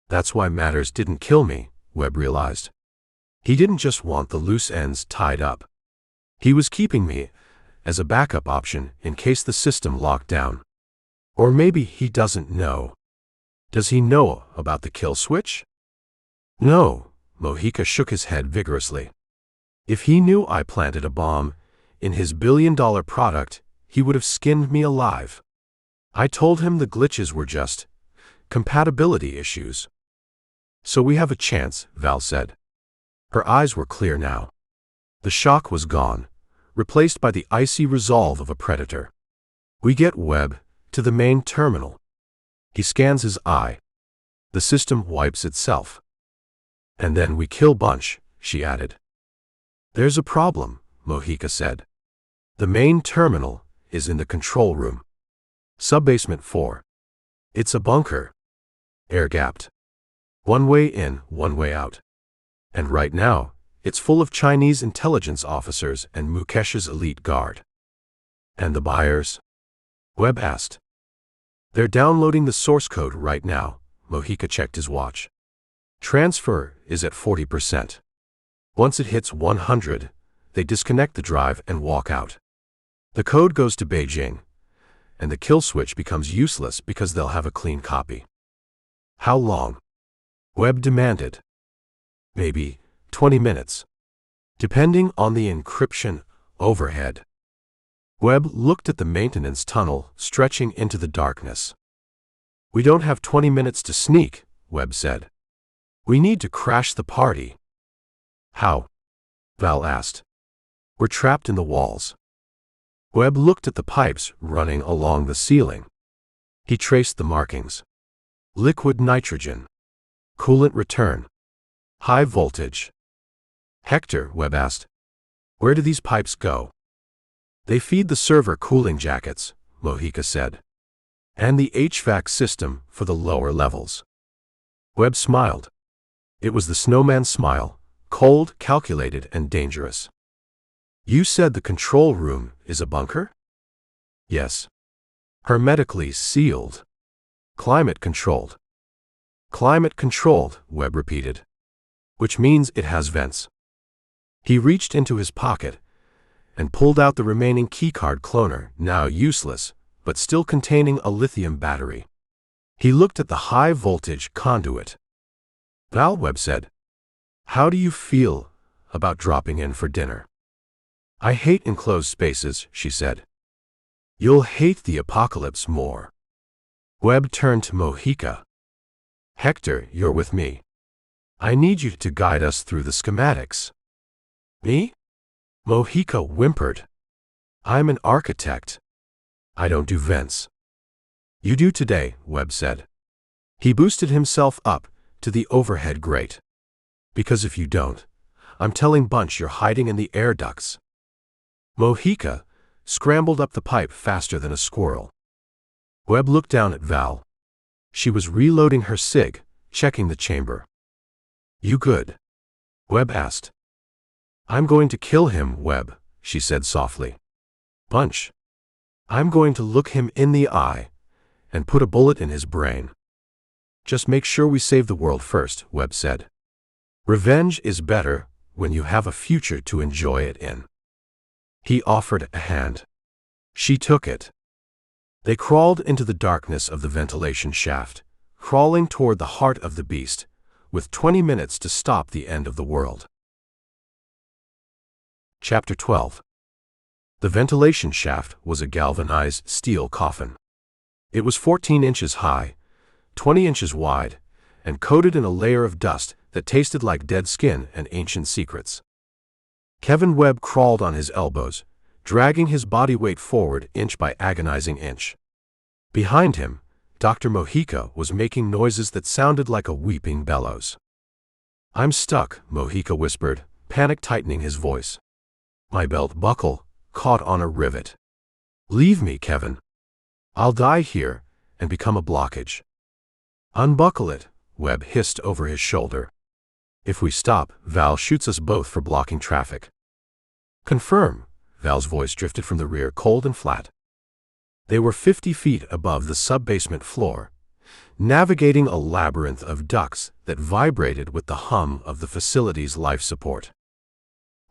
That's why Matters didn't kill me, Webb realized. He didn't just want the loose ends tied up. He was keeping me as a backup option in case the system locked down. Or maybe he doesn't know. Does he know about the kill switch? No, Mojica shook his head vigorously. If he knew I planted a bomb in his billion-dollar product, he would have skinned me alive. I told him the glitches were just compatibility issues. So we have a chance, Val said. Her eyes were clear now. The shock was gone, replaced by the icy resolve of a predator. We get Webb to the main terminal. He scans his eye. The system wipes itself. And then we kill Bunch, she added. There's a problem, Mojica said. The main terminal is in the control room. Subbasement 4. It's a bunker. Air-gapped. One way in, one way out. And right now, it's full of Chinese intelligence officers and Mukesh's elite guard. And the buyers? Webb asked. They're downloading the source code right now. Mojica checked his watch. Transfer is at 40%. Once it hits 100, they disconnect the drive and walk out. The code goes to Beijing, and the kill switch becomes useless because they'll have a clean copy. How long? Webb demanded. Maybe 20 minutes, depending on the encryption overhead. Webb looked at the maintenance tunnel stretching into the darkness. We don't have 20 minutes to sneak, Webb said. We need to crash the party. How? Val asked. We're trapped in the walls. Webb looked at the pipes running along the ceiling. He traced the markings. Liquid nitrogen. Coolant return. High voltage. Hector, Webb asked. Where do these pipes go? They feed the server cooling jackets, Mojica said. And the HVAC system for the lower levels. Webb smiled. It was the Snowman smile, cold, calculated, and dangerous. You said the control room is a bunker? Yes. Hermetically sealed. Climate controlled. Climate controlled, Webb repeated. Which means it has vents. He reached into his pocket and pulled out the remaining keycard cloner, now useless, but still containing a lithium battery. He looked at the high-voltage conduit. Val, Webb said. How do you feel about dropping in for dinner? I hate enclosed spaces, she said. You'll hate the apocalypse more. Webb turned to Mojica. Hector, you're with me. I need you to guide us through the schematics. Me? Mojica whimpered. I'm an architect. I don't do vents. You do today, Webb said. He boosted himself up to the overhead grate. Because if you don't, I'm telling Bunch you're hiding in the air ducts. Mojica scrambled up the pipe faster than a squirrel. Webb looked down at Val. She was reloading her cig, checking the chamber. You good? Webb asked. I'm going to kill him, Webb, she said softly. Bunch. I'm going to look him in the eye and put a bullet in his brain. Just make sure we save the world first, Webb said. Revenge is better when you have a future to enjoy it in. He offered a hand. She took it. They crawled into the darkness of the ventilation shaft, crawling toward the heart of the beast, with 20 minutes to stop the end of the world. Chapter 12. The ventilation shaft was a galvanized steel coffin. It was 14 inches high, 20 inches wide, and coated in a layer of dust that tasted like dead skin and ancient secrets. Kevin Webb crawled on his elbows, dragging his body weight forward inch by agonizing inch. Behind him, Dr. Mojica was making noises that sounded like a weeping bellows. I'm stuck, Mojica whispered, panic tightening his voice. My belt buckle caught on a rivet. Leave me, Kevin. I'll die here and become a blockage. Unbuckle it, Webb hissed over his shoulder. If we stop, Val shoots us both for blocking traffic. Confirm, Val's voice drifted from the rear, cold and flat. They were 50 feet above the sub-basement floor, navigating a labyrinth of ducts that vibrated with the hum of the facility's life support.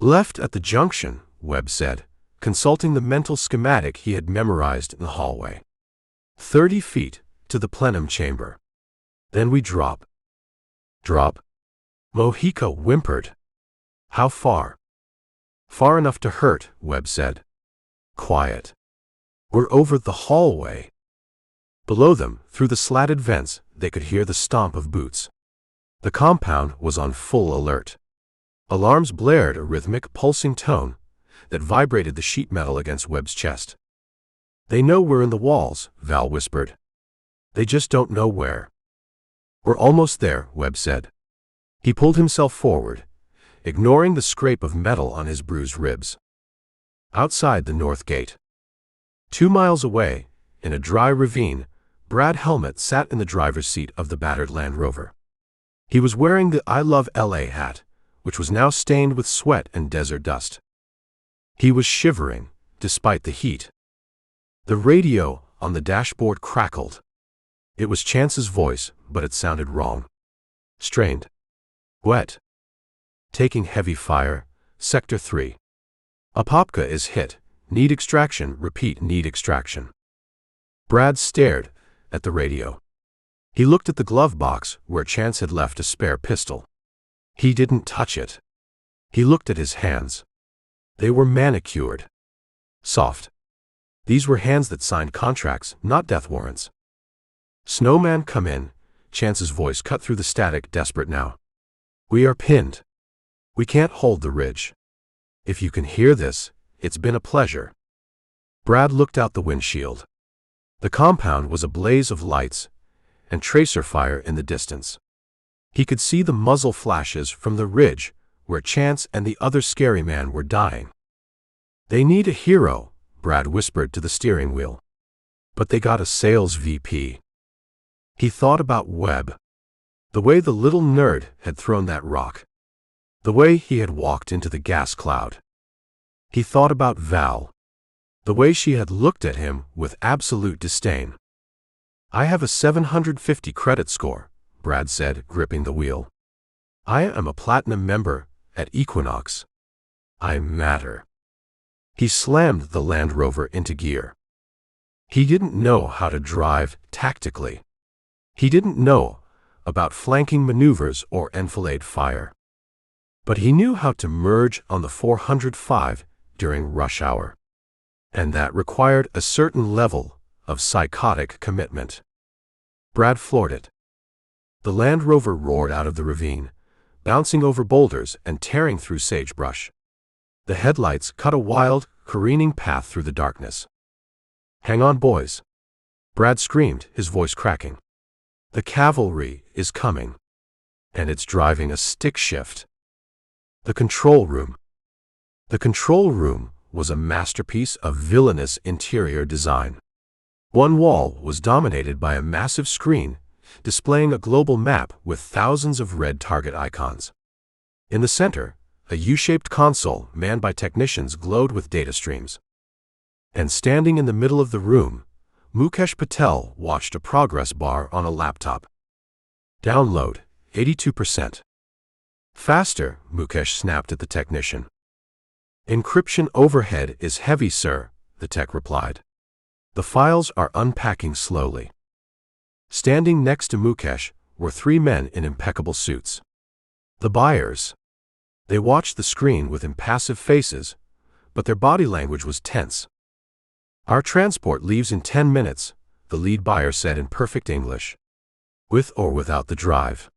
Left at the junction, Webb said, consulting the mental schematic he had memorized in the hallway. 30 feet to the plenum chamber. Then we drop. Drop? Mojica whimpered. How far? Far enough to hurt, Webb said. Quiet. We're over the hallway. Below them, through the slatted vents, they could hear the stomp of boots. The compound was on full alert. Alarms blared a rhythmic, pulsing tone that vibrated the sheet metal against Webb's chest. They know we're in the walls, Val whispered. They just don't know where. We're almost there, Webb said. He pulled himself forward, ignoring the scrape of metal on his bruised ribs. Outside the north gate. 2 miles away, in a dry ravine, Brad Helmet sat in the driver's seat of the battered Land Rover. He was wearing the I Love LA hat, which was now stained with sweat and desert dust. He was shivering, despite the heat. The radio on the dashboard crackled. It was Chance's voice, but it sounded wrong. Strained. Wet. Taking heavy fire. Sector 3. Apopka is hit. Need extraction. Repeat. Need extraction. Brad stared at the radio. He looked at the glove box where Chance had left a spare pistol. He didn't touch it. He looked at his hands. They were manicured. Soft. These were hands that signed contracts, not death warrants. Snowman, come in. Chance's voice cut through the static, desperate now. We are pinned. We can't hold the ridge. If you can hear this, it's been a pleasure. Brad looked out the windshield. The compound was a blaze of lights and tracer fire in the distance. He could see the muzzle flashes from the ridge where Chance and the other scary man were dying. They need a hero, Brad whispered to the steering wheel. But they got a sales VP. He thought about Webb. The way the little nerd had thrown that rock. The way he had walked into the gas cloud. He thought about Val. The way she had looked at him with absolute disdain. I have a 750 credit score, Brad said, gripping the wheel. I am a platinum member at Equinox. I matter. He slammed the Land Rover into gear. He didn't know how to drive tactically. He didn't know about flanking maneuvers or enfilade fire. But he knew how to merge on the 405 during rush hour. And that required a certain level of psychotic commitment. Brad floored it. The Land Rover roared out of the ravine, bouncing over boulders and tearing through sagebrush. The headlights cut a wild, careening path through the darkness. Hang on, boys. Brad screamed, his voice cracking. The cavalry is coming. And it's driving a stick shift. The control room. The control room was a masterpiece of villainous interior design. One wall was dominated by a massive screen, displaying a global map with thousands of red target icons. In the center, a U-shaped console manned by technicians glowed with data streams. And standing in the middle of the room, Mukesh Patel watched a progress bar on a laptop. Download, 82%. Faster, Mukesh snapped at the technician. Encryption overhead is heavy, sir, the tech replied. The files are unpacking slowly. Standing next to Mukesh were three men in impeccable suits. The buyers. They watched the screen with impassive faces, but their body language was tense. Our transport leaves in 10 minutes, the lead buyer said in perfect English. With or without the drive.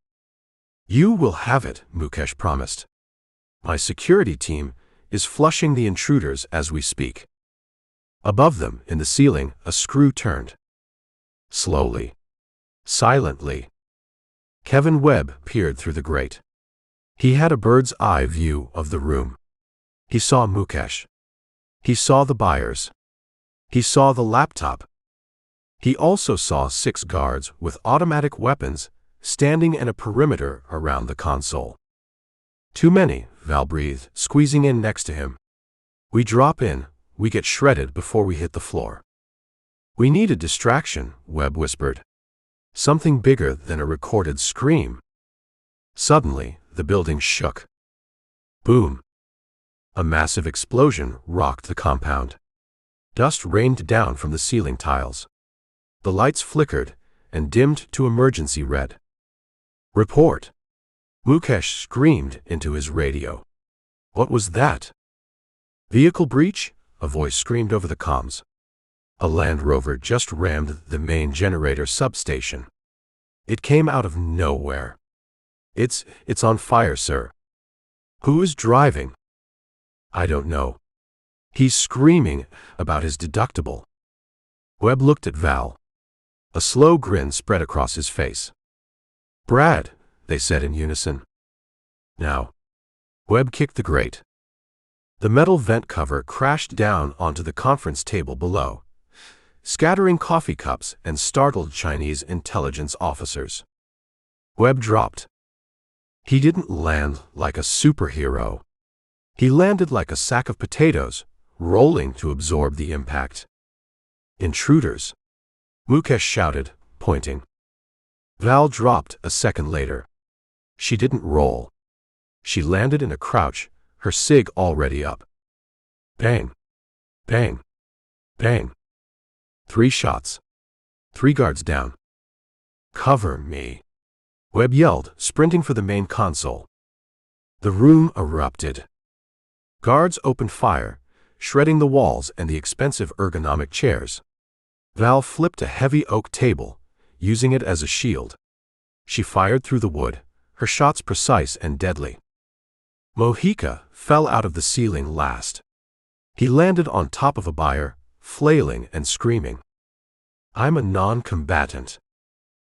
You will have it, Mukesh promised. My security team is flushing the intruders as we speak. Above them, in the ceiling, a screw turned. Slowly. Silently. Kevin Webb peered through the grate. He had a bird's-eye view of the room. He saw Mukesh. He saw the buyers. He saw the laptop. He also saw 6 guards with automatic weapons standing in a perimeter around the console. Too many, Val breathed, squeezing in next to him. We drop in, we get shredded before we hit the floor. We need a distraction, Webb whispered. Something bigger than a recorded scream. Suddenly, the building shook. Boom. A massive explosion rocked the compound. Dust rained down from the ceiling tiles. The lights flickered and dimmed to emergency red. Report. Mukesh screamed into his radio. What was that? Vehicle breach? A voice screamed over the comms. A Land Rover just rammed the main generator substation. It came out of nowhere. It's on fire, sir. Who is driving? I don't know. He's screaming about his deductible. Webb looked at Val. A slow grin spread across his face. Brad, they said in unison. Now. Webb kicked the grate. The metal vent cover crashed down onto the conference table below, scattering coffee cups and startled Chinese intelligence officers. Webb dropped. He didn't land like a superhero. He landed like a sack of potatoes, rolling to absorb the impact. "Intruders!" Mukesh shouted, pointing. Val dropped a second later. She didn't roll. She landed in a crouch, her cig already up. Bang! Bang! Bang! 3 shots. 3 guards down. "Cover me!" Webb yelled, sprinting for the main console. The room erupted. Guards opened fire, shredding the walls and the expensive ergonomic chairs. Val flipped a heavy oak table, using it as a shield. She fired through the wood, her shots precise and deadly. Mojica fell out of the ceiling last. He landed on top of a buyer, flailing and screaming. "I'm a non-combatant."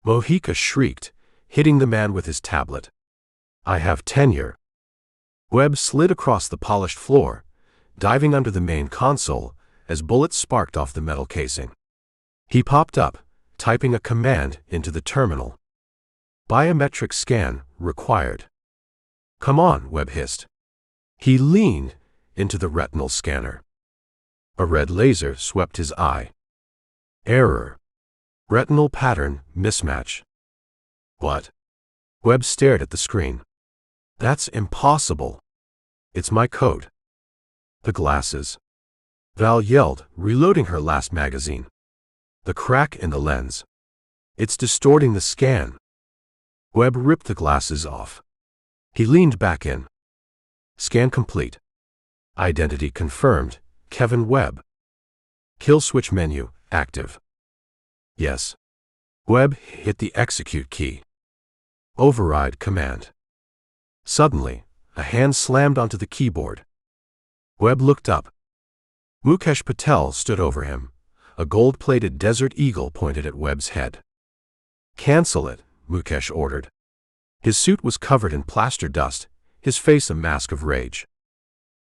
Mojica shrieked, hitting the man with his tablet. "I have tenure." Webb slid across the polished floor, diving under the main console as bullets sparked off the metal casing. He popped up, typing a command into the terminal. "Biometric scan required." "Come on," Webb hissed. He leaned into the retinal scanner. A red laser swept his eye. Error. Retinal pattern mismatch. "What?" Webb stared at the screen. "That's impossible. It's my code." "The glasses." Val yelled, reloading her last magazine. "The crack in the lens. It's distorting the scan." Webb ripped the glasses off. He leaned back in. "Scan complete. Identity confirmed. Kevin Webb. Kill switch menu active." "Yes." Webb hit the execute key. "Override command." Suddenly, a hand slammed onto the keyboard. Webb looked up. Mukesh Patel stood over him, a gold-plated Desert Eagle pointed at Webb's head. "Cancel it," Mukesh ordered. His suit was covered in plaster dust, his face a mask of rage.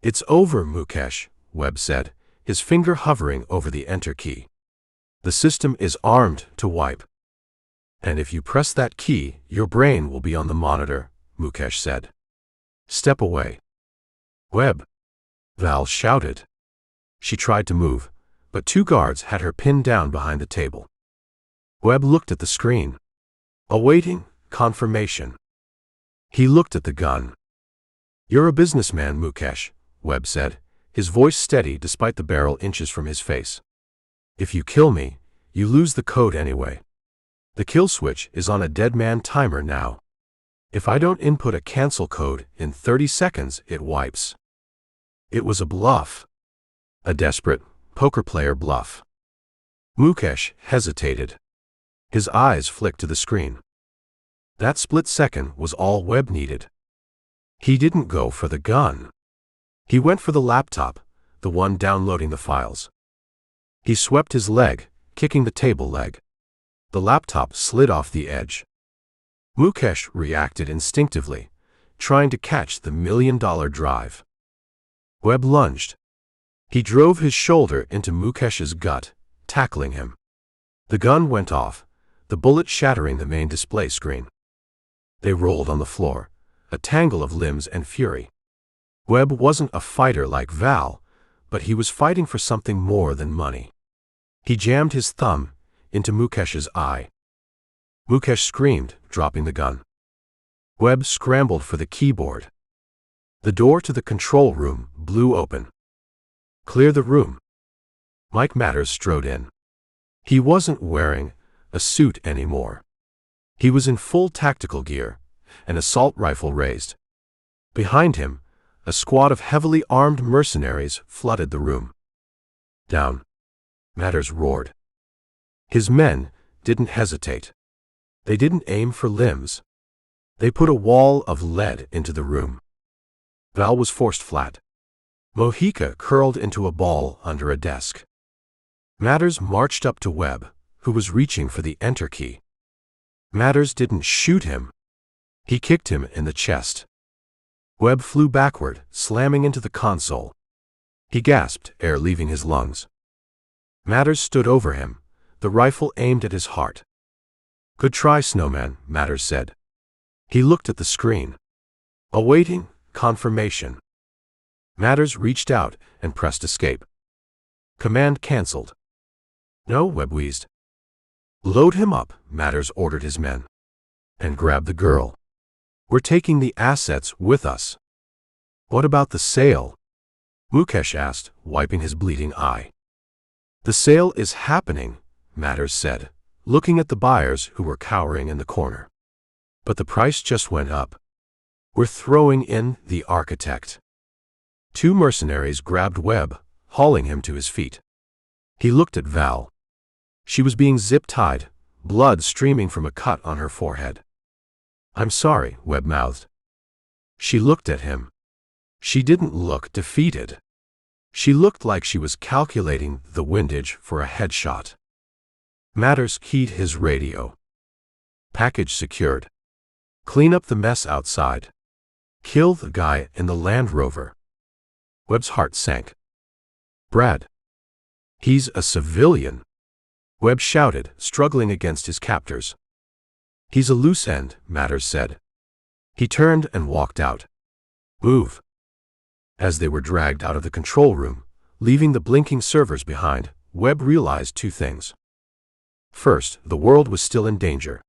"It's over, Mukesh," Webb said, his finger hovering over the enter key. "The system is armed to wipe." "And if you press that key, your brain will be on the monitor," Mukesh said. "Step away." "Webb!" Val shouted. She tried to move, but 2 guards had her pinned down behind the table. Webb looked at the screen, awaiting confirmation. He looked at the gun. "You're a businessman, Mukesh," Webb said, his voice steady despite the barrel inches from his face. "If you kill me, you lose the code anyway. The kill switch is on a dead man timer now. If I don't input a cancel code in 30 seconds, it wipes." It was a bluff. A desperate, poker player bluff. Mukesh hesitated. His eyes flicked to the screen. That split second was all Webb needed. He didn't go for the gun. He went for the laptop, the one downloading the files. He swept his leg, kicking the table leg. The laptop slid off the edge. Mukesh reacted instinctively, trying to catch the $1 million drive. Webb lunged. He drove his shoulder into Mukesh's gut, tackling him. The gun went off, the bullet shattering the main display screen. They rolled on the floor, a tangle of limbs and fury. Webb wasn't a fighter like Val, but he was fighting for something more than money. He jammed his thumb into Mukesh's eye. Mukesh screamed, dropping the gun. Webb scrambled for the keyboard. The door to the control room blew open. "Clear the room." Mike Matters strode in. He wasn't wearing a suit anymore. He was in full tactical gear, an assault rifle raised. Behind him, a squad of heavily armed mercenaries flooded the room. "Down!" Matters roared. His men didn't hesitate. They didn't aim for limbs. They put a wall of lead into the room. Val was forced flat. Mojica curled into a ball under a desk. Matters marched up to Webb, who was reaching for the enter key. Matters didn't shoot him. He kicked him in the chest. Webb flew backward, slamming into the console. He gasped, air leaving his lungs. Matters stood over him, the rifle aimed at his heart. "Good try, Snowman," Matters said. He looked at the screen. Awaiting confirmation. Matters reached out and pressed escape. Command cancelled. No, Webb wheezed. Load him up, Matters ordered his men. And grab the girl. We're taking the assets with us. What about the sale? Mukesh asked, wiping his bleeding eye. The sale is happening, Matters said, looking at the buyers who were cowering in the corner. But the price just went up. We're throwing in the architect. 2 mercenaries grabbed Webb, hauling him to his feet. He looked at Val. She was being zip-tied, blood streaming from a cut on her forehead. I'm sorry, Webb mouthed. She looked at him. She didn't look defeated. She looked like she was calculating the windage for a headshot. Matters keyed his radio. Package secured. Clean up the mess outside. Kill the guy in the Land Rover. Webb's heart sank. Brad. He's a civilian. Webb shouted, struggling against his captors. He's a loose end, Matters said. He turned and walked out. Move. As they were dragged out of the control room, leaving the blinking servers behind, Webb realized 2 things. First, the world was still in danger.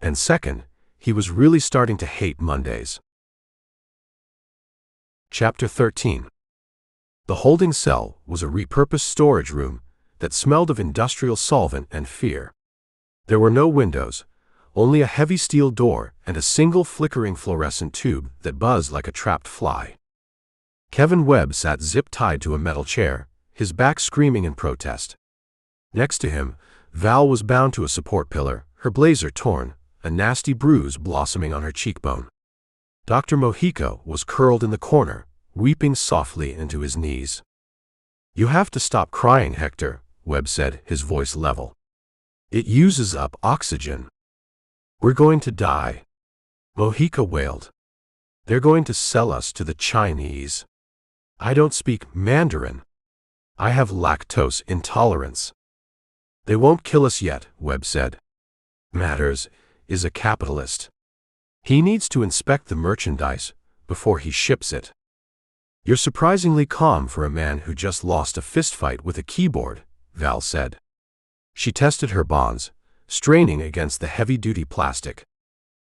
And second, he was really starting to hate Mondays. Chapter 13. The holding cell was a repurposed storage room that smelled of industrial solvent and fear. There were no windows, only a heavy steel door and a single flickering fluorescent tube that buzzed like a trapped fly. Kevin Webb sat zip-tied to a metal chair, his back screaming in protest. Next to him, Val was bound to a support pillar, her blazer torn, a nasty bruise blossoming on her cheekbone. Dr. Mojica was curled in the corner, weeping softly into his knees. You have to stop crying, Hector, Webb said, his voice level. It uses up oxygen. We're going to die. Mojica wailed. They're going to sell us to the Chinese. I don't speak Mandarin. I have lactose intolerance. They won't kill us yet, Webb said. Matters is a capitalist. He needs to inspect the merchandise before he ships it. You're surprisingly calm for a man who just lost a fistfight with a keyboard, Val said. She tested her bonds, straining against the heavy-duty plastic.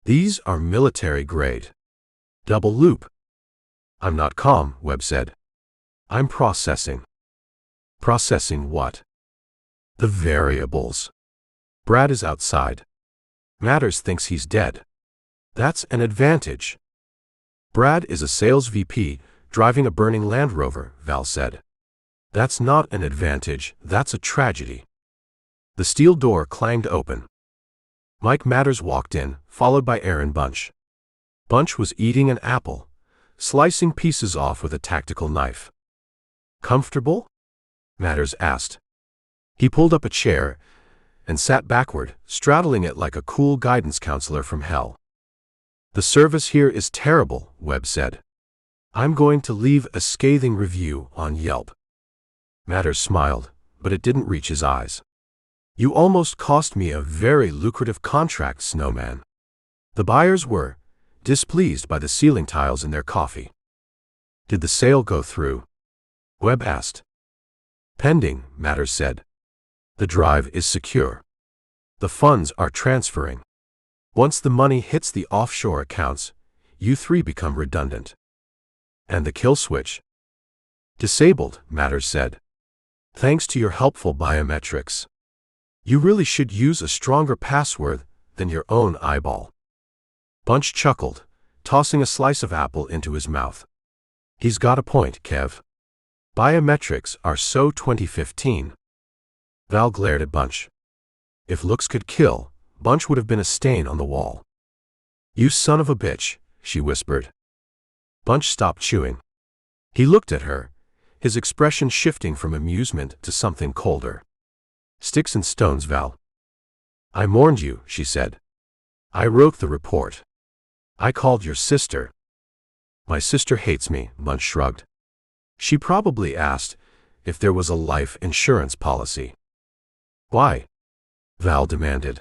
These are military grade. Double loop. I'm not calm, Webb said. I'm processing. Processing what? The variables. Brad is outside. Matters thinks he's dead. That's an advantage. Brad is a sales VP driving a burning Land Rover, Val said. That's not an advantage, that's a tragedy. The steel door clanged open. Mike Matters walked in, followed by Aaron Bunch. Bunch was eating an apple, slicing pieces off with a tactical knife. Comfortable? Matters asked. He pulled up a chair and sat backward, straddling it like a cool guidance counselor from hell. The service here is terrible, Webb said. I'm going to leave a scathing review on Yelp. Matters smiled, but it didn't reach his eyes. You almost cost me a very lucrative contract, Snowman. The buyers were displeased by the ceiling tiles in their coffee. Did the sale go through? Webb asked. Pending, Matters said. The drive is secure. The funds are transferring. Once the money hits the offshore accounts, you 3 become redundant. And the kill switch? Disabled, Matters said. Thanks to your helpful biometrics. You really should use a stronger password than your own eyeball. Bunch chuckled, tossing a slice of apple into his mouth. He's got a point, Kev. Biometrics are so 2015. Val glared at Bunch. If looks could kill, Bunch would have been a stain on the wall. You son of a bitch, she whispered. Bunch stopped chewing. He looked at her, his expression shifting from amusement to something colder. Sticks and stones, Val. I mourned you, she said. I wrote the report. I called your sister. My sister hates me, Bunch shrugged. She probably asked if there was a life insurance policy. Why? Val demanded.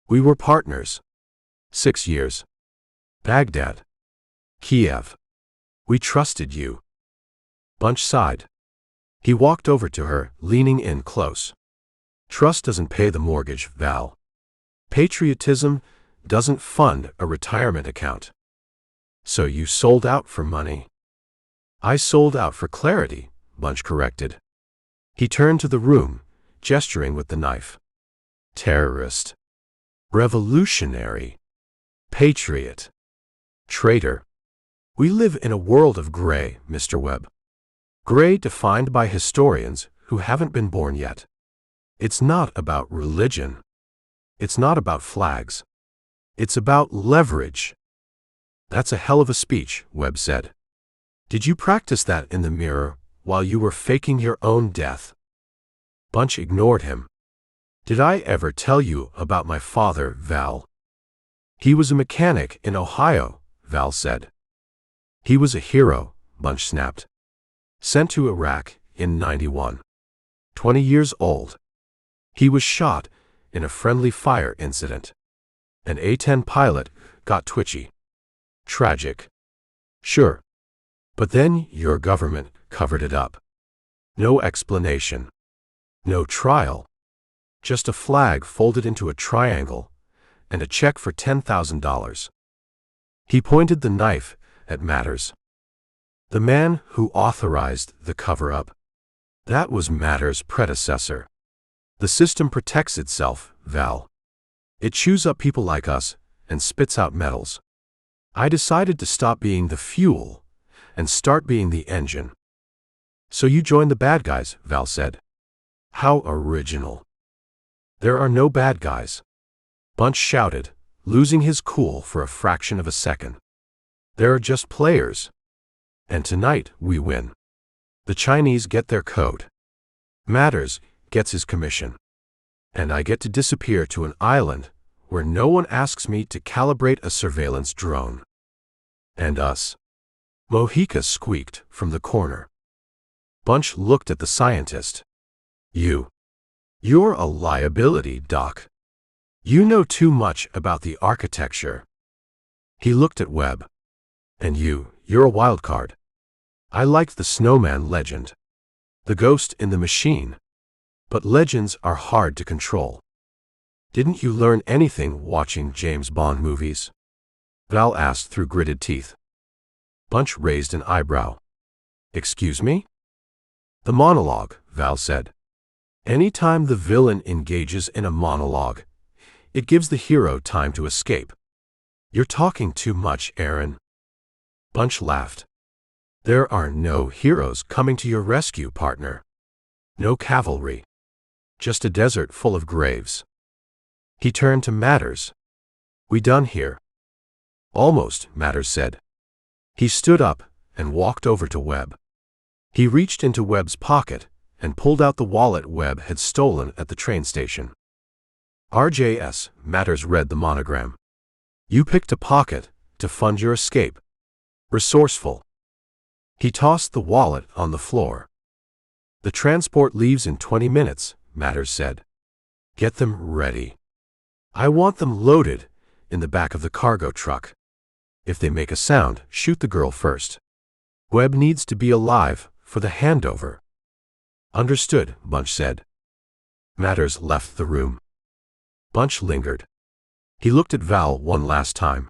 We were partners. 6 years. Baghdad. Kiev. We trusted you. Bunch sighed. He walked over to her, leaning in close. Trust doesn't pay the mortgage, Val. Patriotism doesn't fund a retirement account. So you sold out for money. I sold out for clarity, Bunch corrected. He turned to the room, gesturing with the knife. Terrorist. Revolutionary. Patriot. Traitor. We live in a world of gray, Mr. Webb. Gray defined by historians who haven't been born yet. It's not about religion. It's not about flags. It's about leverage. That's a hell of a speech, Webb said. Did you practice that in the mirror while you were faking your own death? Bunch ignored him. Did I ever tell you about my father, Val? He was a mechanic in Ohio, Val said. He was a hero, Bunch snapped. Sent to Iraq in '91. 20 years old. He was shot in a friendly fire incident. An A-10 pilot got twitchy. Tragic. Sure. But then your government covered it up. No explanation. No trial. Just a flag folded into a triangle and a check for $10,000. He pointed the knife at Matters. The man who authorized the cover-up. That was Matters' predecessor. The system protects itself, Val. It chews up people like us and spits out metals. I decided to stop being the fuel and start being the engine. So you joined the bad guys, Val said. How original. There are no bad guys. Bunch shouted, losing his cool for a fraction of a second. There are just players. And tonight we win. The Chinese get their code. Matters gets his commission. And I get to disappear to an island where no one asks me to calibrate a surveillance drone. And us. Mojica squeaked from the corner. Bunch looked at the scientist. You're a liability, Doc. You know too much about the architecture. He looked at Webb. And you're a wild card. I liked the Snowman legend. The ghost in the machine. But legends are hard to control. Didn't you learn anything watching James Bond movies? Val asked through gritted teeth. Bunch raised an eyebrow. Excuse me? The monologue, Val said. Anytime the villain engages in a monologue, it gives the hero time to escape. You're talking too much, Aaron. Bunch laughed. There are no heroes coming to your rescue, partner. No cavalry. Just a desert full of graves. He turned to Matters. We done here? Almost, Matters said. He stood up and walked over to Webb. He reached into Webb's pocket and pulled out the wallet Webb had stolen at the train station. RJS, Matters read the monogram. You picked a pocket to fund your escape. Resourceful. He tossed the wallet on the floor. The transport leaves in 20 minutes, Matters said. Get them ready. I want them loaded in the back of the cargo truck. If they make a sound, shoot the girl first. Webb needs to be alive for the handover. Understood, Bunch said. Matters left the room. Bunch lingered. He looked at Val one last time.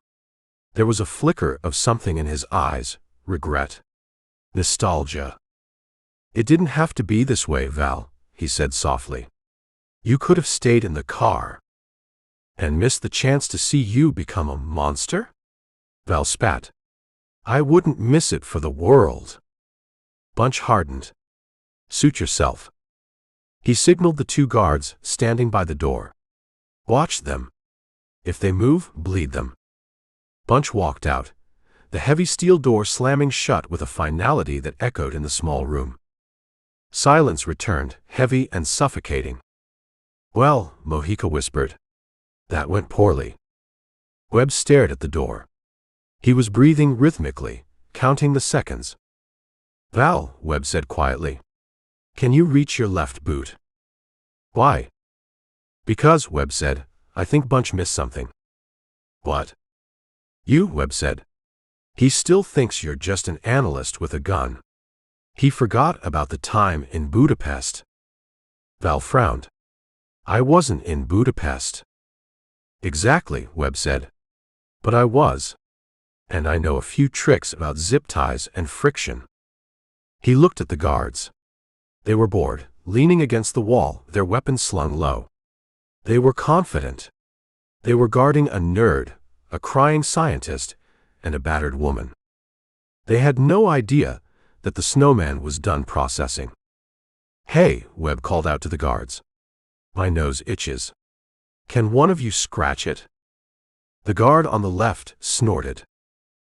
There was a flicker of something in his eyes, regret. Nostalgia. It didn't have to be this way, Val, he said softly. You could have stayed in the car. And missed the chance to see you become a monster? Val spat. I wouldn't miss it for the world. Bunch hardened. Suit yourself. He signaled the two guards standing by the door. Watch them. If they move, bleed them. Bunch walked out, the heavy steel door slamming shut with a finality that echoed in the small room. Silence returned, heavy and suffocating. Well, Mojica whispered. That went poorly. Webb stared at the door. He was breathing rhythmically, counting the seconds. Val, Webb said quietly. Can you reach your left boot? Why? Because, Webb said, I think Bunch missed something. What? You, Webb said. He still thinks you're just an analyst with a gun. He forgot about the time in Budapest. Val frowned. I wasn't in Budapest. Exactly, Webb said. But I was. And I know a few tricks about zip ties and friction. He looked at the guards. They were bored, leaning against the wall, their weapons slung low. They were confident. They were guarding a nerd, a crying scientist, and a battered woman. They had no idea that the Snowman was done processing. Hey, Webb called out to the guards. My nose itches. Can one of you scratch it? The guard on the left snorted.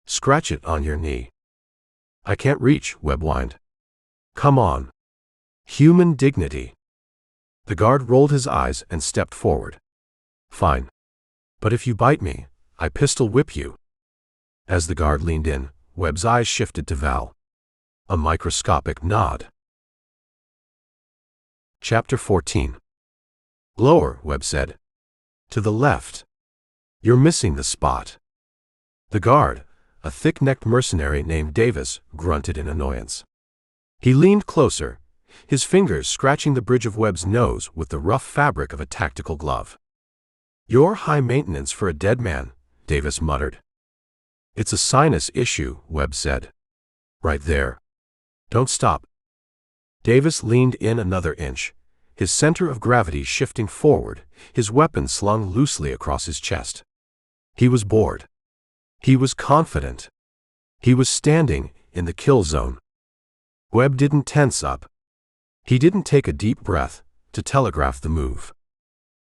Scratch it on your knee. I can't reach, Webb whined. Come on. Human dignity. The guard rolled his eyes and stepped forward. Fine. But if you bite me, I pistol whip you. As the guard leaned in, Webb's eyes shifted to Val. A microscopic nod. Chapter 14. Lower, Webb said. To the left. You're missing the spot. The guard, a thick-necked mercenary named Davis, grunted in annoyance. He leaned closer, his fingers scratching the bridge of Webb's nose with the rough fabric of a tactical glove. You're high maintenance for a dead man, Davis muttered. It's a sinus issue, Webb said. Right there. Don't stop. Davis leaned in another inch, his center of gravity shifting forward, his weapon slung loosely across his chest. He was bored. He was confident. He was standing in the kill zone. Webb didn't tense up. He didn't take a deep breath to telegraph the move.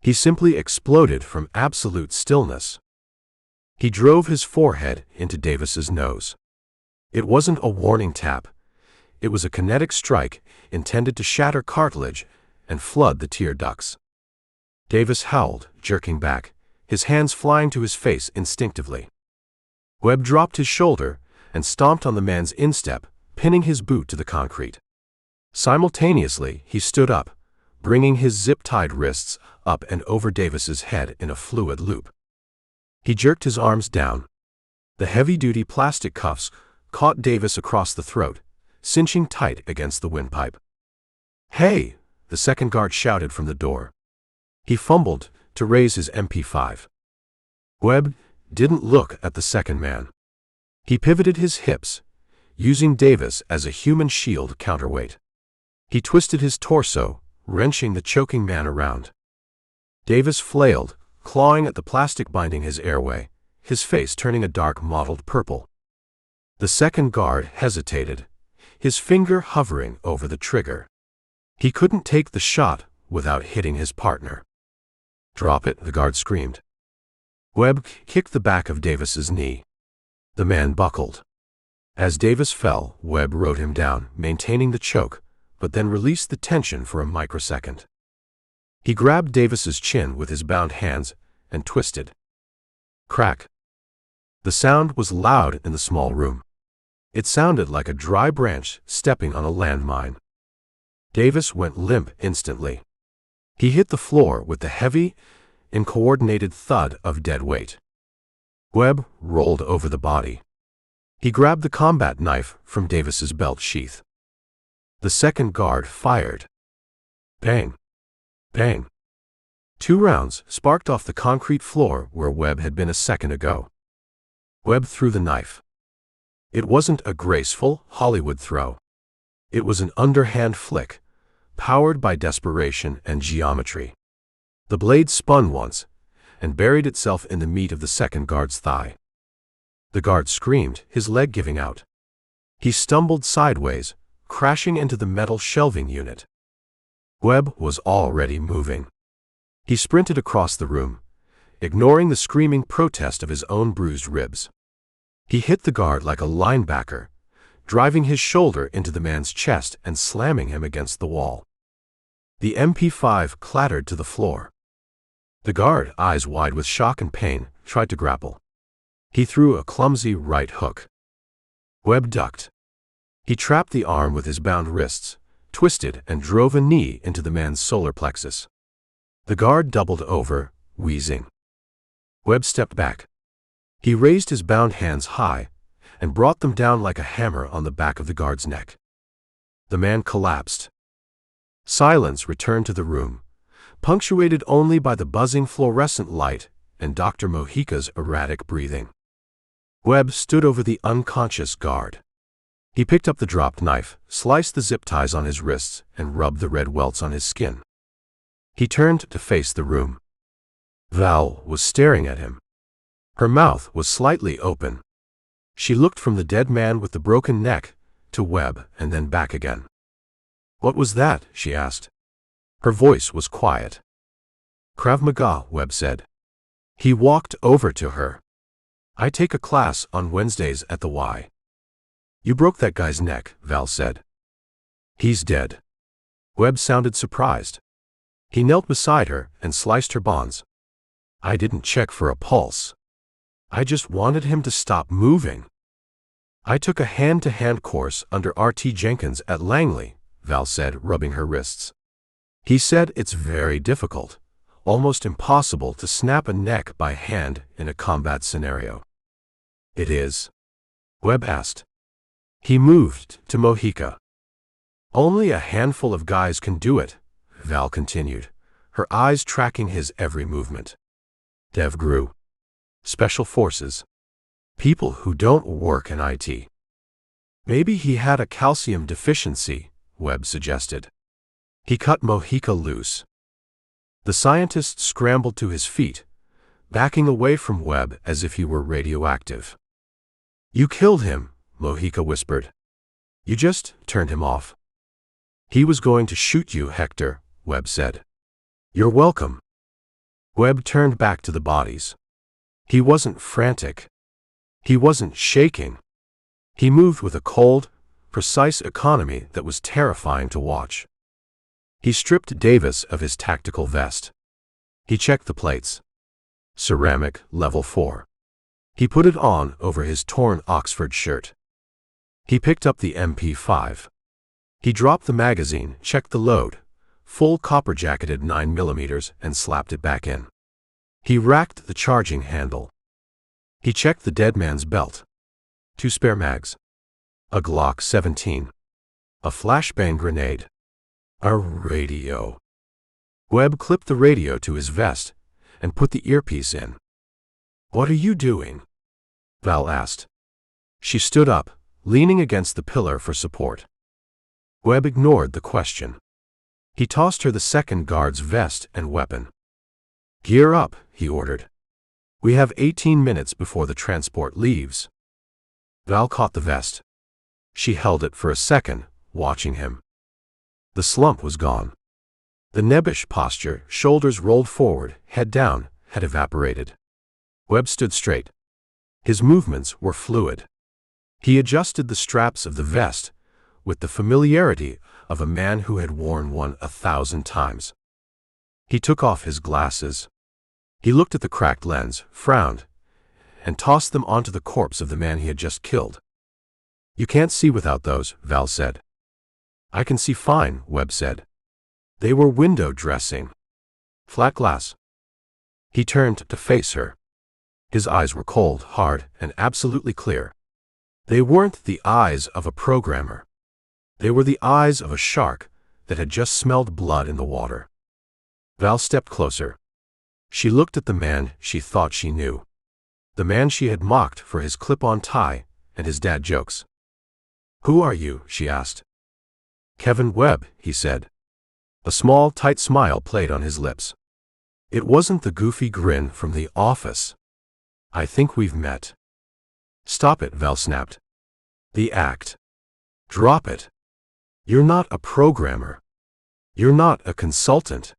He simply exploded from absolute stillness. He drove his forehead into Davis's nose. It wasn't a warning tap. It was a kinetic strike intended to shatter cartilage and flood the tear ducts. Davis howled, jerking back, his hands flying to his face instinctively. Webb dropped his shoulder and stomped on the man's instep, pinning his boot to the concrete. Simultaneously, he stood up, bringing his zip-tied wrists up and over Davis's head in a fluid loop. He jerked his arms down. The heavy-duty plastic cuffs caught Davis across the throat, cinching tight against the windpipe. Hey! The second guard shouted from the door. He fumbled to raise his MP5. Webb didn't look at the second man. He pivoted his hips, using Davis as a human shield counterweight. He twisted his torso, wrenching the choking man around. Davis flailed, clawing at the plastic binding his airway, his face turning a dark mottled purple. The second guard hesitated, his finger hovering over the trigger. He couldn't take the shot without hitting his partner. Drop it, the guard screamed. Webb kicked the back of Davis's knee. The man buckled. As Davis fell, Webb rode him down, maintaining the choke, but then released the tension for a microsecond. He grabbed Davis's chin with his bound hands and twisted. Crack. The sound was loud in the small room. It sounded like a dry branch stepping on a landmine. Davis went limp instantly. He hit the floor with the heavy, uncoordinated thud of dead weight. Webb rolled over the body. He grabbed the combat knife from Davis's belt sheath. The second guard fired. Bang! Bang! 2 rounds sparked off the concrete floor where Webb had been a second ago. Webb threw the knife. It wasn't a graceful Hollywood throw. It was an underhand flick, powered by desperation and geometry. The blade spun once and buried itself in the meat of the second guard's thigh. The guard screamed, his leg giving out. He stumbled sideways, crashing into the metal shelving unit. Webb was already moving. He sprinted across the room, ignoring the screaming protest of his own bruised ribs. He hit the guard like a linebacker, driving his shoulder into the man's chest and slamming him against the wall. The MP5 clattered to the floor. The guard, eyes wide with shock and pain, tried to grapple. He threw a clumsy right hook. Webb ducked. He trapped the arm with his bound wrists, twisted and drove a knee into the man's solar plexus. The guard doubled over, wheezing. Webb stepped back. He raised his bound hands high and brought them down like a hammer on the back of the guard's neck. The man collapsed. Silence returned to the room, punctuated only by the buzzing fluorescent light and Dr. Mojica's erratic breathing. Webb stood over the unconscious guard. He picked up the dropped knife, sliced the zip ties on his wrists, and rubbed the red welts on his skin. He turned to face the room. Val was staring at him. Her mouth was slightly open. She looked from the dead man with the broken neck to Webb and then back again. "What was that?" she asked. Her voice was quiet. "Krav Maga," Webb said. He walked over to her. "I take a class on Wednesdays at the Y." "You broke that guy's neck," Val said. "He's dead." Webb sounded surprised. He knelt beside her and sliced her bonds. "I didn't check for a pulse. I just wanted him to stop moving. I took a hand-to-hand course under R.T. Jenkins at Langley," Val said, rubbing her wrists. "He said it's very difficult, almost impossible to snap a neck by hand in a combat scenario." "It is?" Webb asked. He moved to Mojica. "Only a handful of guys can do it," Val continued, her eyes tracking his every movement. "Dev grew. Special forces. People who don't work in IT." "Maybe he had a calcium deficiency," Webb suggested. He cut Mojica loose. The scientist scrambled to his feet, backing away from Webb as if he were radioactive. "You killed him," Mojica whispered. "You just turned him off." "He was going to shoot you, Hector," Webb said. "You're welcome." Webb turned back to the bodies. He wasn't frantic. He wasn't shaking. He moved with a cold, precise economy that was terrifying to watch. He stripped Davis of his tactical vest. He checked the plates. Ceramic, level 4. He put it on over his torn Oxford shirt. He picked up the MP5. He dropped the magazine, checked the load, full copper-jacketed 9mm, and slapped it back in. He racked the charging handle. He checked the dead man's belt. 2 spare mags. A Glock 17. A flashbang grenade. A radio. Webb clipped the radio to his vest and put the earpiece in. "What are you doing?" Val asked. She stood up, leaning against the pillar for support. Webb ignored the question. He tossed her the second guard's vest and weapon. "Gear up," he ordered. "We have 18 minutes before the transport leaves." Val caught the vest. She held it for a second, watching him. The slump was gone. The nebbish posture, shoulders rolled forward, head down, had evaporated. Webb stood straight. His movements were fluid. He adjusted the straps of the vest with the familiarity of a man who had worn one 1,000 times. He took off his glasses. He looked at the cracked lens, frowned, and tossed them onto the corpse of the man he had just killed. "You can't see without those," Val said. "I can see fine," Webb said. They were window dressing. Flat glass. He turned to face her. His eyes were cold, hard, and absolutely clear. They weren't the eyes of a programmer. They were the eyes of a shark that had just smelled blood in the water. Val stepped closer. She looked at the man she thought she knew. The man she had mocked for his clip-on tie and his dad jokes. "Who are you?" she asked. "Kevin Webb," he said. A small, tight smile played on his lips. It wasn't the goofy grin from The Office. "I think we've met." "Stop it," Val snapped. "The act. Drop it. You're not a programmer. You're not a consultant.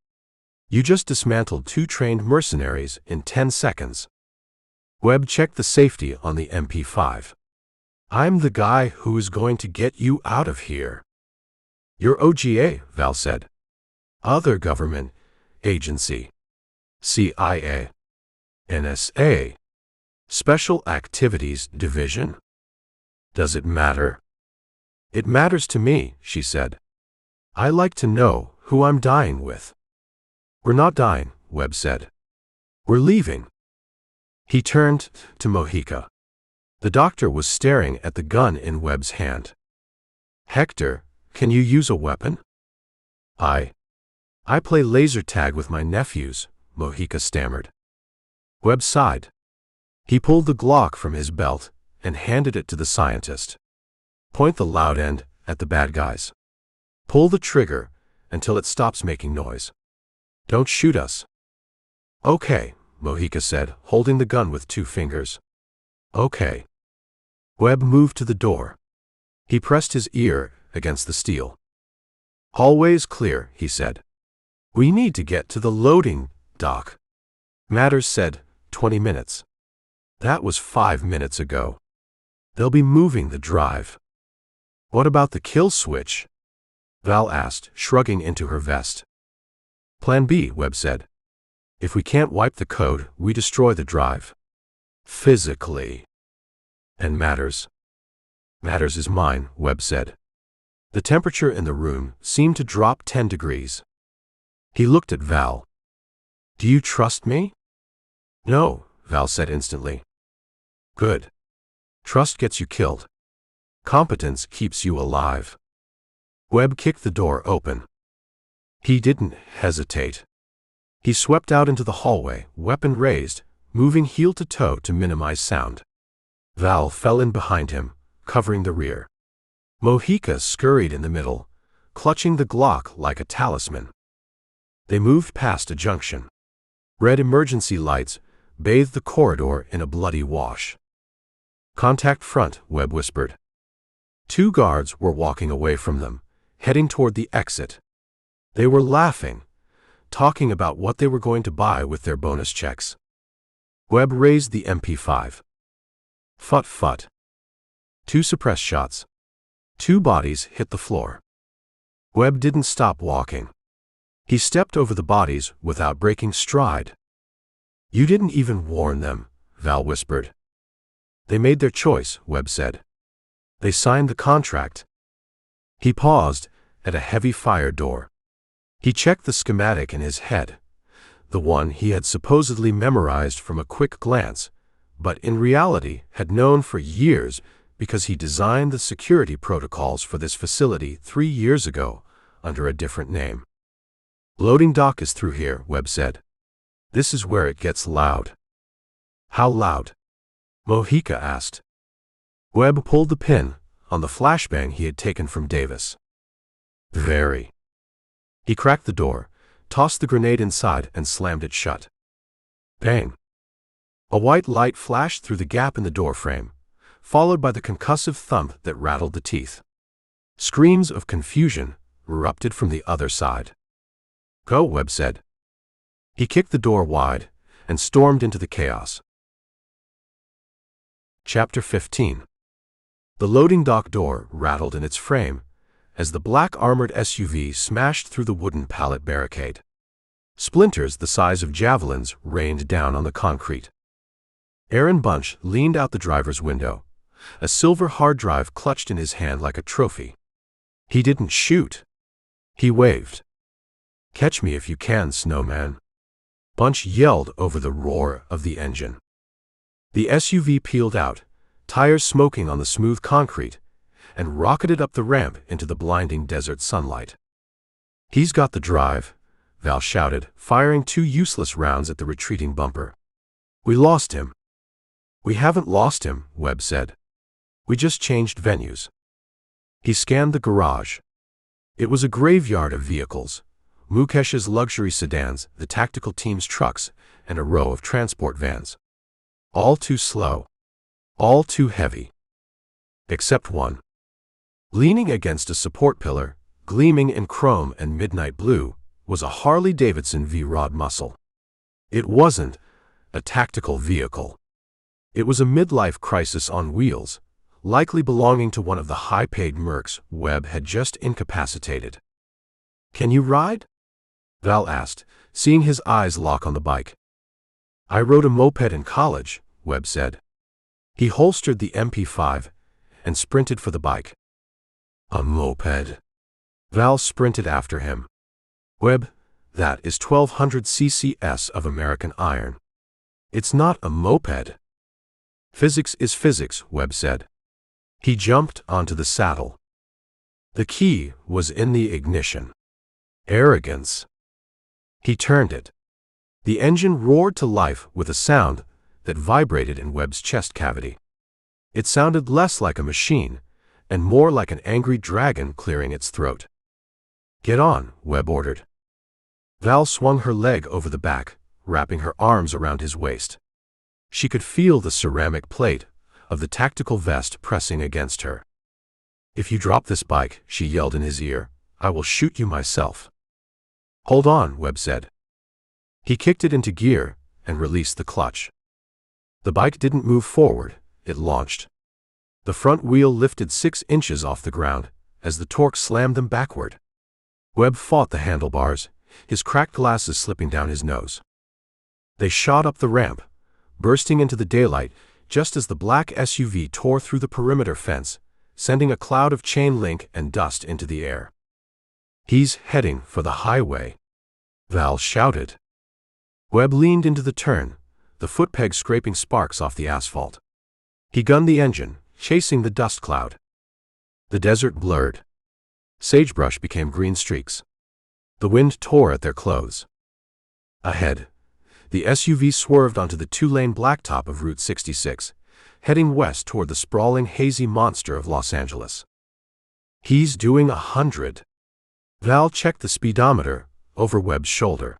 You just dismantled 2 trained mercenaries in 10 seconds. Webb checked the safety on the MP5. "I'm the guy who is going to get you out of here." "You're OGA," Val said. "Other government agency. CIA. NSA. Special Activities Division. Does it matter?" "It matters to me," she said. "I like to know who I'm dying with." "We're not dying," Webb said. "We're leaving." He turned to Mojica. The doctor was staring at the gun in Webb's hand. "Hector, can you use a weapon?" I play laser tag with my nephews," Mojica stammered. Webb sighed. He pulled the Glock from his belt and handed it to the scientist. "Point the loud end at the bad guys. Pull the trigger until it stops making noise. Don't shoot us." "Okay," Mojica said, holding the gun with 2 fingers. "Okay." Webb moved to the door. He pressed his ear against the steel. "Hallway's clear," he said. "We need to get to the loading dock." Matters said 20 minutes. That was 5 minutes ago. They'll be moving the drive. "What about the kill switch?" Val asked, shrugging into her vest. "Plan B," Webb said. "If we can't wipe the code, we destroy the drive. Physically." "And Matters?" "Matters is mine," Webb said. The temperature in the room seemed to drop 10 degrees. He looked at Val. "Do you trust me?" "No," Val said instantly. "Good. Trust gets you killed. Competence keeps you alive." Webb kicked the door open. He didn't hesitate. He swept out into the hallway, weapon raised, moving heel to toe to minimize sound. Val fell in behind him, covering the rear. Mojica scurried in the middle, clutching the Glock like a talisman. They moved past a junction. Red emergency lights bathed the corridor in a bloody wash. "Contact front," Webb whispered. 2 guards were walking away from them, heading toward the exit. They were laughing, talking about what they were going to buy with their bonus checks. Webb raised the MP5. Fut-fut. 2 suppressed shots. 2 bodies hit the floor. Webb didn't stop walking. He stepped over the bodies without breaking stride. "You didn't even warn them," Val whispered. "They made their choice," Webb said. "They signed the contract." He paused at a heavy fire door. He checked the schematic in his head, the one he had supposedly memorized from a quick glance, but in reality had known for years because he designed the security protocols for this facility 3 years ago under a different name. "Loading dock is through here," Webb said. "This is where it gets loud." "How loud?" Mojica asked. Webb pulled the pin on the flashbang he had taken from Davis. "Very." He cracked the door, tossed the grenade inside, and slammed it shut. Bang! A white light flashed through the gap in the doorframe, followed by the concussive thump that rattled the teeth. Screams of confusion erupted from the other side. "Go," Webb said. He kicked the door wide and stormed into the chaos. Chapter 15. The loading dock door rattled in its frame as the black armored SUV smashed through the wooden pallet barricade. Splinters the size of javelins rained down on the concrete. Aaron Bunch leaned out the driver's window, a silver hard drive clutched in his hand like a trophy. He didn't shoot. He waved. "Catch me if you can, Snowman." Bunch yelled over the roar of the engine. The SUV peeled out, tires smoking on the smooth concrete, and rocketed up the ramp into the blinding desert sunlight. "He's got the drive," Val shouted, firing 2 useless rounds at the retreating bumper. "We lost him." "We haven't lost him," Webb said. "We just changed venues." He scanned the garage. It was a graveyard of vehicles, Mukesh's luxury sedans, the tactical team's trucks, and a row of transport vans. All too slow. All too heavy. Except one. Leaning against a support pillar, gleaming in chrome and midnight blue, was a Harley-Davidson V-Rod muscle. It wasn't a tactical vehicle. It was a midlife crisis on wheels, likely belonging to one of the high-paid mercs Webb had just incapacitated. "Can you ride?" Val asked, seeing his eyes lock on the bike. "I rode a moped in college," Webb said. He holstered the MP5 and sprinted for the bike. "A moped." Val sprinted after him. "Webb, that is 1200 cc's of American iron. It's not a moped." Physics is physics, Webb said. He jumped onto the saddle. The key was in the ignition. Arrogance. He turned it. The engine roared to life with a sound that vibrated in Webb's chest cavity. It sounded less like a machine and more like an angry dragon clearing its throat. Get on, Webb ordered. Val swung her leg over the back, wrapping her arms around his waist. She could feel the ceramic plate of the tactical vest pressing against her. If you drop this bike, she yelled in his ear, I will shoot you myself. Hold on, Webb said. He kicked it into gear and released the clutch. The bike didn't move forward, it launched. The front wheel lifted 6 inches off the ground as the torque slammed them backward. Webb fought the handlebars, his cracked glasses slipping down his nose. They shot up the ramp, bursting into the daylight just as the black SUV tore through the perimeter fence, sending a cloud of chain link and dust into the air. He's heading for the highway, Val shouted. Webb leaned into the turn, the footpeg scraping sparks off the asphalt. He gunned the engine, chasing the dust cloud. The desert blurred. Sagebrush became green streaks. The wind tore at their clothes. Ahead, the SUV swerved onto the 2-lane blacktop of Route 66, heading west toward the sprawling, hazy monster of Los Angeles. He's doing 100. Val checked the speedometer over Webb's shoulder.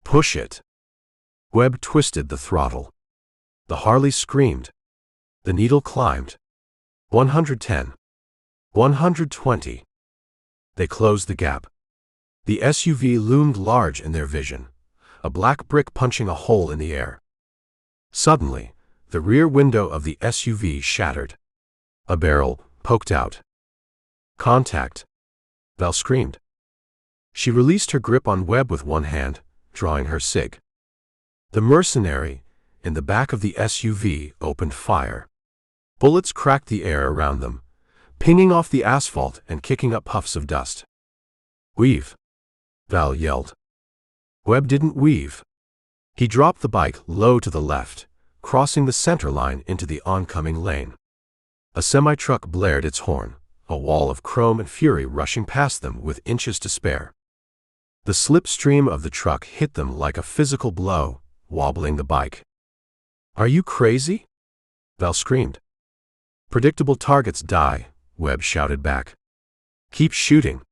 Push it. Webb twisted the throttle. The Harley screamed. The needle climbed. 110. 120. They closed the gap. The SUV loomed large in their vision, a black brick punching a hole in the air. Suddenly, the rear window of the SUV shattered. A barrel poked out. Contact! Val screamed. She released her grip on Webb with one hand, drawing her sig. The mercenary, in the back of the SUV, opened fire. Bullets cracked the air around them, pinging off the asphalt and kicking up puffs of dust. Weave! Val yelled. Webb didn't weave. He dropped the bike low to the left, crossing the center line into the oncoming lane. A semi-truck blared its horn, a wall of chrome and fury rushing past them with inches to spare. The slipstream of the truck hit them like a physical blow, wobbling the bike. Are you crazy? Val screamed. Predictable targets die, Webb shouted back. Keep shooting.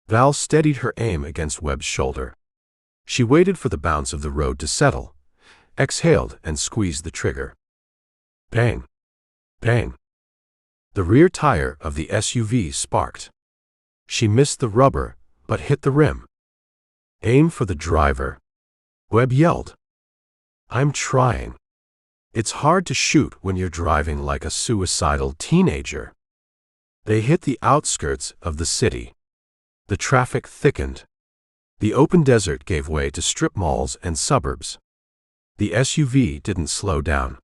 Val steadied her aim against Webb's shoulder. She waited for the bounce of the road to settle, exhaled and squeezed the trigger. Bang! Bang! The rear tire of the SUV sparked. She missed the rubber, but hit the rim. Aim for the driver, Webb yelled. I'm trying. It's hard to shoot when you're driving like a suicidal teenager. They hit the outskirts of the city. The traffic thickened. The open desert gave way to strip malls and suburbs. The SUV didn't slow down.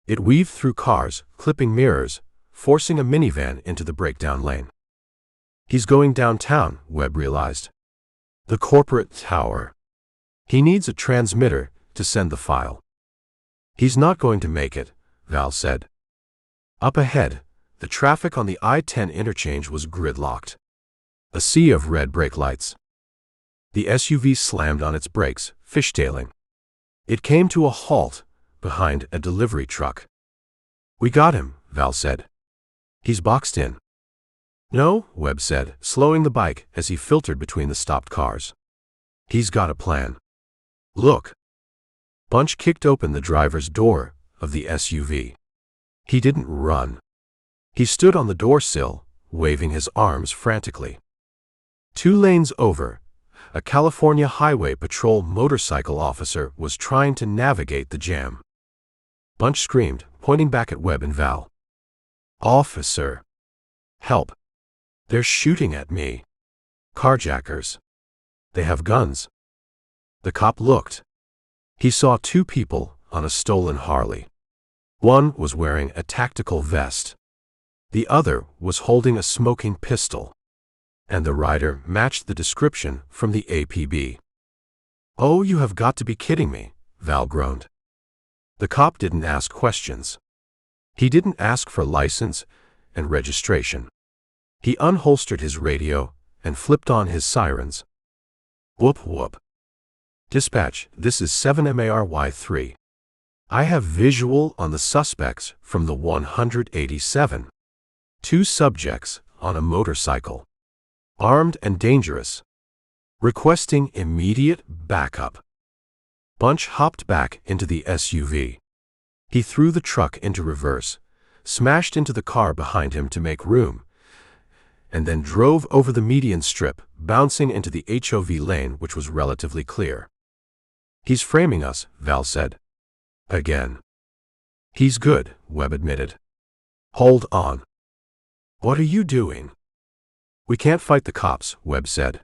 It weaved through cars, clipping mirrors, forcing a minivan into the breakdown lane. He's going downtown, Webb realized. The corporate tower. He needs a transmitter to send the file. He's not going to make it, Val said. Up ahead, the traffic on the I-10 interchange was gridlocked. A sea of red brake lights. The SUV slammed on its brakes, fishtailing. It came to a halt behind a delivery truck. We got him, Val said. He's boxed in. No, Webb said, slowing the bike as he filtered between the stopped cars. He's got a plan. Look. Bunch kicked open the driver's door of the SUV. He didn't run. He stood on the door sill, waving his arms frantically. 2 lanes over, a California Highway Patrol motorcycle officer was trying to navigate the jam. Bunch screamed, pointing back at Webb and Val. Officer! Help! They're shooting at me. Carjackers. They have guns. The cop looked. He saw 2 people on a stolen Harley. One was wearing a tactical vest. The other was holding a smoking pistol. And the rider matched the description from the APB. Oh, you have got to be kidding me, Val groaned. The cop didn't ask questions. He didn't ask for license and registration. He unholstered his radio and flipped on his sirens. Whoop whoop. Dispatch, this is 7MARY3. I have visual on the suspects from the 187. 2 subjects on a motorcycle. Armed and dangerous. Requesting immediate backup. Bunch hopped back into the SUV. He threw the truck into reverse, smashed into the car behind him to make room, and then drove over the median strip, bouncing into the HOV lane, which was relatively clear. He's framing us, Val said. Again. He's good, Webb admitted. Hold on. What are you doing? We can't fight the cops, Webb said.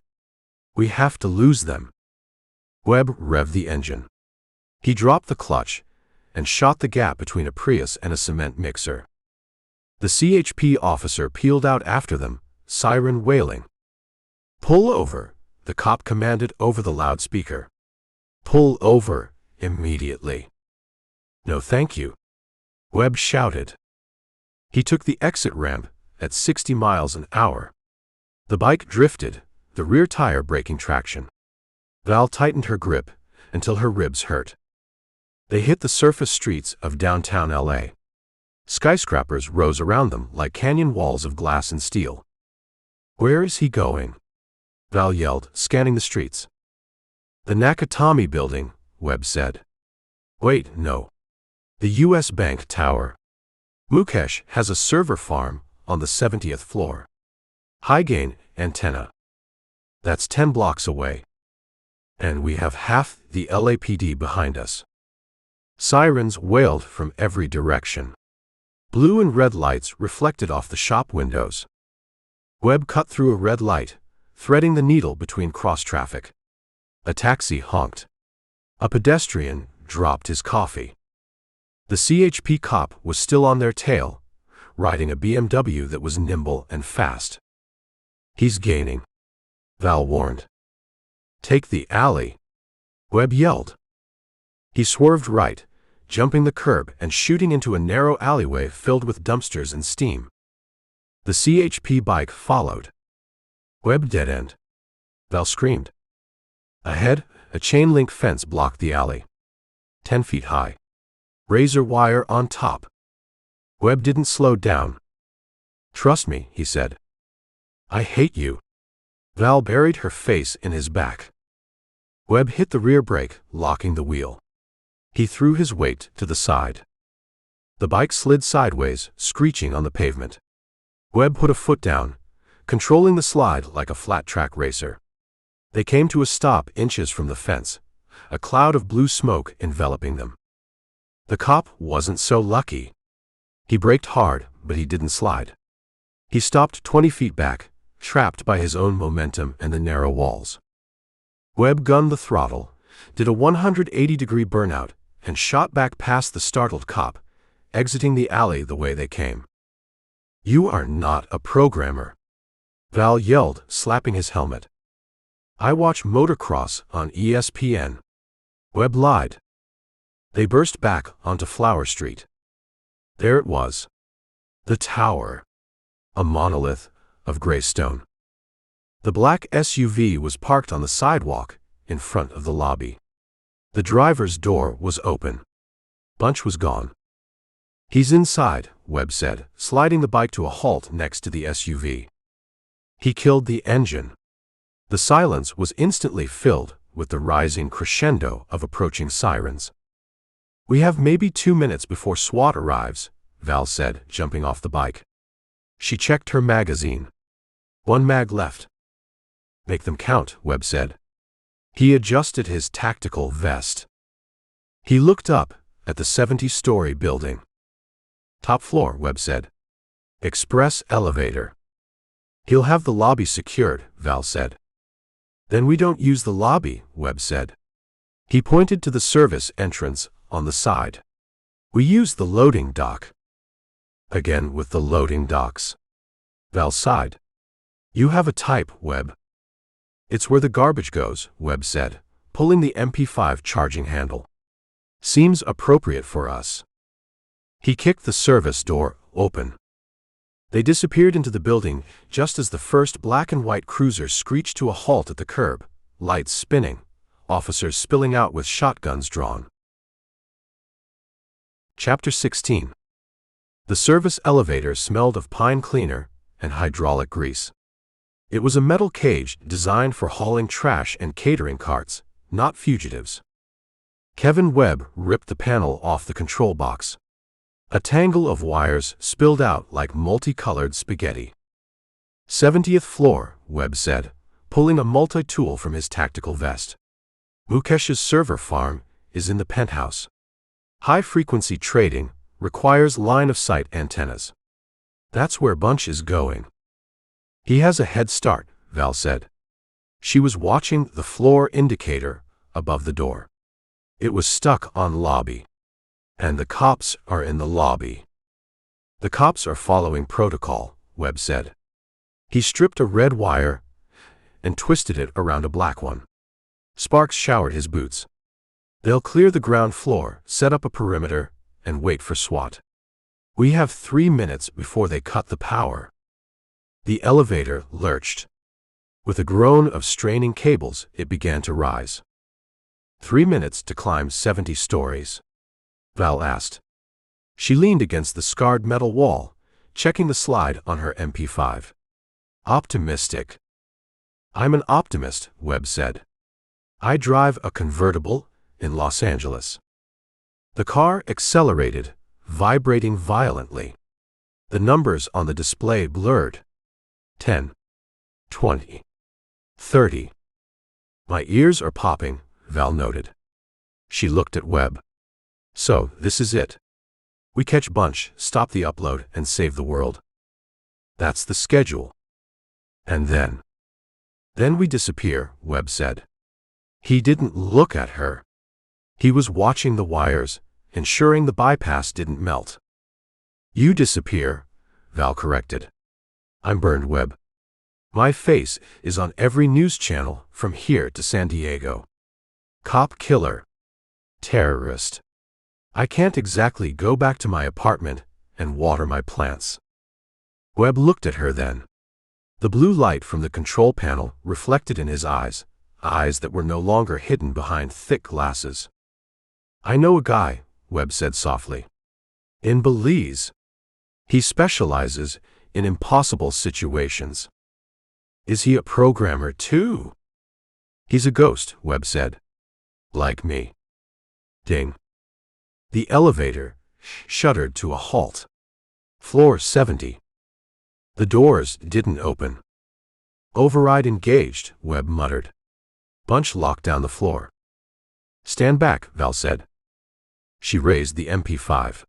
We have to lose them. Webb revved the engine. He dropped the clutch and shot the gap between a Prius and a cement mixer. The CHP officer peeled out after them, siren wailing. Pull over, the cop commanded over the loudspeaker. Pull over, immediately. No thank you, Webb shouted. He took the exit ramp at 60 miles an hour. The bike drifted, the rear tire breaking traction. Val tightened her grip until her ribs hurt. They hit the surface streets of downtown LA. Skyscrapers rose around them like canyon walls of glass and steel. Where is he going? Val yelled, scanning the streets. The Nakatomi building, Webb said. Wait, no. The U.S. Bank Tower. Mukesh has a server farm on the 70th floor. High-gain antenna. That's 10 blocks away. And we have half the LAPD behind us. Sirens wailed from every direction. Blue and red lights reflected off the shop windows. Webb cut through a red light, threading the needle between cross-traffic. A taxi honked. A pedestrian dropped his coffee. The CHP cop was still on their tail, riding a BMW that was nimble and fast. He's gaining, Val warned. Take the alley, Webb yelled. He swerved right, jumping the curb and shooting into a narrow alleyway filled with dumpsters and steam. The CHP bike followed. Webb dead-end. Val screamed. Ahead, a chain-link fence blocked the alley. 10 feet high. Razor wire on top. Webb didn't slow down. Trust me, he said. I hate you. Val buried her face in his back. Webb hit the rear brake, locking the wheel. He threw his weight to the side. The bike slid sideways, screeching on the pavement. Webb put a foot down, controlling the slide like a flat-track racer. They came to a stop inches from the fence, a cloud of blue smoke enveloping them. The cop wasn't so lucky. He braked hard, but he didn't slide. He stopped 20 feet back, trapped by his own momentum and the narrow walls. Webb gunned the throttle, did a 180-degree burnout, and shot back past the startled cop, exiting the alley the way they came. You are not a programmer, Val yelled, slapping his helmet. I watch motocross on ESPN. Webb lied. They burst back onto Flower Street. There it was. The tower. A monolith of gray stone. The black SUV was parked on the sidewalk in front of the lobby. The driver's door was open. Bunch was gone. He's inside, Webb said, sliding the bike to a halt next to the SUV. He killed the engine. The silence was instantly filled with the rising crescendo of approaching sirens. We have maybe 2 minutes before SWAT arrives, Val said, jumping off the bike. She checked her magazine. 1 mag left. Make them count, Webb said. He adjusted his tactical vest. He looked up at the 70-story building. Top floor, Webb said. Express elevator. He'll have the lobby secured, Val said. Then we don't use the lobby, Webb said. He pointed to the service entrance on the side. We use the loading dock. Again with the loading docks. Val sighed. You have a type, Webb. It's where the garbage goes, Webb said, pulling the MP5 charging handle. Seems appropriate for us. He kicked the service door open. They disappeared into the building just as the first black and white cruiser screeched to a halt at the curb, lights spinning, officers spilling out with shotguns drawn. Chapter 16. The service elevator smelled of pine cleaner and hydraulic grease. It was a metal cage designed for hauling trash and catering carts, not fugitives. Kevin Webb ripped the panel off the control box. A tangle of wires spilled out like multicolored spaghetti. 70th floor, Webb said, pulling a multi-tool from his tactical vest. Mukesh's server farm is in the penthouse. High-frequency trading requires line-of-sight antennas. That's where Bunch is going. He has a head start, Val said. She was watching the floor indicator above the door. It was stuck on lobby. And the cops are in the lobby. The cops are following protocol, Webb said. He stripped a red wire and twisted it around a black one. Sparks showered his boots. They'll clear the ground floor, set up a perimeter, and wait for SWAT. We have 3 minutes before they cut the power. The elevator lurched. With a groan of straining cables, it began to rise. 3 minutes to climb 70 stories? Val asked. She leaned against the scarred metal wall, checking the slide on her MP5. Optimistic. I'm an optimist, Webb said. I drive a convertible in Los Angeles. The car accelerated, vibrating violently. The numbers on the display blurred. 10, 20, 30. My ears are popping, Val noted. She looked at Webb. So, this is it. We catch Bunch, stop the upload, and save the world. That's the schedule. And then we disappear, Webb said. He didn't look at her. He was watching the wires, ensuring the bypass didn't melt. You disappear, Val corrected. I'm burned, Webb. My face is on every news channel from here to San Diego. Cop killer. Terrorist. I can't exactly go back to my apartment and water my plants. Webb looked at her then. The blue light from the control panel reflected in his eyes that were no longer hidden behind thick glasses. I know a guy, Webb said softly. In Belize. He specializes in impossible situations. Is he a programmer too? He's a ghost, Webb said. Like me. Ding. The elevator shuddered to a halt. Floor 70. The doors didn't open. Override engaged, Webb muttered. Bunch locked down the floor. Stand back, Val said. She raised the MP5.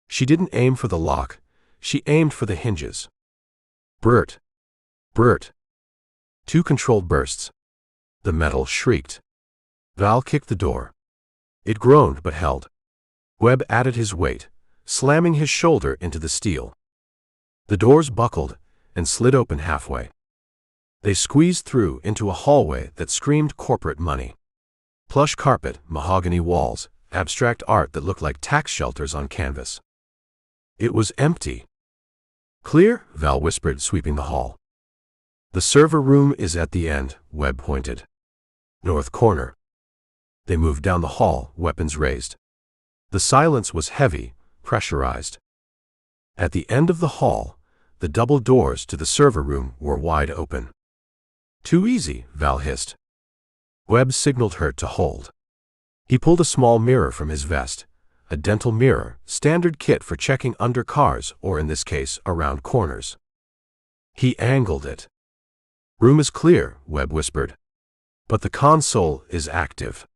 She didn't aim for the lock. She aimed for the hinges. Bert. Bert. 2 controlled bursts. The metal shrieked. Val kicked the door. It groaned but held. Webb added his weight, slamming his shoulder into the steel. The doors buckled and slid open halfway. They squeezed through into a hallway that screamed corporate money. Plush carpet, mahogany walls, abstract art that looked like tax shelters on canvas. It was empty. Clear, Val whispered, sweeping the hall. The server room is at the end, Webb pointed. North corner. They moved down the hall, weapons raised. The silence was heavy, pressurized. At the end of the hall, the double doors to the server room were wide open. Too easy, Val hissed. Webb signaled her to hold. He pulled a small mirror from his vest, a dental mirror, standard kit for checking under cars or in this case, around corners. He angled it. Room is clear, Webb whispered. But the console is active.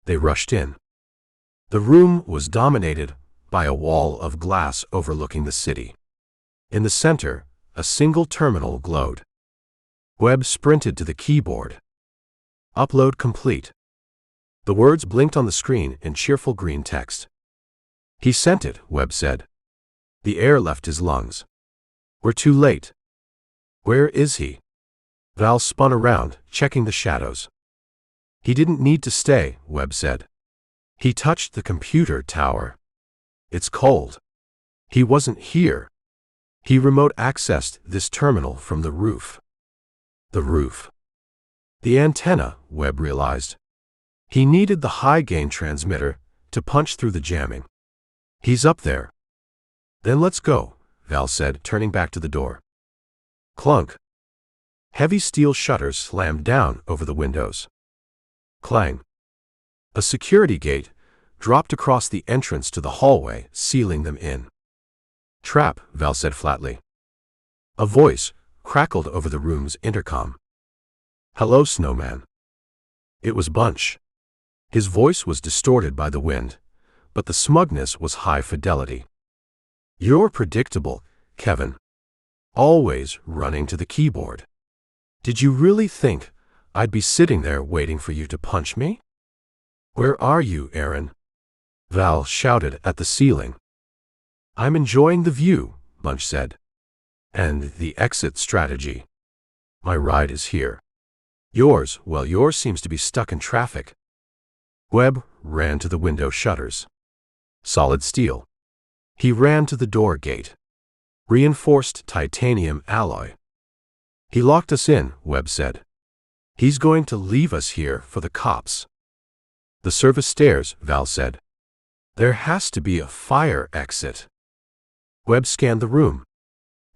They rushed in. The room was dominated by a wall of glass overlooking the city. In the center, a single terminal glowed. Webb sprinted to the keyboard. Upload complete. The words blinked on the screen in cheerful green text. He sent it, Webb said. The air left his lungs. We're too late. Where is he? Val spun around, checking the shadows. He didn't need to stay, Webb said. He touched the computer tower. It's cold. He wasn't here. He remote accessed this terminal from the roof. The roof. The antenna, Webb realized. He needed the high-gain transmitter to punch through the jamming. He's up there. Then let's go, Val said, turning back to the door. Clunk. Heavy steel shutters slammed down over the windows. Clang. A security gate dropped across the entrance to the hallway, sealing them in. Trap, Val said flatly. A voice crackled over the room's intercom. Hello, Snowman. It was Bunch. His voice was distorted by the wind, but the smugness was high fidelity. You're predictable, Kevin. Always running to the keyboard. Did you really think I'd be sitting there waiting for you to punch me? Where are you, Aaron? Val shouted at the ceiling. I'm enjoying the view, Bunch said. And the exit strategy. My ride is here. Yours seems to be stuck in traffic. Webb ran to the window shutters. Solid steel. He ran to the door gate. Reinforced titanium alloy. He locked us in, Webb said. He's going to leave us here for the cops. The service stairs, Val said. There has to be a fire exit. Webb scanned the room.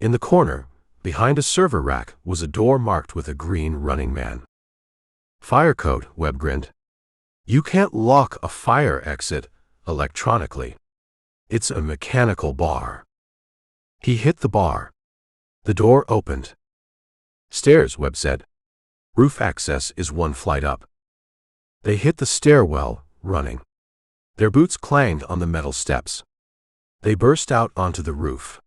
In the corner, behind a server rack, was a door marked with a green running man. Fire code, Webb grinned. You can't lock a fire exit electronically. It's a mechanical bar. He hit the bar. The door opened. Stairs, Webb said. Roof access is one flight up. They hit the stairwell, running. Their boots clanged on the metal steps. They burst out onto the roof.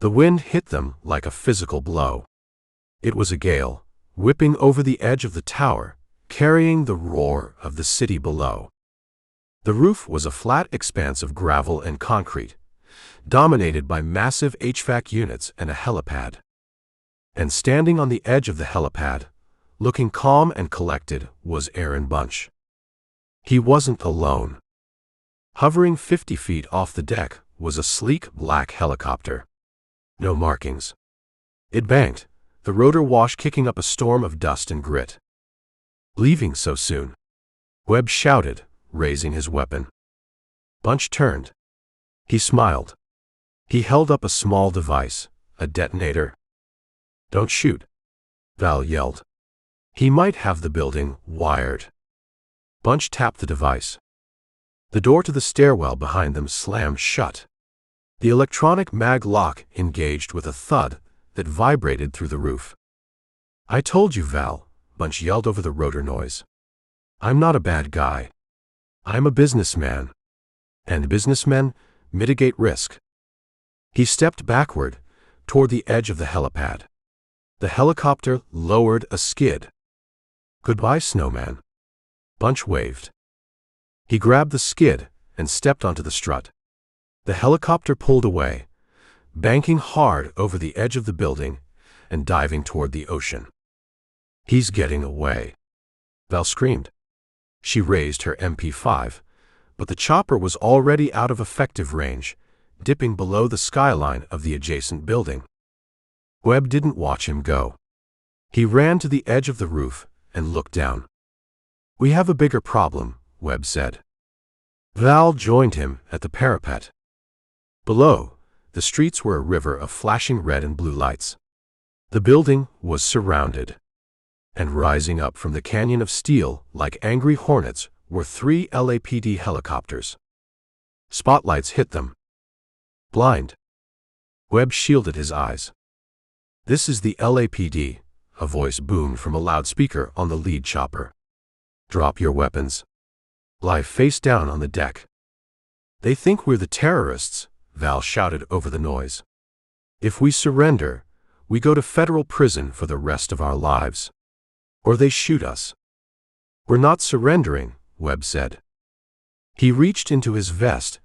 The wind hit them like a physical blow. It was a gale, whipping over the edge of the tower, carrying the roar of the city below. The roof was a flat expanse of gravel and concrete, dominated by massive HVAC units and a helipad. And standing on the edge of the helipad, looking calm and collected, was Aaron Bunch. He wasn't alone. Hovering 50 feet off the deck was a sleek black helicopter. No markings. It banked, the rotor wash kicking up a storm of dust and grit. Leaving so soon? Webb shouted, raising his weapon. Bunch turned. He smiled. He held up a small device, a detonator. Don't shoot, Val yelled. He might have the building wired. Bunch tapped the device. The door to the stairwell behind them slammed shut. The electronic mag lock engaged with a thud that vibrated through the roof. I told you, Val, Bunch yelled over the rotor noise. I'm not a bad guy. I'm a businessman. And businessmen mitigate risk. He stepped backward, toward the edge of the helipad. The helicopter lowered a skid. Goodbye, Snowman. Bunch waved. He grabbed the skid and stepped onto the strut. The helicopter pulled away, banking hard over the edge of the building and diving toward the ocean. He's getting away, Val screamed. She raised her MP5, but the chopper was already out of effective range, dipping below the skyline of the adjacent building. Webb didn't watch him go. He ran to the edge of the roof and looked down. We have a bigger problem, Webb said. Val joined him at the parapet. Below, the streets were a river of flashing red and blue lights. The building was surrounded. And rising up from the canyon of steel like angry hornets were 3 LAPD helicopters. Spotlights hit them. Blind. Webb shielded his eyes. This is the LAPD, a voice boomed from a loudspeaker on the lead chopper. Drop your weapons. Lie face down on the deck. They think we're the terrorists, Val shouted over the noise. If we surrender, we go to federal prison for the rest of our lives. Or they shoot us. We're not surrendering, Webb said. He reached into his vest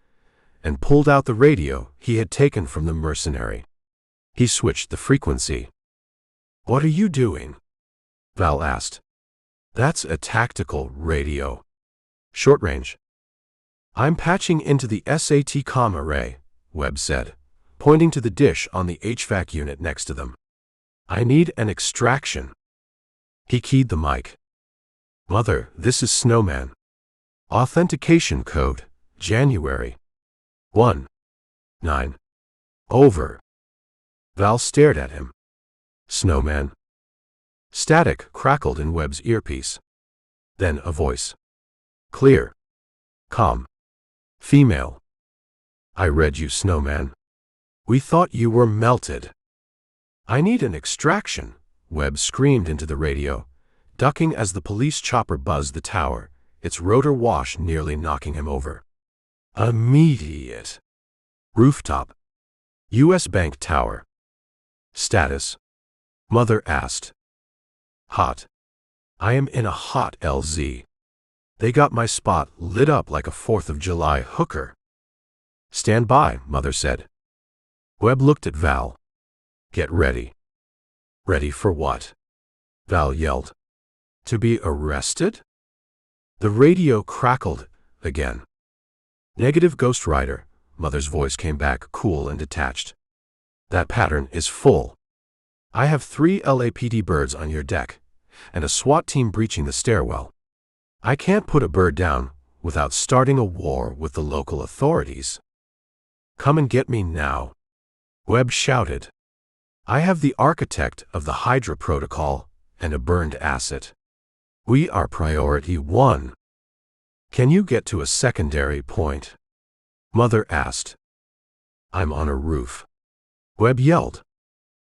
and pulled out the radio he had taken from the mercenary. He switched the frequency. What are you doing? Val asked. That's a tactical radio. Short range. I'm patching into the SAT comm array, Webb said, pointing to the dish on the HVAC unit next to them. I need an extraction. He keyed the mic. Mother, this is Snowman. Authentication code, January 1. 9. Over. Val stared at him. Snowman. Static crackled in Webb's earpiece. Then a voice. Clear. Calm. Female. I read you, Snowman. We thought you were melted. I need an extraction, Webb screamed into the radio, ducking as the police chopper buzzed the tower, its rotor wash nearly knocking him over. Immediate. Rooftop. U.S. Bank Tower. Status. Mother asked. Hot. I am in a hot LZ. They got my spot lit up like a 4th of July hooker. Stand by, Mother said. Webb looked at Val. Get ready. Ready for what? Val yelled. To be arrested? The radio crackled again. Negative Ghost Rider, Mother's voice came back cool and detached. That pattern is full. I have 3 LAPD birds on your deck, and a SWAT team breaching the stairwell. I can't put a bird down without starting a war with the local authorities. Come and get me now, Webb shouted. I have the architect of the Hydra Protocol and a burned asset. We are priority 1. Can you get to a secondary point? Mother asked. I'm on a roof. Webb yelled.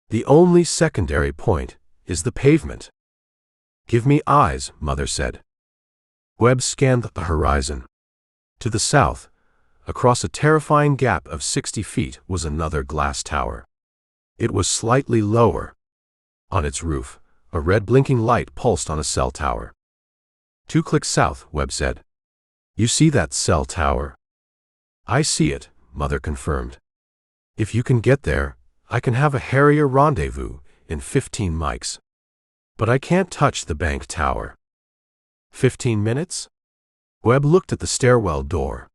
The only secondary point is the pavement. Give me eyes, Mother said. Webb scanned the horizon. To the south, across a terrifying gap of 60 feet, was another glass tower. It was slightly lower. On its roof, a red blinking light pulsed on a cell tower. 2 clicks south, Webb said. You see that cell tower? I see it, Mother confirmed. If you can get there, I can have a Harrier rendezvous in 15 mics. But I can't touch the bank tower. 15 minutes? Webb looked at the stairwell door.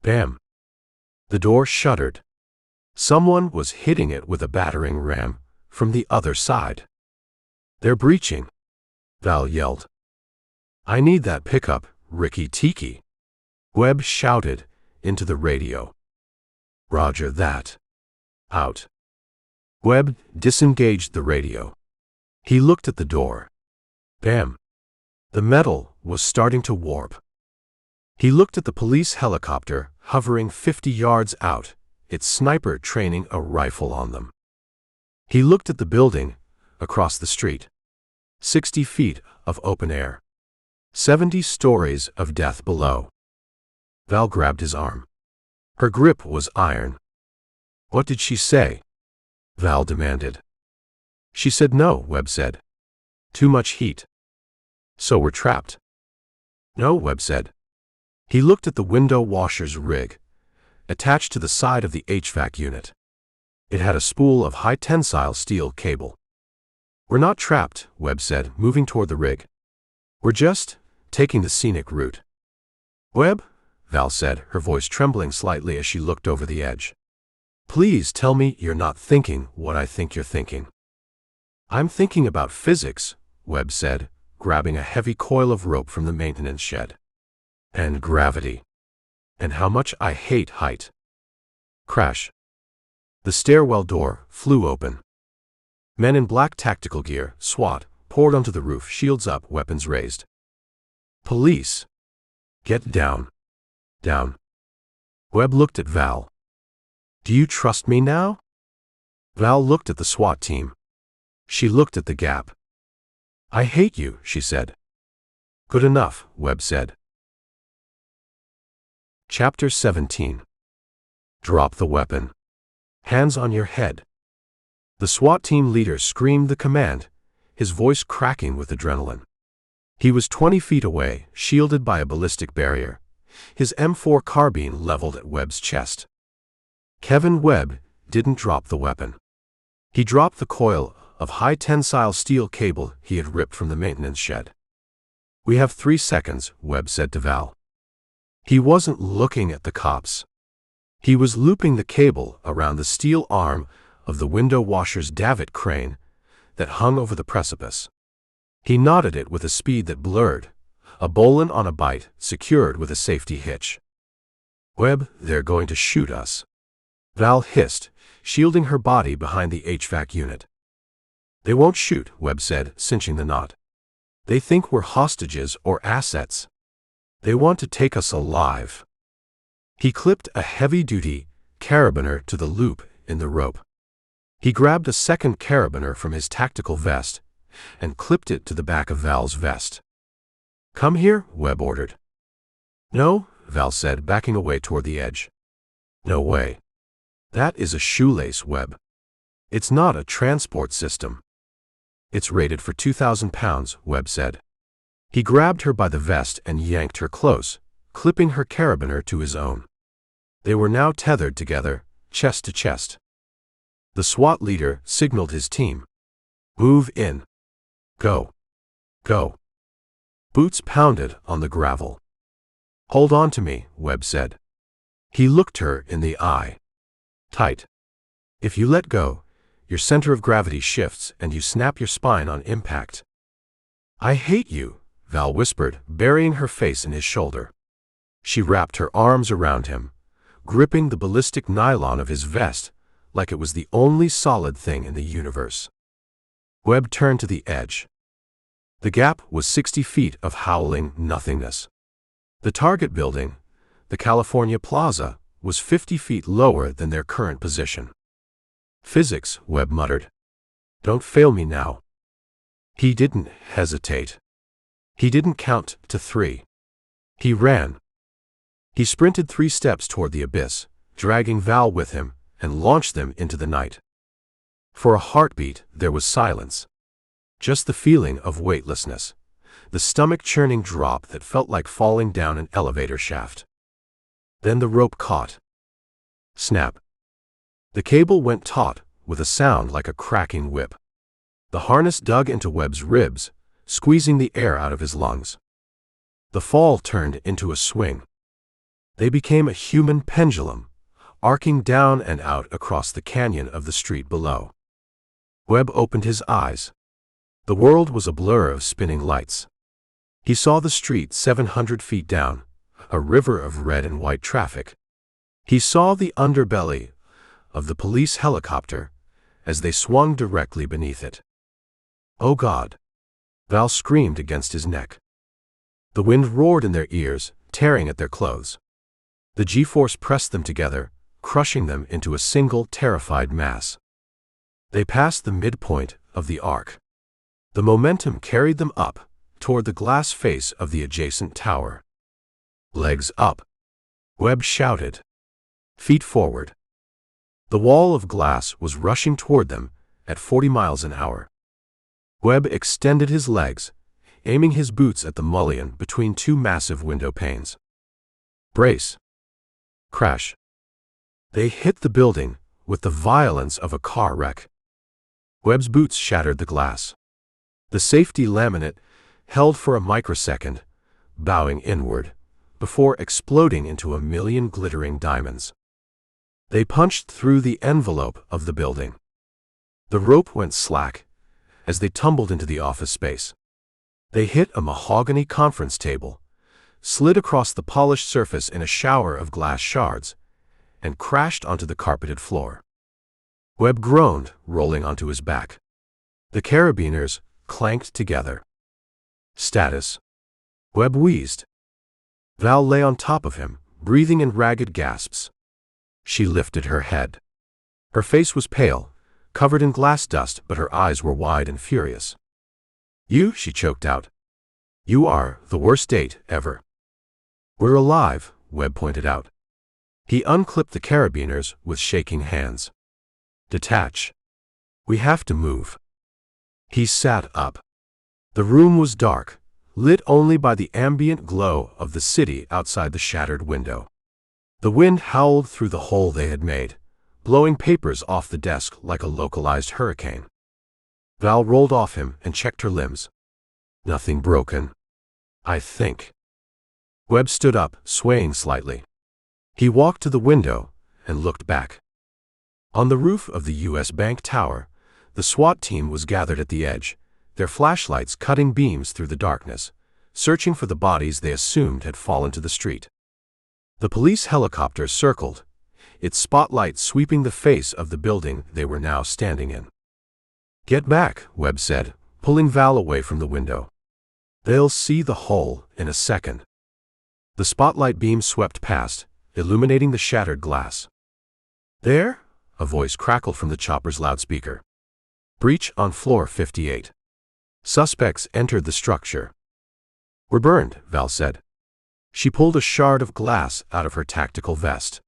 Bam! The door shuddered. Someone was hitting it with a battering ram from the other side. They're breaching, Val yelled. I need that pickup, Ricky Tiki. Webb shouted into the radio. Roger that. Out. Webb disengaged the radio. He looked at the door. Bam! The metal was starting to warp. He looked at the police helicopter hovering 50 yards out, its sniper training a rifle on them. He looked at the building across the street. 60 feet of open air. 70 stories of death below. Val grabbed his arm. Her grip was iron. What did she say? Val demanded. She said no, Webb said. Too much heat. So we're trapped. No, Webb said. He looked at the window washer's rig, attached to the side of the HVAC unit. It had a spool of high-tensile steel cable. We're not trapped, Webb said, moving toward the rig. We're just taking the scenic route. Webb, Val said, her voice trembling slightly as she looked over the edge. Please tell me you're not thinking what I think you're thinking. I'm thinking about physics, Webb said, grabbing a heavy coil of rope from the maintenance shed. And gravity. And how much I hate height. Crash. The stairwell door flew open. Men in black tactical gear, SWAT, poured onto the roof, shields up, weapons raised. Police. Get down. Down. Webb looked at Val. Do you trust me now? Val looked at the SWAT team. She looked at the gap. I hate you, she said. Good enough, Webb said. Chapter 17. Drop the weapon. Hands on your head. The SWAT team leader screamed the command, his voice cracking with adrenaline. He was 20 feet away, shielded by a ballistic barrier, his M4 carbine leveled at Webb's chest. Kevin Webb didn't drop the weapon. He dropped the coil of high-tensile steel cable he had ripped from the maintenance shed. We have 3 seconds, Webb said to Val. He wasn't looking at the cops. He was looping the cable around the steel arm of the window washer's davit crane that hung over the precipice. He knotted it with a speed that blurred, a bowline on a bight secured with a safety hitch. "Webb, they're going to shoot us," Val hissed, shielding her body behind the HVAC unit. "They won't shoot," Webb said, cinching the knot. "They think we're hostages or assets. They want to take us alive." He clipped a heavy-duty carabiner to the loop in the rope. He grabbed a second carabiner from his tactical vest and clipped it to the back of Val's vest. "Come here," Webb ordered. "No," Val said, backing away toward the edge. "No way. That is a shoelace, Webb. It's not a transport system." "It's rated for 2,000 pounds, Webb said. He grabbed her by the vest and yanked her close, clipping her carabiner to his own. They were now tethered together, chest to chest. The SWAT leader signaled his team. "Move in. Go. Go." Boots pounded on the gravel. "Hold on to me," Webb said. He looked her in the eye. "Tight. If you let go, your center of gravity shifts and you snap your spine on impact." "I hate you," Val whispered, burying her face in his shoulder. She wrapped her arms around him, gripping the ballistic nylon of his vest like it was the only solid thing in the universe. Webb turned to the edge. The gap was 60 feet of howling nothingness. The target building, the California Plaza, was 50 feet lower than their current position. "Physics," Webb muttered. "Don't fail me now." He didn't hesitate. He didn't count to 3. He ran. He sprinted 3 steps toward the abyss, dragging Val with him, and launched them into the night. For a heartbeat, there was silence. Just the feeling of weightlessness, the stomach-churning drop that felt like falling down an elevator shaft. Then the rope caught. Snap. The cable went taut, with a sound like a cracking whip. The harness dug into Webb's ribs, squeezing the air out of his lungs. The fall turned into a swing. They became a human pendulum, arcing down and out across the canyon of the street below. Webb opened his eyes. The world was a blur of spinning lights. He saw the street 700 feet down, a river of red and white traffic. He saw the underbelly of the police helicopter as they swung directly beneath it. "Oh God!" Val screamed against his neck. The wind roared in their ears, tearing at their clothes. The G-force pressed them together, crushing them into a single terrified mass. They passed the midpoint of the arc. The momentum carried them up, toward the glass face of the adjacent tower. "Legs up!" Webb shouted. Feet forward. The wall of glass was rushing toward them at 40 miles an hour. Webb extended his legs, aiming his boots at the mullion between 2 massive window panes. "Brace!" Crash. They hit the building with the violence of a car wreck. Webb's boots shattered the glass. The safety laminate held for a microsecond, bowing inward, before exploding into a million glittering diamonds. They punched through the envelope of the building. The rope went slack as they tumbled into the office space. They hit a mahogany conference table, slid across the polished surface in a shower of glass shards, and crashed onto the carpeted floor. Webb groaned, rolling onto his back. The carabiners clanked together. "Status." Webb wheezed. Val lay on top of him, breathing in ragged gasps. She lifted her head. Her face was pale, covered in glass dust, but her eyes were wide and furious. "You," she choked out. "You are the worst date ever." "We're alive," Webb pointed out. He unclipped the carabiners with shaking hands. "Detach. We have to move." He sat up. The room was dark, lit only by the ambient glow of the city outside the shattered window. The wind howled through the hole they had made, blowing papers off the desk like a localized hurricane. Val rolled off him and checked her limbs. "Nothing broken, I think." Webb stood up, swaying slightly. He walked to the window and looked back. On the roof of the U.S. Bank Tower, the SWAT team was gathered at the edge, their flashlights cutting beams through the darkness, searching for the bodies they assumed had fallen to the street. The police helicopter circled, its spotlight sweeping the face of the building they were now standing in. "Get back," Webb said, pulling Val away from the window. "They'll see the hole in a second." The spotlight beam swept past, illuminating the shattered glass. "There?" a voice crackled from the chopper's loudspeaker. "Breach on floor 58. Suspects entered the structure." "We're burned," Val said. She pulled a shard of glass out of her tactical vest.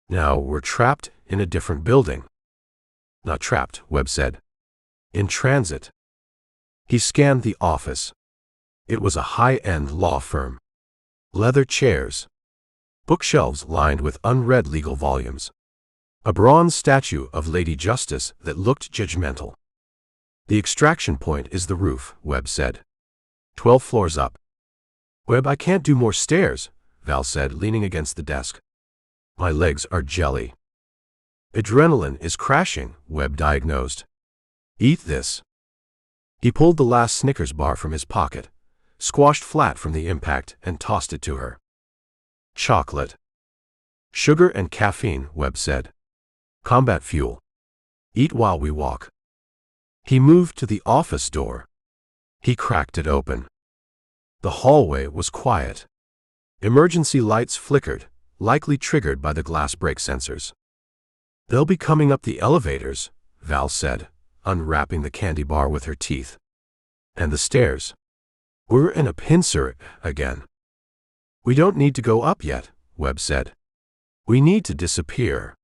"Now we're trapped in a different building." "Not trapped," Webb said. "In transit." He scanned the office. It was a high-end law firm. Leather chairs. Bookshelves lined with unread legal volumes. A bronze statue of Lady Justice that looked judgmental. "The extraction point is the roof," Webb said. 12 floors up." "Webb, I can't do more stairs," Val said, leaning against the desk. "My legs are jelly." "Adrenaline is crashing," Webb diagnosed. "Eat this." He pulled the last Snickers bar from his pocket, squashed flat from the impact, and tossed it to her. "Chocolate." "Sugar and caffeine," Webb said. "Combat fuel. Eat while we walk." He moved to the office door. He cracked it open. The hallway was quiet. Emergency lights flickered, likely triggered by the glass break sensors. "They'll be coming up the elevators," Val said, unwrapping the candy bar with her teeth. "And the stairs. We're in a pincer again." "We don't need to go up yet," Webb said. "We need to disappear."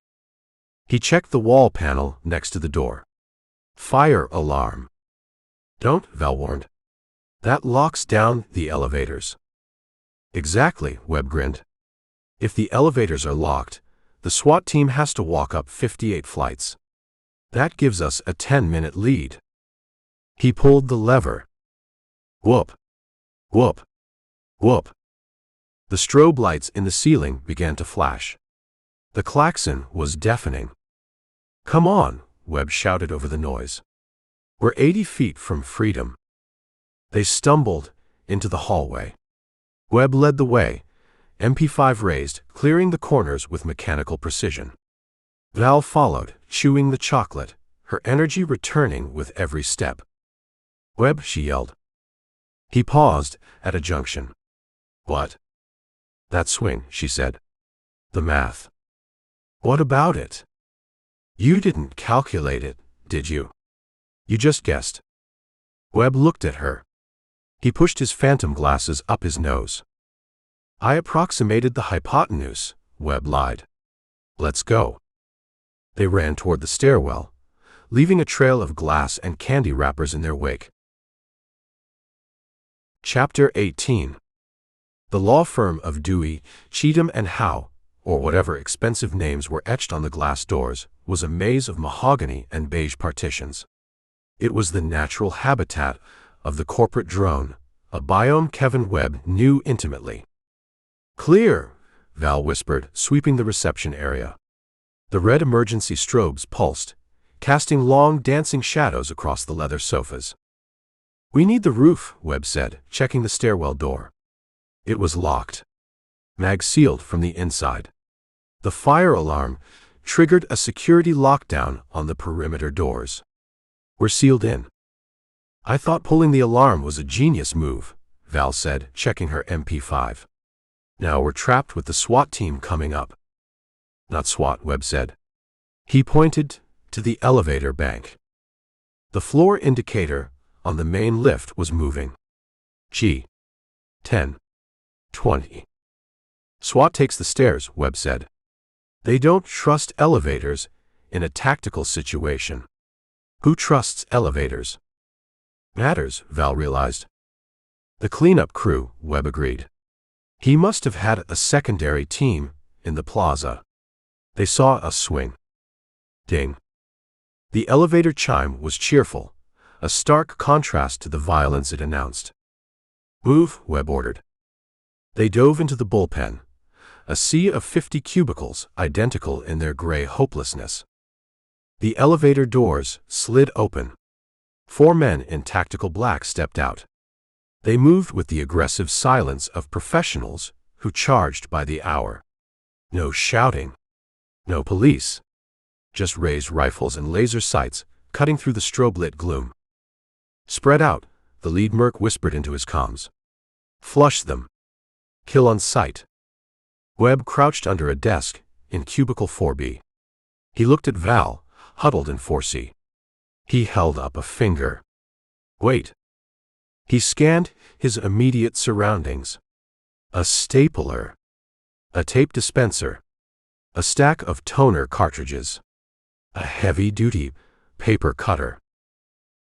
He checked the wall panel next to the door. "Fire alarm." "Don't," Val warned. "That locks down the elevators." "Exactly," Webb grinned. "If the elevators are locked, the SWAT team has to walk up 58 flights. That gives us a 10-minute lead." He pulled the lever. Whoop. Whoop. Whoop. The strobe lights in the ceiling began to flash. The klaxon was deafening. "Come on," Webb shouted over the noise. "We're 80 feet from freedom." They stumbled into the hallway. Webb led the way, MP5 raised, clearing the corners with mechanical precision. Val followed, chewing the chocolate, her energy returning with every step. "Webb," she yelled. He paused at a junction. "What?" "That swing," she said. "The math." "What about it?" "You didn't calculate it, did you? You just guessed." Webb looked at her. He pushed his phantom glasses up his nose. "I approximated the hypotenuse," Webb lied. "Let's go." They ran toward the stairwell, leaving a trail of glass and candy wrappers in their wake. Chapter 18. The law firm of Dewey, Cheatham and Howe, or whatever expensive names were etched on the glass doors, was a maze of mahogany and beige partitions. It was the natural habitat of the corporate drone, a biome Kevin Webb knew intimately. "Clear," Val whispered, sweeping the reception area. The red emergency strobes pulsed, casting long dancing shadows across the leather sofas. "We need the roof," Webb said, checking the stairwell door. It was locked. Mag sealed from the inside. The fire alarm triggered a security lockdown on the perimeter doors. "We're sealed in." "I thought pulling the alarm was a genius move," Val said, checking her MP5. "Now we're trapped with the SWAT team coming up." "Not SWAT," Webb said. He pointed to the elevator bank. The floor indicator on the main lift was moving. G. 10. 20. "SWAT takes the stairs," Webb said. "They don't trust elevators in a tactical situation." "Who trusts elevators?" "Matters," Val realized. "The cleanup crew," Webb agreed. He must have had a secondary team in the plaza. They saw a swing. Ding. The elevator chime was cheerful, a stark contrast to the violence it announced. "Move," Webb ordered. They dove into the bullpen, a sea of 50 cubicles identical in their gray hopelessness. The elevator doors slid open. 4 men in tactical black stepped out. They moved with the aggressive silence of professionals who charged by the hour. No shouting. No police. Just raised rifles and laser sights cutting through the strobe-lit gloom. "Spread out," the lead merc whispered into his comms. "Flush them. Kill on sight." Webb crouched under a desk in cubicle 4B. He looked at Val, huddled in 4C. He held up a finger. "Wait." He scanned his immediate surroundings. A stapler. A tape dispenser. A stack of toner cartridges. A heavy-duty paper cutter.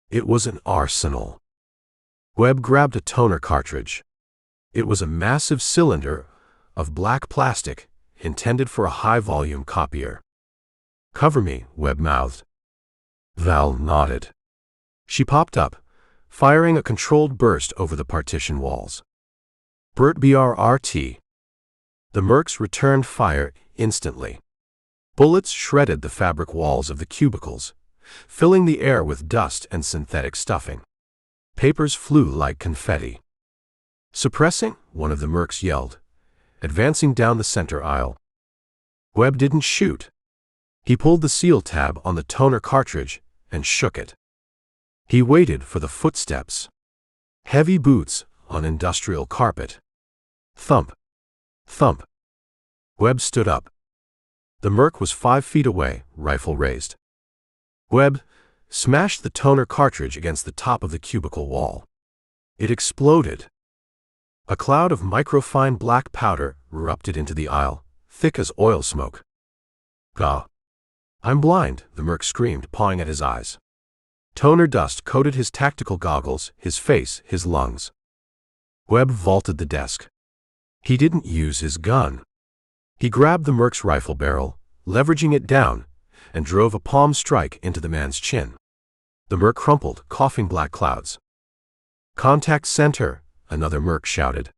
It was an arsenal. Webb grabbed a toner cartridge. It was a massive cylinder of black plastic intended for a high-volume copier. "Cover me," Webb mouthed. Val nodded. She popped up, firing a controlled burst over the partition walls. BRT. The mercs returned fire instantly. Bullets shredded the fabric walls of the cubicles, filling the air with dust and synthetic stuffing. Papers flew like confetti. "Suppressing," one of the mercs yelled, advancing down the center aisle. Webb didn't shoot. He pulled the seal tab on the toner cartridge and shook it. He waited for the footsteps. Heavy boots on industrial carpet. Thump. Thump. Webb stood up. The merc was 5 feet away, rifle raised. Webb smashed the toner cartridge against the top of the cubicle wall. It exploded. A cloud of microfine black powder erupted into the aisle, thick as oil smoke. "Gah! I'm blind," the merc screamed, pawing at his eyes. Toner dust coated his tactical goggles, his face, his lungs. Webb vaulted the desk. He didn't use his gun. He grabbed the merc's rifle barrel, leveraging it down, and drove a palm strike into the man's chin. The merc crumpled, coughing black clouds. "Contact center," another merc shouted.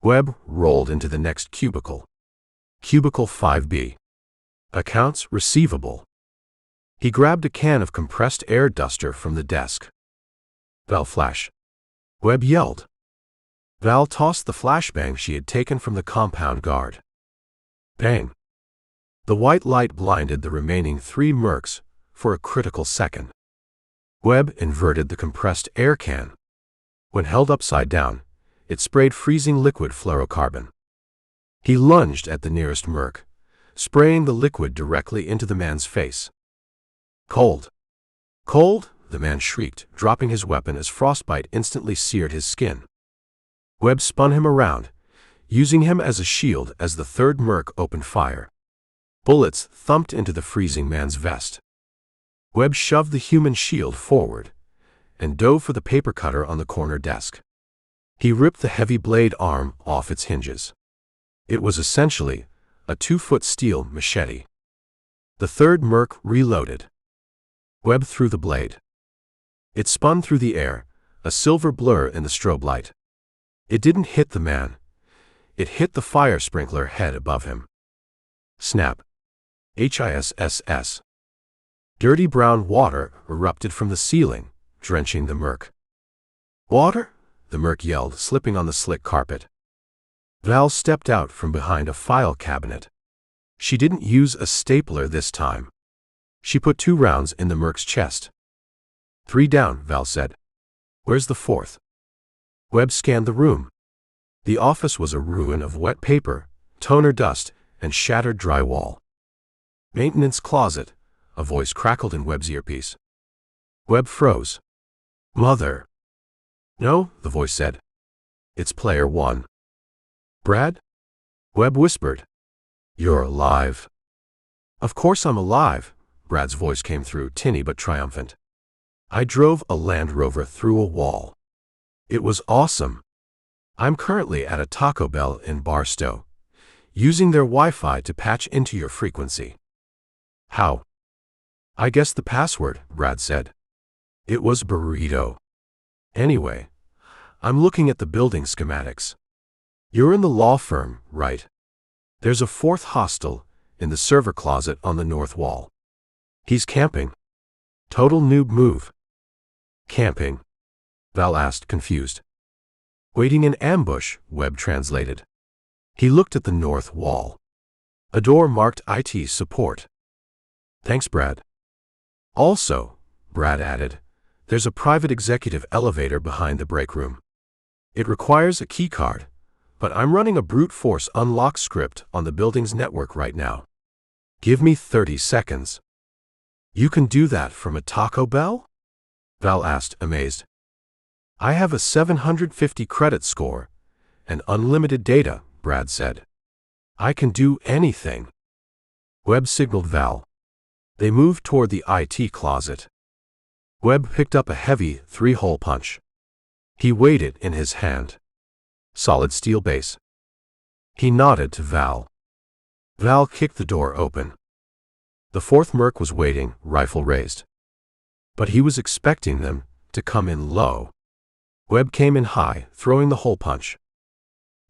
Webb rolled into the next cubicle. Cubicle 5B. Accounts receivable. He grabbed a can of compressed air duster from the desk. "Val, flash." Webb yelled. Val tossed the flashbang she had taken from the compound guard. Bang. The white light blinded the remaining 3 mercs for a critical second. Webb inverted the compressed air can. When held upside down, it sprayed freezing liquid fluorocarbon. He lunged at the nearest merc, spraying the liquid directly into the man's face. "Cold! Cold!" the man shrieked, dropping his weapon as frostbite instantly seared his skin. Webb spun him around, using him as a shield as the 3rd merc opened fire. Bullets thumped into the freezing man's vest. Webb shoved the human shield forward and dove for the paper cutter on the corner desk. He ripped the heavy blade arm off its hinges. It was essentially a 2-foot steel machete. The 3rd merc reloaded. Webb threw the blade. It spun through the air, a silver blur in the strobe light. It didn't hit the man. It hit the fire sprinkler head above him. Snap. HISSS. Dirty brown water erupted from the ceiling, drenching the merc. "Water?" the merc yelled, slipping on the slick carpet. Val stepped out from behind a file cabinet. She didn't use a stapler this time. She put 2 rounds in the merc's chest. 3 down, Val said. "Where's the 4th? Webb scanned the room. The office was a ruin of wet paper, toner dust, and shattered drywall. "Maintenance closet," a voice crackled in Webb's earpiece. Webb froze. "Mother." "No," the voice said. "It's player 1. "Brad?" Webb whispered. "You're alive." "Of course I'm alive," Brad's voice came through, tinny but triumphant. "I drove a Land Rover through a wall. It was awesome. I'm currently at a Taco Bell in Barstow, using their Wi-Fi to patch into your frequency." "How?" "I guessed the password," Brad said. "It was burrito. Anyway, I'm looking at the building schematics. You're in the law firm, right? There's a fourth hostile in the server closet on the north wall. He's camping. Total noob move. Camping? Val asked, confused. Waiting in ambush, Webb translated. He looked at the north wall. A door marked IT support. Thanks, Brad. Also, Brad added, there's a private executive elevator behind the break room. It requires a keycard, but I'm running a brute force unlock script on the building's network right now. Give me 30 seconds. You can do that from a Taco Bell? Val asked, amazed. I have a 750 credit score and unlimited data, Brad said. I can do anything. Webb signaled Val. They moved toward the IT closet. Webb picked up a heavy 3-hole punch. He weighed it in his hand. Solid steel base. He nodded to Val. Val kicked the door open. The fourth merc was waiting, rifle raised. But he was expecting them to come in low. Webb came in high, throwing the hole punch.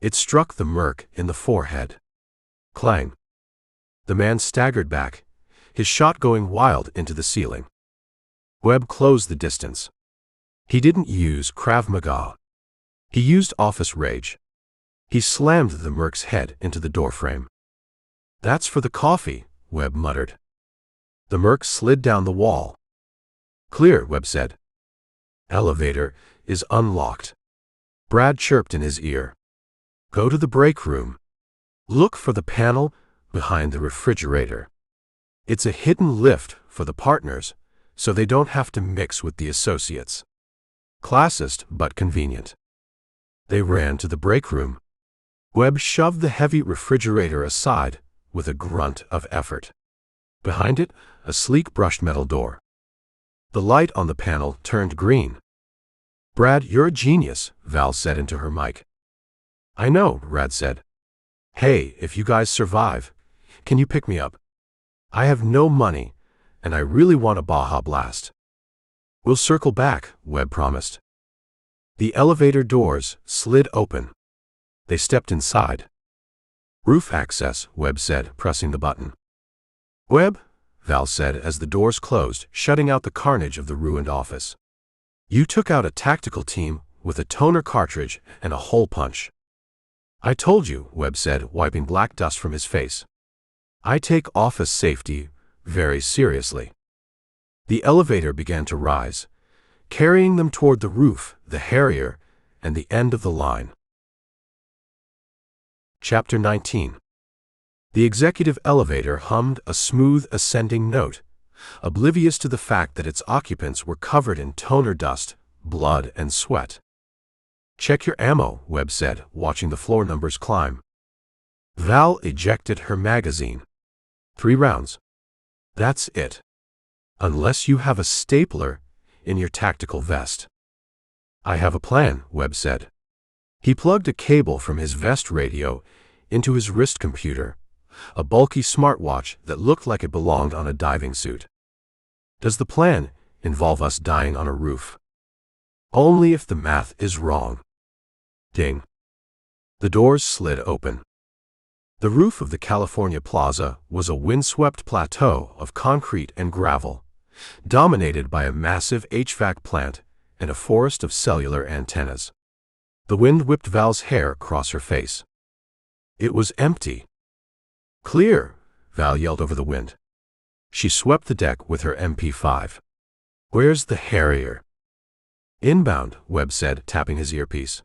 It struck the merc in the forehead. Clang. The man staggered back, his shot going wild into the ceiling. Webb closed the distance. He didn't use Krav Maga. He used office rage. He slammed the merc's head into the doorframe. That's for the coffee, Webb muttered. The merc slid down the wall. Clear, Webb said. Elevator is unlocked. Brad chirped in his ear. Go to the break room. Look for the panel behind the refrigerator. It's a hidden lift for the partners, so they don't have to mix with the associates. Classist but convenient. They ran to the break room. Webb shoved the heavy refrigerator aside with a grunt of effort. Behind it, a sleek brushed metal door. The light on the panel turned green. Brad, you're a genius, Val said into her mic. I know, Brad said. Hey, if you guys survive, can you pick me up? I have no money, and I really want a Baja Blast. We'll circle back, Webb promised. The elevator doors slid open. They stepped inside. Roof access, Webb said, pressing the button. Webb, Val said as the doors closed, shutting out the carnage of the ruined office. You took out a tactical team with a toner cartridge and a hole punch. I told you, Webb said, wiping black dust from his face. I take office safety very seriously. The elevator began to rise, carrying them toward the roof, the Harrier, and the end of the line. Chapter 19. The executive elevator hummed a smooth ascending note, oblivious to the fact that its occupants were covered in toner dust, blood, and sweat. Check your ammo, Webb said, watching the floor numbers climb. Val ejected her magazine. 3 rounds. That's it. Unless you have a stapler in your tactical vest. I have a plan, Webb said. He plugged a cable from his vest radio into his wrist computer, a bulky smartwatch that looked like it belonged on a diving suit. Does the plan involve us dying on a roof? Only if the math is wrong. Ding. The doors slid open. The roof of the California Plaza was a windswept plateau of concrete and gravel, dominated by a massive HVAC plant and a forest of cellular antennas. The wind whipped Val's hair across her face. It was empty. Clear, Val yelled over the wind. She swept the deck with her MP5. Where's the Harrier? Inbound, Webb said, tapping his earpiece.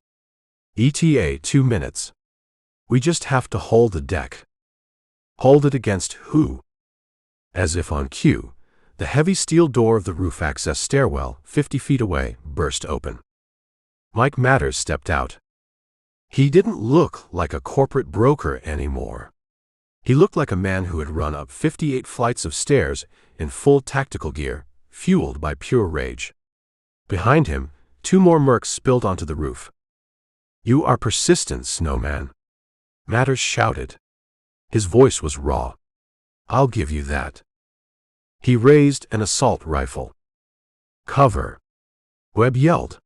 ETA 2 minutes. We just have to hold the deck. Hold it against who? As if on cue, the heavy steel door of the roof access stairwell, 50 feet away, burst open. Mike Matters stepped out. He didn't look like a corporate broker anymore. He looked like a man who had run up 58 flights of stairs in full tactical gear, fueled by pure rage. Behind him, 2 more mercs spilled onto the roof. You are persistent, Snowman. Matters shouted. His voice was raw. I'll give you that. He raised an assault rifle. Cover. Webb yelled.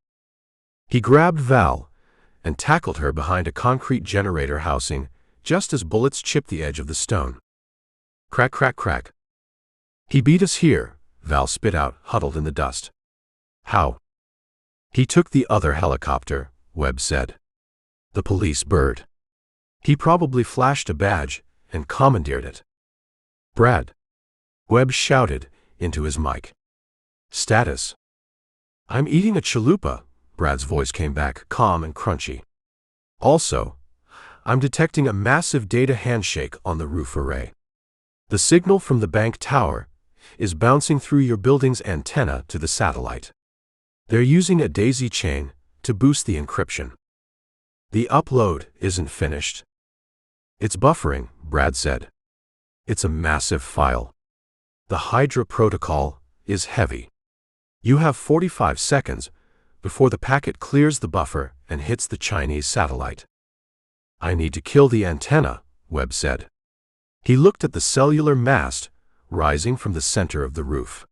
He grabbed Val and tackled her behind a concrete generator housing just as bullets chipped the edge of the stone. Crack, crack, crack. "He beat us here," Val spit out, huddled in the dust. "How?" "He took the other helicopter," Webb said. "The police bird. He probably flashed a badge and commandeered it." "Brad," Webb shouted into his mic. "Status." "I'm eating a chalupa," Brad's voice came back, calm and crunchy. "Also, I'm detecting a massive data handshake on the roof array. The signal from the bank tower is bouncing through your building's antenna to the satellite. They're using a daisy chain to boost the encryption. The upload isn't finished." "It's buffering," Brad said. "It's a massive file. The Hydra protocol is heavy. You have 45 seconds before the packet clears the buffer and hits the Chinese satellite." "I need to kill the antenna," Webb said. He looked at the cellular mast rising from the center of the roof.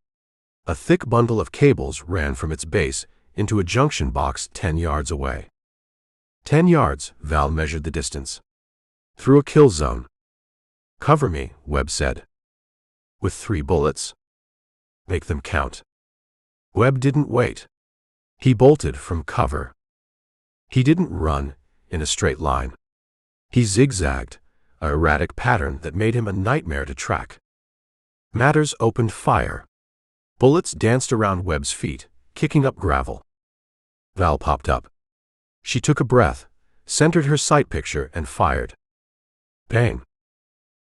A thick bundle of cables ran from its base into a junction box 10 yards away. 10 yards, Val measured the distance. "Through a kill zone." "Cover me," Webb said. "With 3 bullets?" "Make them count." Webb didn't wait. He bolted from cover. He didn't run in a straight line. He zigzagged, an erratic pattern that made him a nightmare to track. Matters opened fire. Bullets danced around Webb's feet, kicking up gravel. Val popped up. She took a breath, centered her sight picture, and fired. Bang!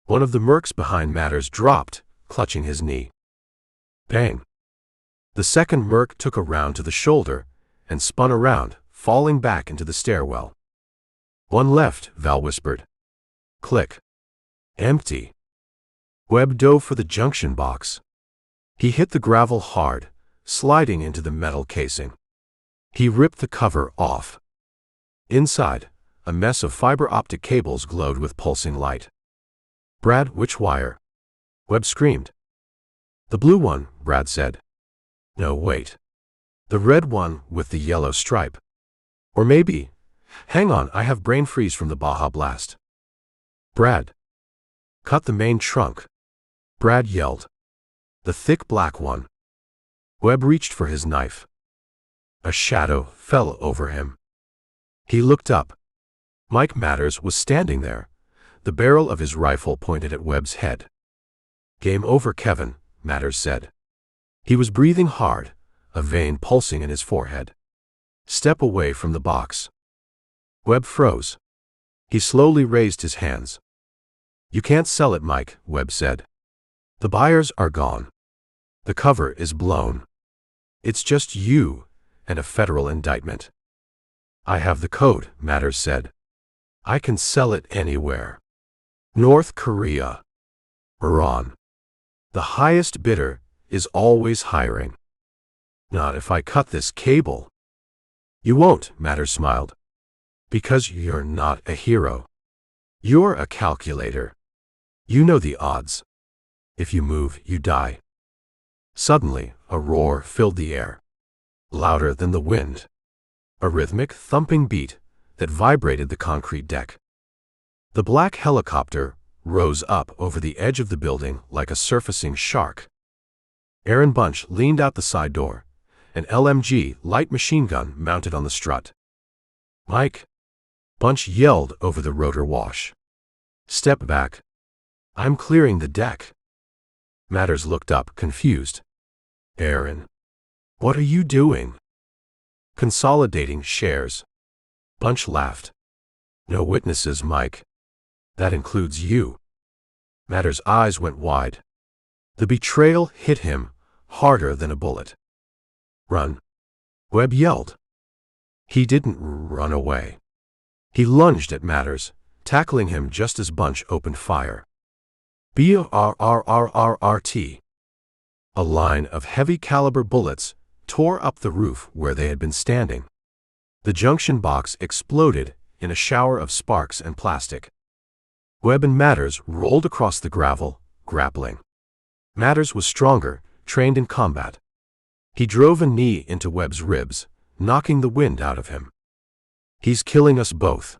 One of the mercs behind Matters dropped, clutching his knee. Bang! The second merc took a round to the shoulder and spun around, falling back into the stairwell. "One left," Val whispered. Click. Empty. Webb dove for the junction box. He hit the gravel hard, sliding into the metal casing. He ripped the cover off. Inside, a mess of fiber optic cables glowed with pulsing light. "Brad, which wire?" Webb screamed. "The blue one," Brad said. "No, wait. The red one with the yellow stripe. Or maybe, hang on, I have brain freeze from the Baja Blast." "Brad." "Cut the main trunk," Brad yelled. "The thick black one." Webb reached for his knife. A shadow fell over him. He looked up. Mike Matters was standing there, the barrel of his rifle pointed at Webb's head. "Game over, Kevin," Matters said. He was breathing hard, a vein pulsing in his forehead. "Step away from the box." Webb froze. He slowly raised his hands. "You can't sell it, Mike," Webb said. "The buyers are gone. The cover is blown. It's just you and a federal indictment." "I have the code," Matters said. "I can sell it anywhere. North Korea. Iran. The highest bidder is always hiring. Not if I cut this cable." "You won't," Matters smiled. "Because you're not a hero. You're a calculator. You know the odds. If you move, you die." Suddenly, a roar filled the air. Louder than the wind. A rhythmic, thumping beat that vibrated the concrete deck. The black helicopter rose up over the edge of the building like a surfacing shark. Aaron Bunch leaned out the side door, an LMG light machine gun mounted on the strut. "Mike!" Bunch yelled over the rotor wash. "Step back. I'm clearing the deck." Matters looked up, confused. "Aaron, what are you doing?" "Consolidating shares." Bunch laughed. "No witnesses, Mike. That includes you." Matters' eyes went wide. The betrayal hit him harder than a bullet. "Run!" Webb yelled. He didn't run away. He lunged at Matters, tackling him just as Bunch opened fire. BRRRRRT. A line of heavy-caliber bullets tore up the roof where they had been standing. The junction box exploded in a shower of sparks and plastic. Webb and Matters rolled across the gravel, grappling. Matters was stronger, trained in combat. He drove a knee into Webb's ribs, knocking the wind out of him. He's killing us both.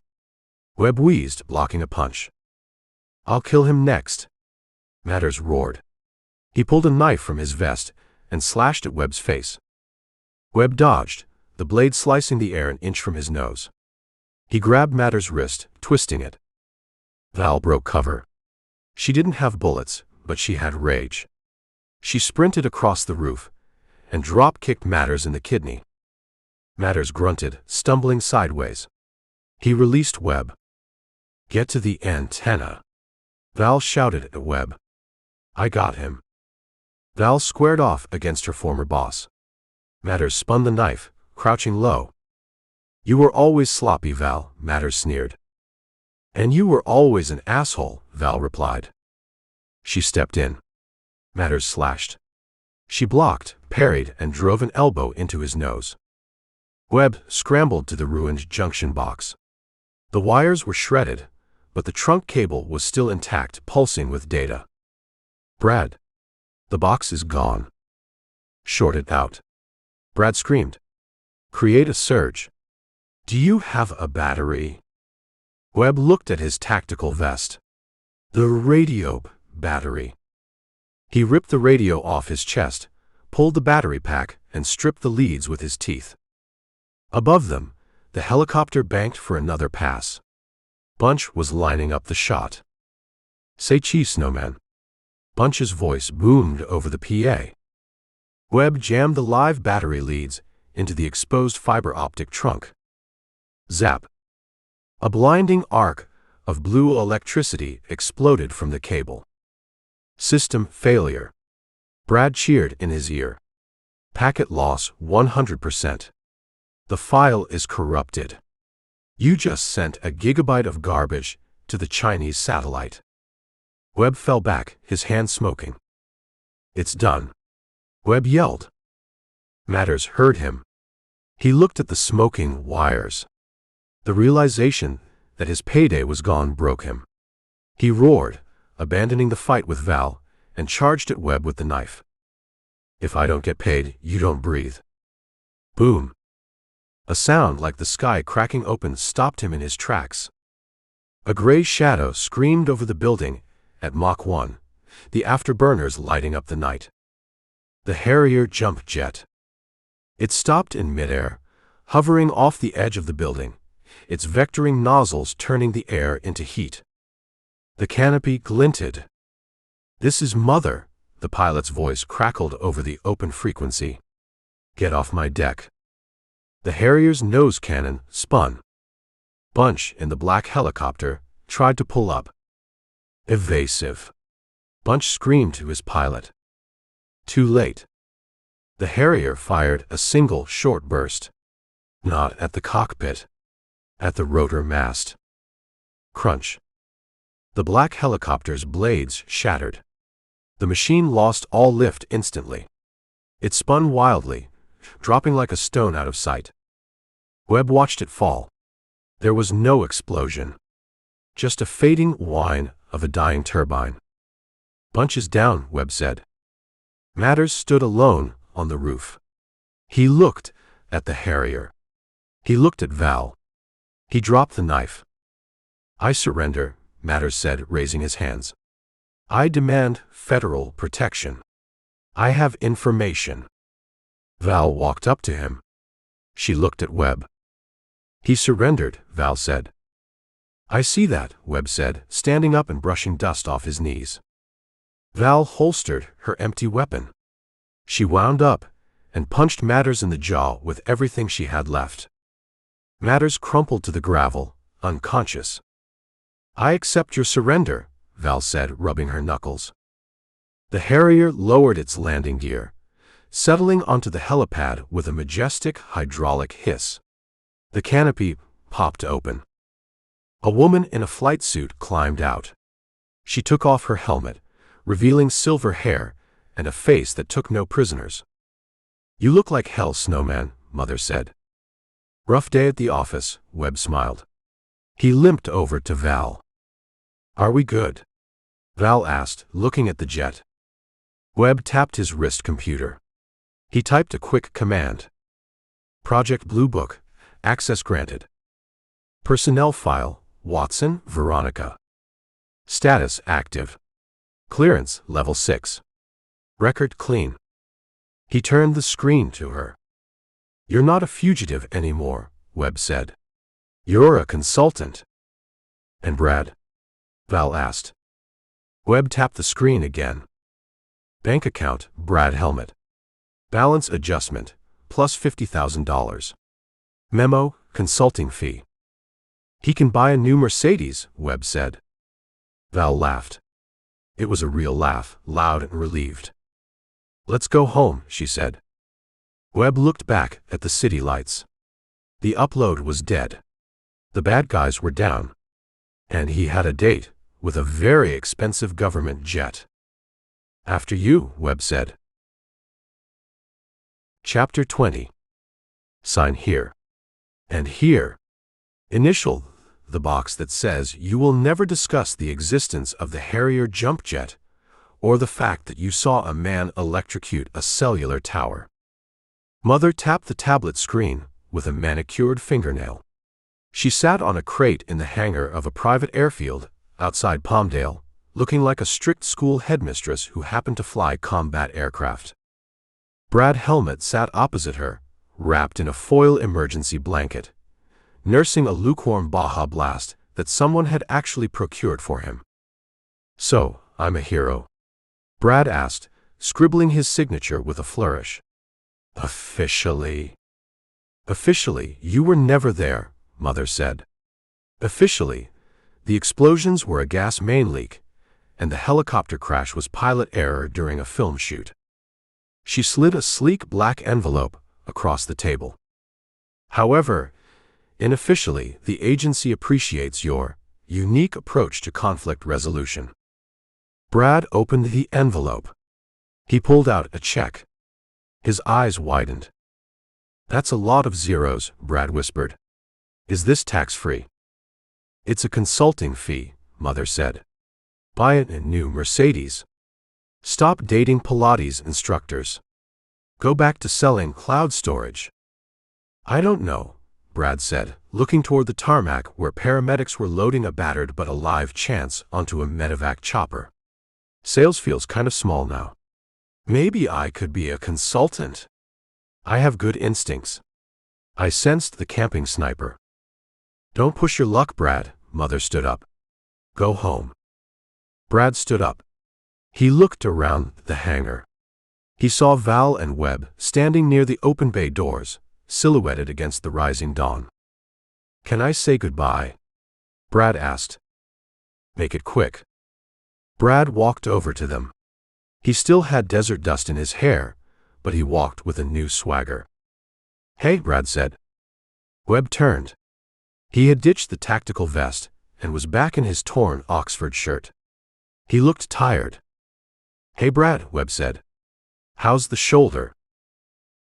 Webb wheezed, blocking a punch. I'll kill him next, Matters roared. He pulled a knife from his vest and slashed at Webb's face. Webb dodged, the blade slicing the air an inch from his nose. He grabbed Matters' wrist, twisting it. Val broke cover. She didn't have bullets, but she had rage. She sprinted across the roof and drop-kicked Matters in the kidney. Matters grunted, stumbling sideways. He released Webb. Get to the antenna, Val shouted at Webb. I got him. Val squared off against her former boss. Matters spun the knife, crouching low. You were always sloppy, Val, Matters sneered. And you were always an asshole, Val replied. She stepped in. Matters slashed. She blocked, parried, and drove an elbow into his nose. Webb scrambled to the ruined junction box. The wires were shredded, but the trunk cable was still intact, pulsing with data. Brad. The box is gone. Short it out. Brad screamed. Create a surge. Do you have a battery? Webb looked at his tactical vest. The radio battery. He ripped the radio off his chest, pulled the battery pack, and stripped the leads with his teeth. Above them, the helicopter banked for another pass. Bunch was lining up the shot. Say cheese, Snowman. Bunch's voice boomed over the PA. Webb jammed the live battery leads into the exposed fiber optic trunk. Zap. A blinding arc of blue electricity exploded from the cable. System failure. Brad cheered in his ear. Packet loss 100%. The file is corrupted. You just sent a gigabyte of garbage to the Chinese satellite. Webb fell back, his hands smoking. It's done. Webb yelled. Matters heard him. He looked at the smoking wires. The realization that his payday was gone broke him. He roared, abandoning the fight with Val, and charged at Webb with the knife. If I don't get paid, you don't breathe. Boom. A sound like the sky cracking open stopped him in his tracks. A gray shadow screamed over the building at Mach 1, the afterburners lighting up the night. The Harrier jump jet. It stopped in midair, hovering off the edge of the building, its vectoring nozzles turning the air into heat. The canopy glinted. This is Mother, the pilot's voice crackled over the open frequency. Get off my deck. The Harrier's nose cannon spun. Bunch, in the black helicopter, tried to pull up. Evasive. Bunch screamed to his pilot. Too late. The Harrier fired a single short burst. Not at the cockpit. At the rotor mast. Crunch. The black helicopter's blades shattered. The machine lost all lift instantly. It spun wildly, dropping like a stone out of sight. Webb watched it fall. There was no explosion. Just a fading whine of a dying turbine. Bunch is down, Webb said. Matters stood alone on the roof. He looked at the Harrier. He looked at Val. He dropped the knife. I surrender, Matters said, raising his hands. I demand federal protection. I have information. Val walked up to him. She looked at Webb. He surrendered, Val said. I see that, Webb said, standing up and brushing dust off his knees. Val holstered her empty weapon. She wound up and punched Matters in the jaw with everything she had left. Matters crumpled to the gravel, unconscious. I accept your surrender, Val said, rubbing her knuckles. The Harrier lowered its landing gear, settling onto the helipad with a majestic hydraulic hiss. The canopy popped open. A woman in a flight suit climbed out. She took off her helmet, revealing silver hair and a face that took no prisoners. You look like hell, Snowman, Mother said. Rough day at the office, Webb smiled. He limped over to Val. Are we good? Val asked, looking at the jet. Webb tapped his wrist computer. He typed a quick command. Project Blue Book, access granted. Personnel file, Watson, Veronica. Status active. Clearance level 6. Record clean. He turned the screen to her. You're not a fugitive anymore, Webb said. You're a consultant. And Brad? Val asked. Webb tapped the screen again. Bank account, Brad Helmet. Balance adjustment, plus $50,000. Memo, consulting fee. He can buy a new Mercedes, Webb said. Val laughed. It was a real laugh, loud and relieved. Let's go home, she said. Webb looked back at the city lights. The upload was dead. The bad guys were down. And he had a date with a very expensive government jet. After you, Webb said. Chapter 20. Sign here. And here. Initial the box that says you will never discuss the existence of the Harrier jump jet or the fact that you saw a man electrocute a cellular tower. Mother tapped the tablet screen with a manicured fingernail. She sat on a crate in the hangar of a private airfield outside Palmdale, looking like a strict school headmistress who happened to fly combat aircraft. Brad Helmet sat opposite her, wrapped in a foil emergency blanket, nursing a lukewarm Baja Blast that someone had actually procured for him. So, I'm a hero? Brad asked, scribbling his signature with a flourish. Officially. Officially, you were never there, Mother said. Officially, the explosions were a gas main leak, and the helicopter crash was pilot error during a film shoot. She slid a sleek black envelope across the table. However, unofficially, the agency appreciates your unique approach to conflict resolution. Brad opened the envelope. He pulled out a check. His eyes widened. That's a lot of zeros, Brad whispered. Is this tax-free? It's a consulting fee, Mother said. Buy a new Mercedes. Stop dating Pilates instructors. Go back to selling cloud storage. I don't know, Brad said, looking toward the tarmac where paramedics were loading a battered but alive Chance onto a medevac chopper. Sales feels kind of small now. Maybe I could be a consultant. I have good instincts. I sensed the camping sniper. Don't push your luck, Brad, Mother stood up. Go home. Brad stood up. He looked around the hangar. He saw Val and Webb standing near the open bay doors, silhouetted against the rising dawn. Can I say goodbye? Brad asked. Make it quick. Brad walked over to them. He still had desert dust in his hair, but he walked with a new swagger. Hey, Brad said. Webb turned. He had ditched the tactical vest and was back in his torn Oxford shirt. He looked tired. Hey, Brad, Webb said. How's the shoulder?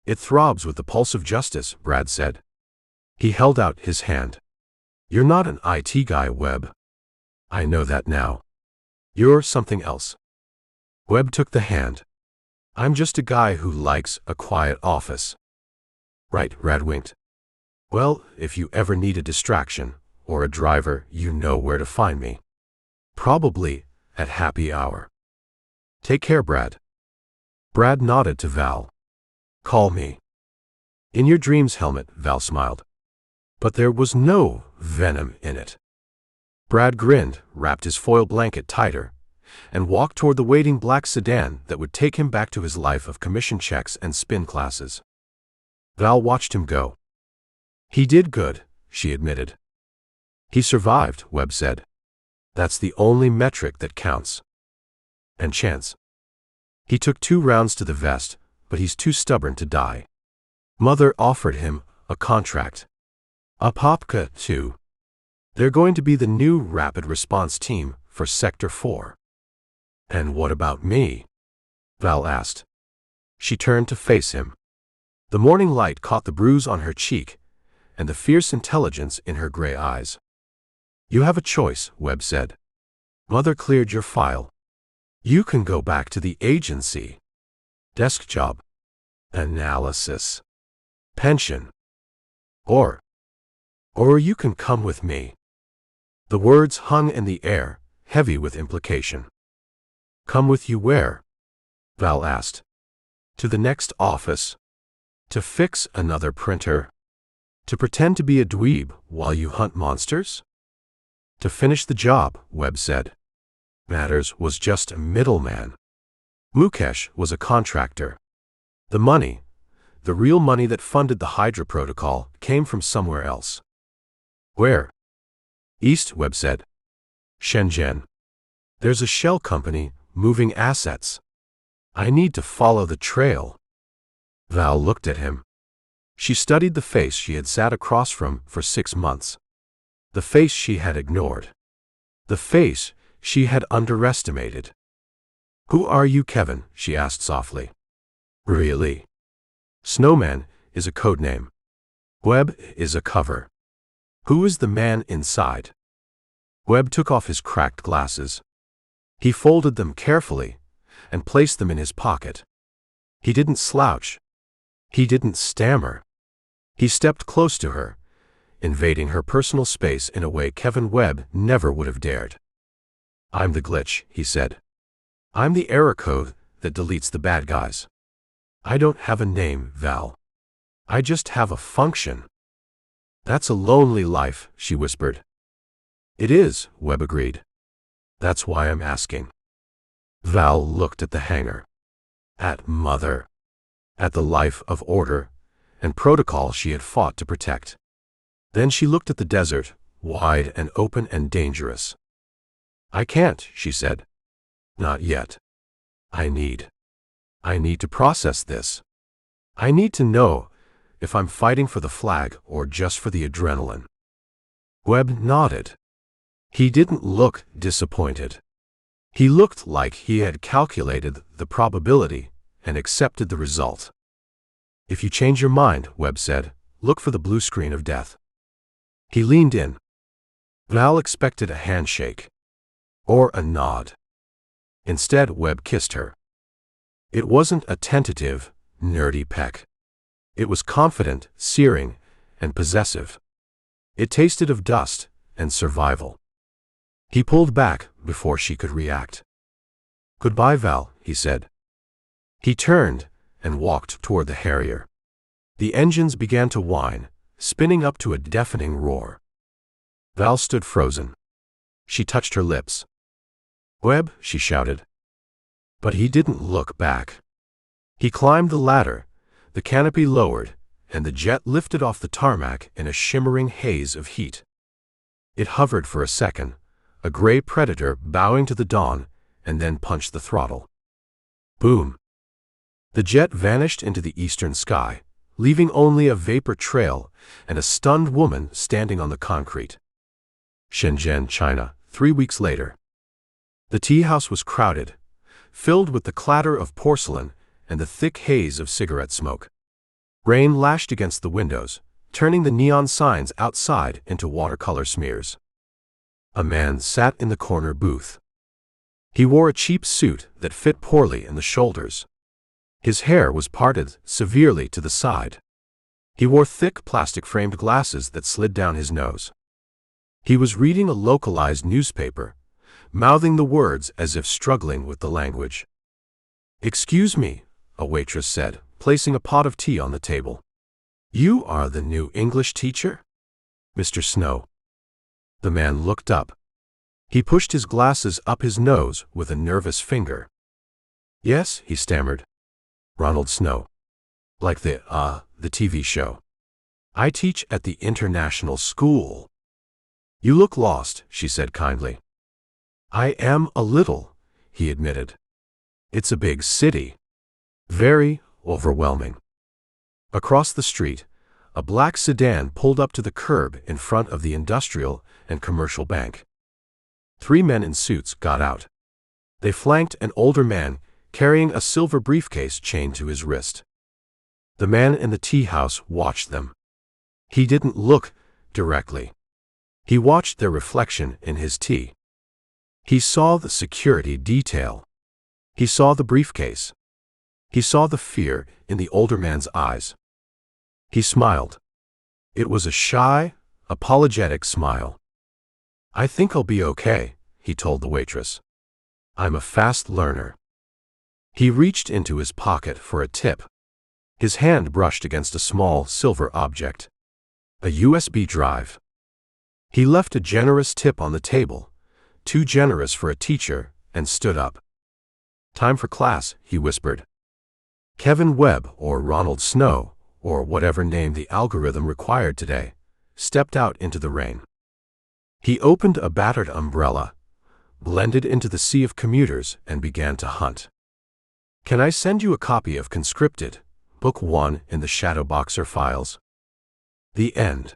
It throbs with the pulse of justice, Brad said. He held out his hand. You're not an IT guy, Webb. I know that now. You're something else. Webb took the hand. I'm just a guy who likes a quiet office. Right, Brad winked. Well, if you ever need a distraction, or a driver, you know where to find me. Probably at happy hour. Take care, Brad. Brad nodded to Val. Call me. In your dreams, Helmet, Val smiled. But there was no venom in it. Brad grinned, wrapped his foil blanket tighter, and walked toward the waiting black sedan that would take him back to his life of commission checks and spin classes. Val watched him go. He did good, she admitted. He survived, Webb said. That's the only metric that counts. And Chance. He took 2 rounds to the vest, but he's too stubborn to die. Mother offered him a contract. A Popka, too. They're going to be the new rapid response team for Sector 4. And what about me? Val asked. She turned to face him. The morning light caught the bruise on her cheek and the fierce intelligence in her gray eyes. You have a choice, Webb said. Mother cleared your file. You can go back to the agency. Desk job. Analysis. Pension. Or Or you can come with me. The words hung in the air, heavy with implication. Come with you where? Val asked. To the next office. To fix another printer. To pretend to be a dweeb while you hunt monsters? To finish the job, Webb said. Matters was just a middleman. Mukesh was a contractor. The money, the real money that funded the Hydra protocol, came from somewhere else. Where? East, Webb said. Shenzhen. There's a shell company moving assets. I need to follow the trail. Val looked at him. She studied the face she had sat across from for 6 months. The face she had ignored. The face she had underestimated. Who are you, Kevin? She asked softly. Really? Snowman is a code name. Webb is a cover. Who is the man inside? Webb took off his cracked glasses. He folded them carefully and placed them in his pocket. He didn't slouch. He didn't stammer. He stepped close to her, invading her personal space in a way Kevin Webb never would have dared. I'm the glitch, he said. I'm the error code that deletes the bad guys. I don't have a name, Val. I just have a function. That's a lonely life, she whispered. It is, Webb agreed. That's why I'm asking. Val looked at the hangar. At Mother. At the life of order and protocol she had fought to protect. Then she looked at the desert, wide and open and dangerous. I can't, she said. Not yet. I need to process this. I need to know if I'm fighting for the flag or just for the adrenaline. Webb nodded. He didn't look disappointed. He looked like he had calculated the probability and accepted the result. If you change your mind, Webb said, look for the blue screen of death. He leaned in. Val expected a handshake. Or a nod. Instead, Webb kissed her. It wasn't a tentative, nerdy peck. It was confident, searing, and possessive. It tasted of dust and survival. He pulled back before she could react. Goodbye, Val, he said. He turned and walked toward the Harrier. The engines began to whine, spinning up to a deafening roar. Val stood frozen. She touched her lips. Webb, she shouted. But he didn't look back. He climbed the ladder, the canopy lowered, and the jet lifted off the tarmac in a shimmering haze of heat. It hovered for a second, a gray predator bowing to the dawn, and then punched the throttle. Boom! The jet vanished into the eastern sky, leaving only a vapor trail and a stunned woman standing on the concrete. Shenzhen, China, 3 weeks later. The tea house was crowded, filled with the clatter of porcelain and the thick haze of cigarette smoke. Rain lashed against the windows, turning the neon signs outside into watercolor smears. A man sat in the corner booth. He wore a cheap suit that fit poorly in the shoulders. His hair was parted severely to the side. He wore thick plastic-framed glasses that slid down his nose. He was reading a localized newspaper, mouthing the words as if struggling with the language. Excuse me, a waitress said, placing a pot of tea on the table. You are the new English teacher? Mr. Snow. The man looked up. He pushed his glasses up his nose with a nervous finger. Yes, he stammered. Ronald Snow. Like the TV show. I teach at the international school. You look lost, she said kindly. I am a little, he admitted. It's a big city. Very overwhelming. Across the street, a black sedan pulled up to the curb in front of the Industrial and Commercial Bank. 3 men in suits got out. They flanked an older man carrying a silver briefcase chained to his wrist. The man in the tea house watched them. He didn't look directly. He watched their reflection in his tea. He saw the security detail. He saw the briefcase. He saw the fear in the older man's eyes. He smiled. It was a shy, apologetic smile. "I think I'll be okay," he told the waitress. "I'm a fast learner." He reached into his pocket for a tip. His hand brushed against a small silver object. A USB drive. He left a generous tip on the table, too generous for a teacher, and stood up. "Time for class," he whispered. Kevin Webb, or Ronald Snow, or whatever name the algorithm required today, stepped out into the rain. He opened a battered umbrella, blended into the sea of commuters, and began to hunt. "Can I send you a copy of Conscripted, Book 1 in the Shadowboxer files?" The end.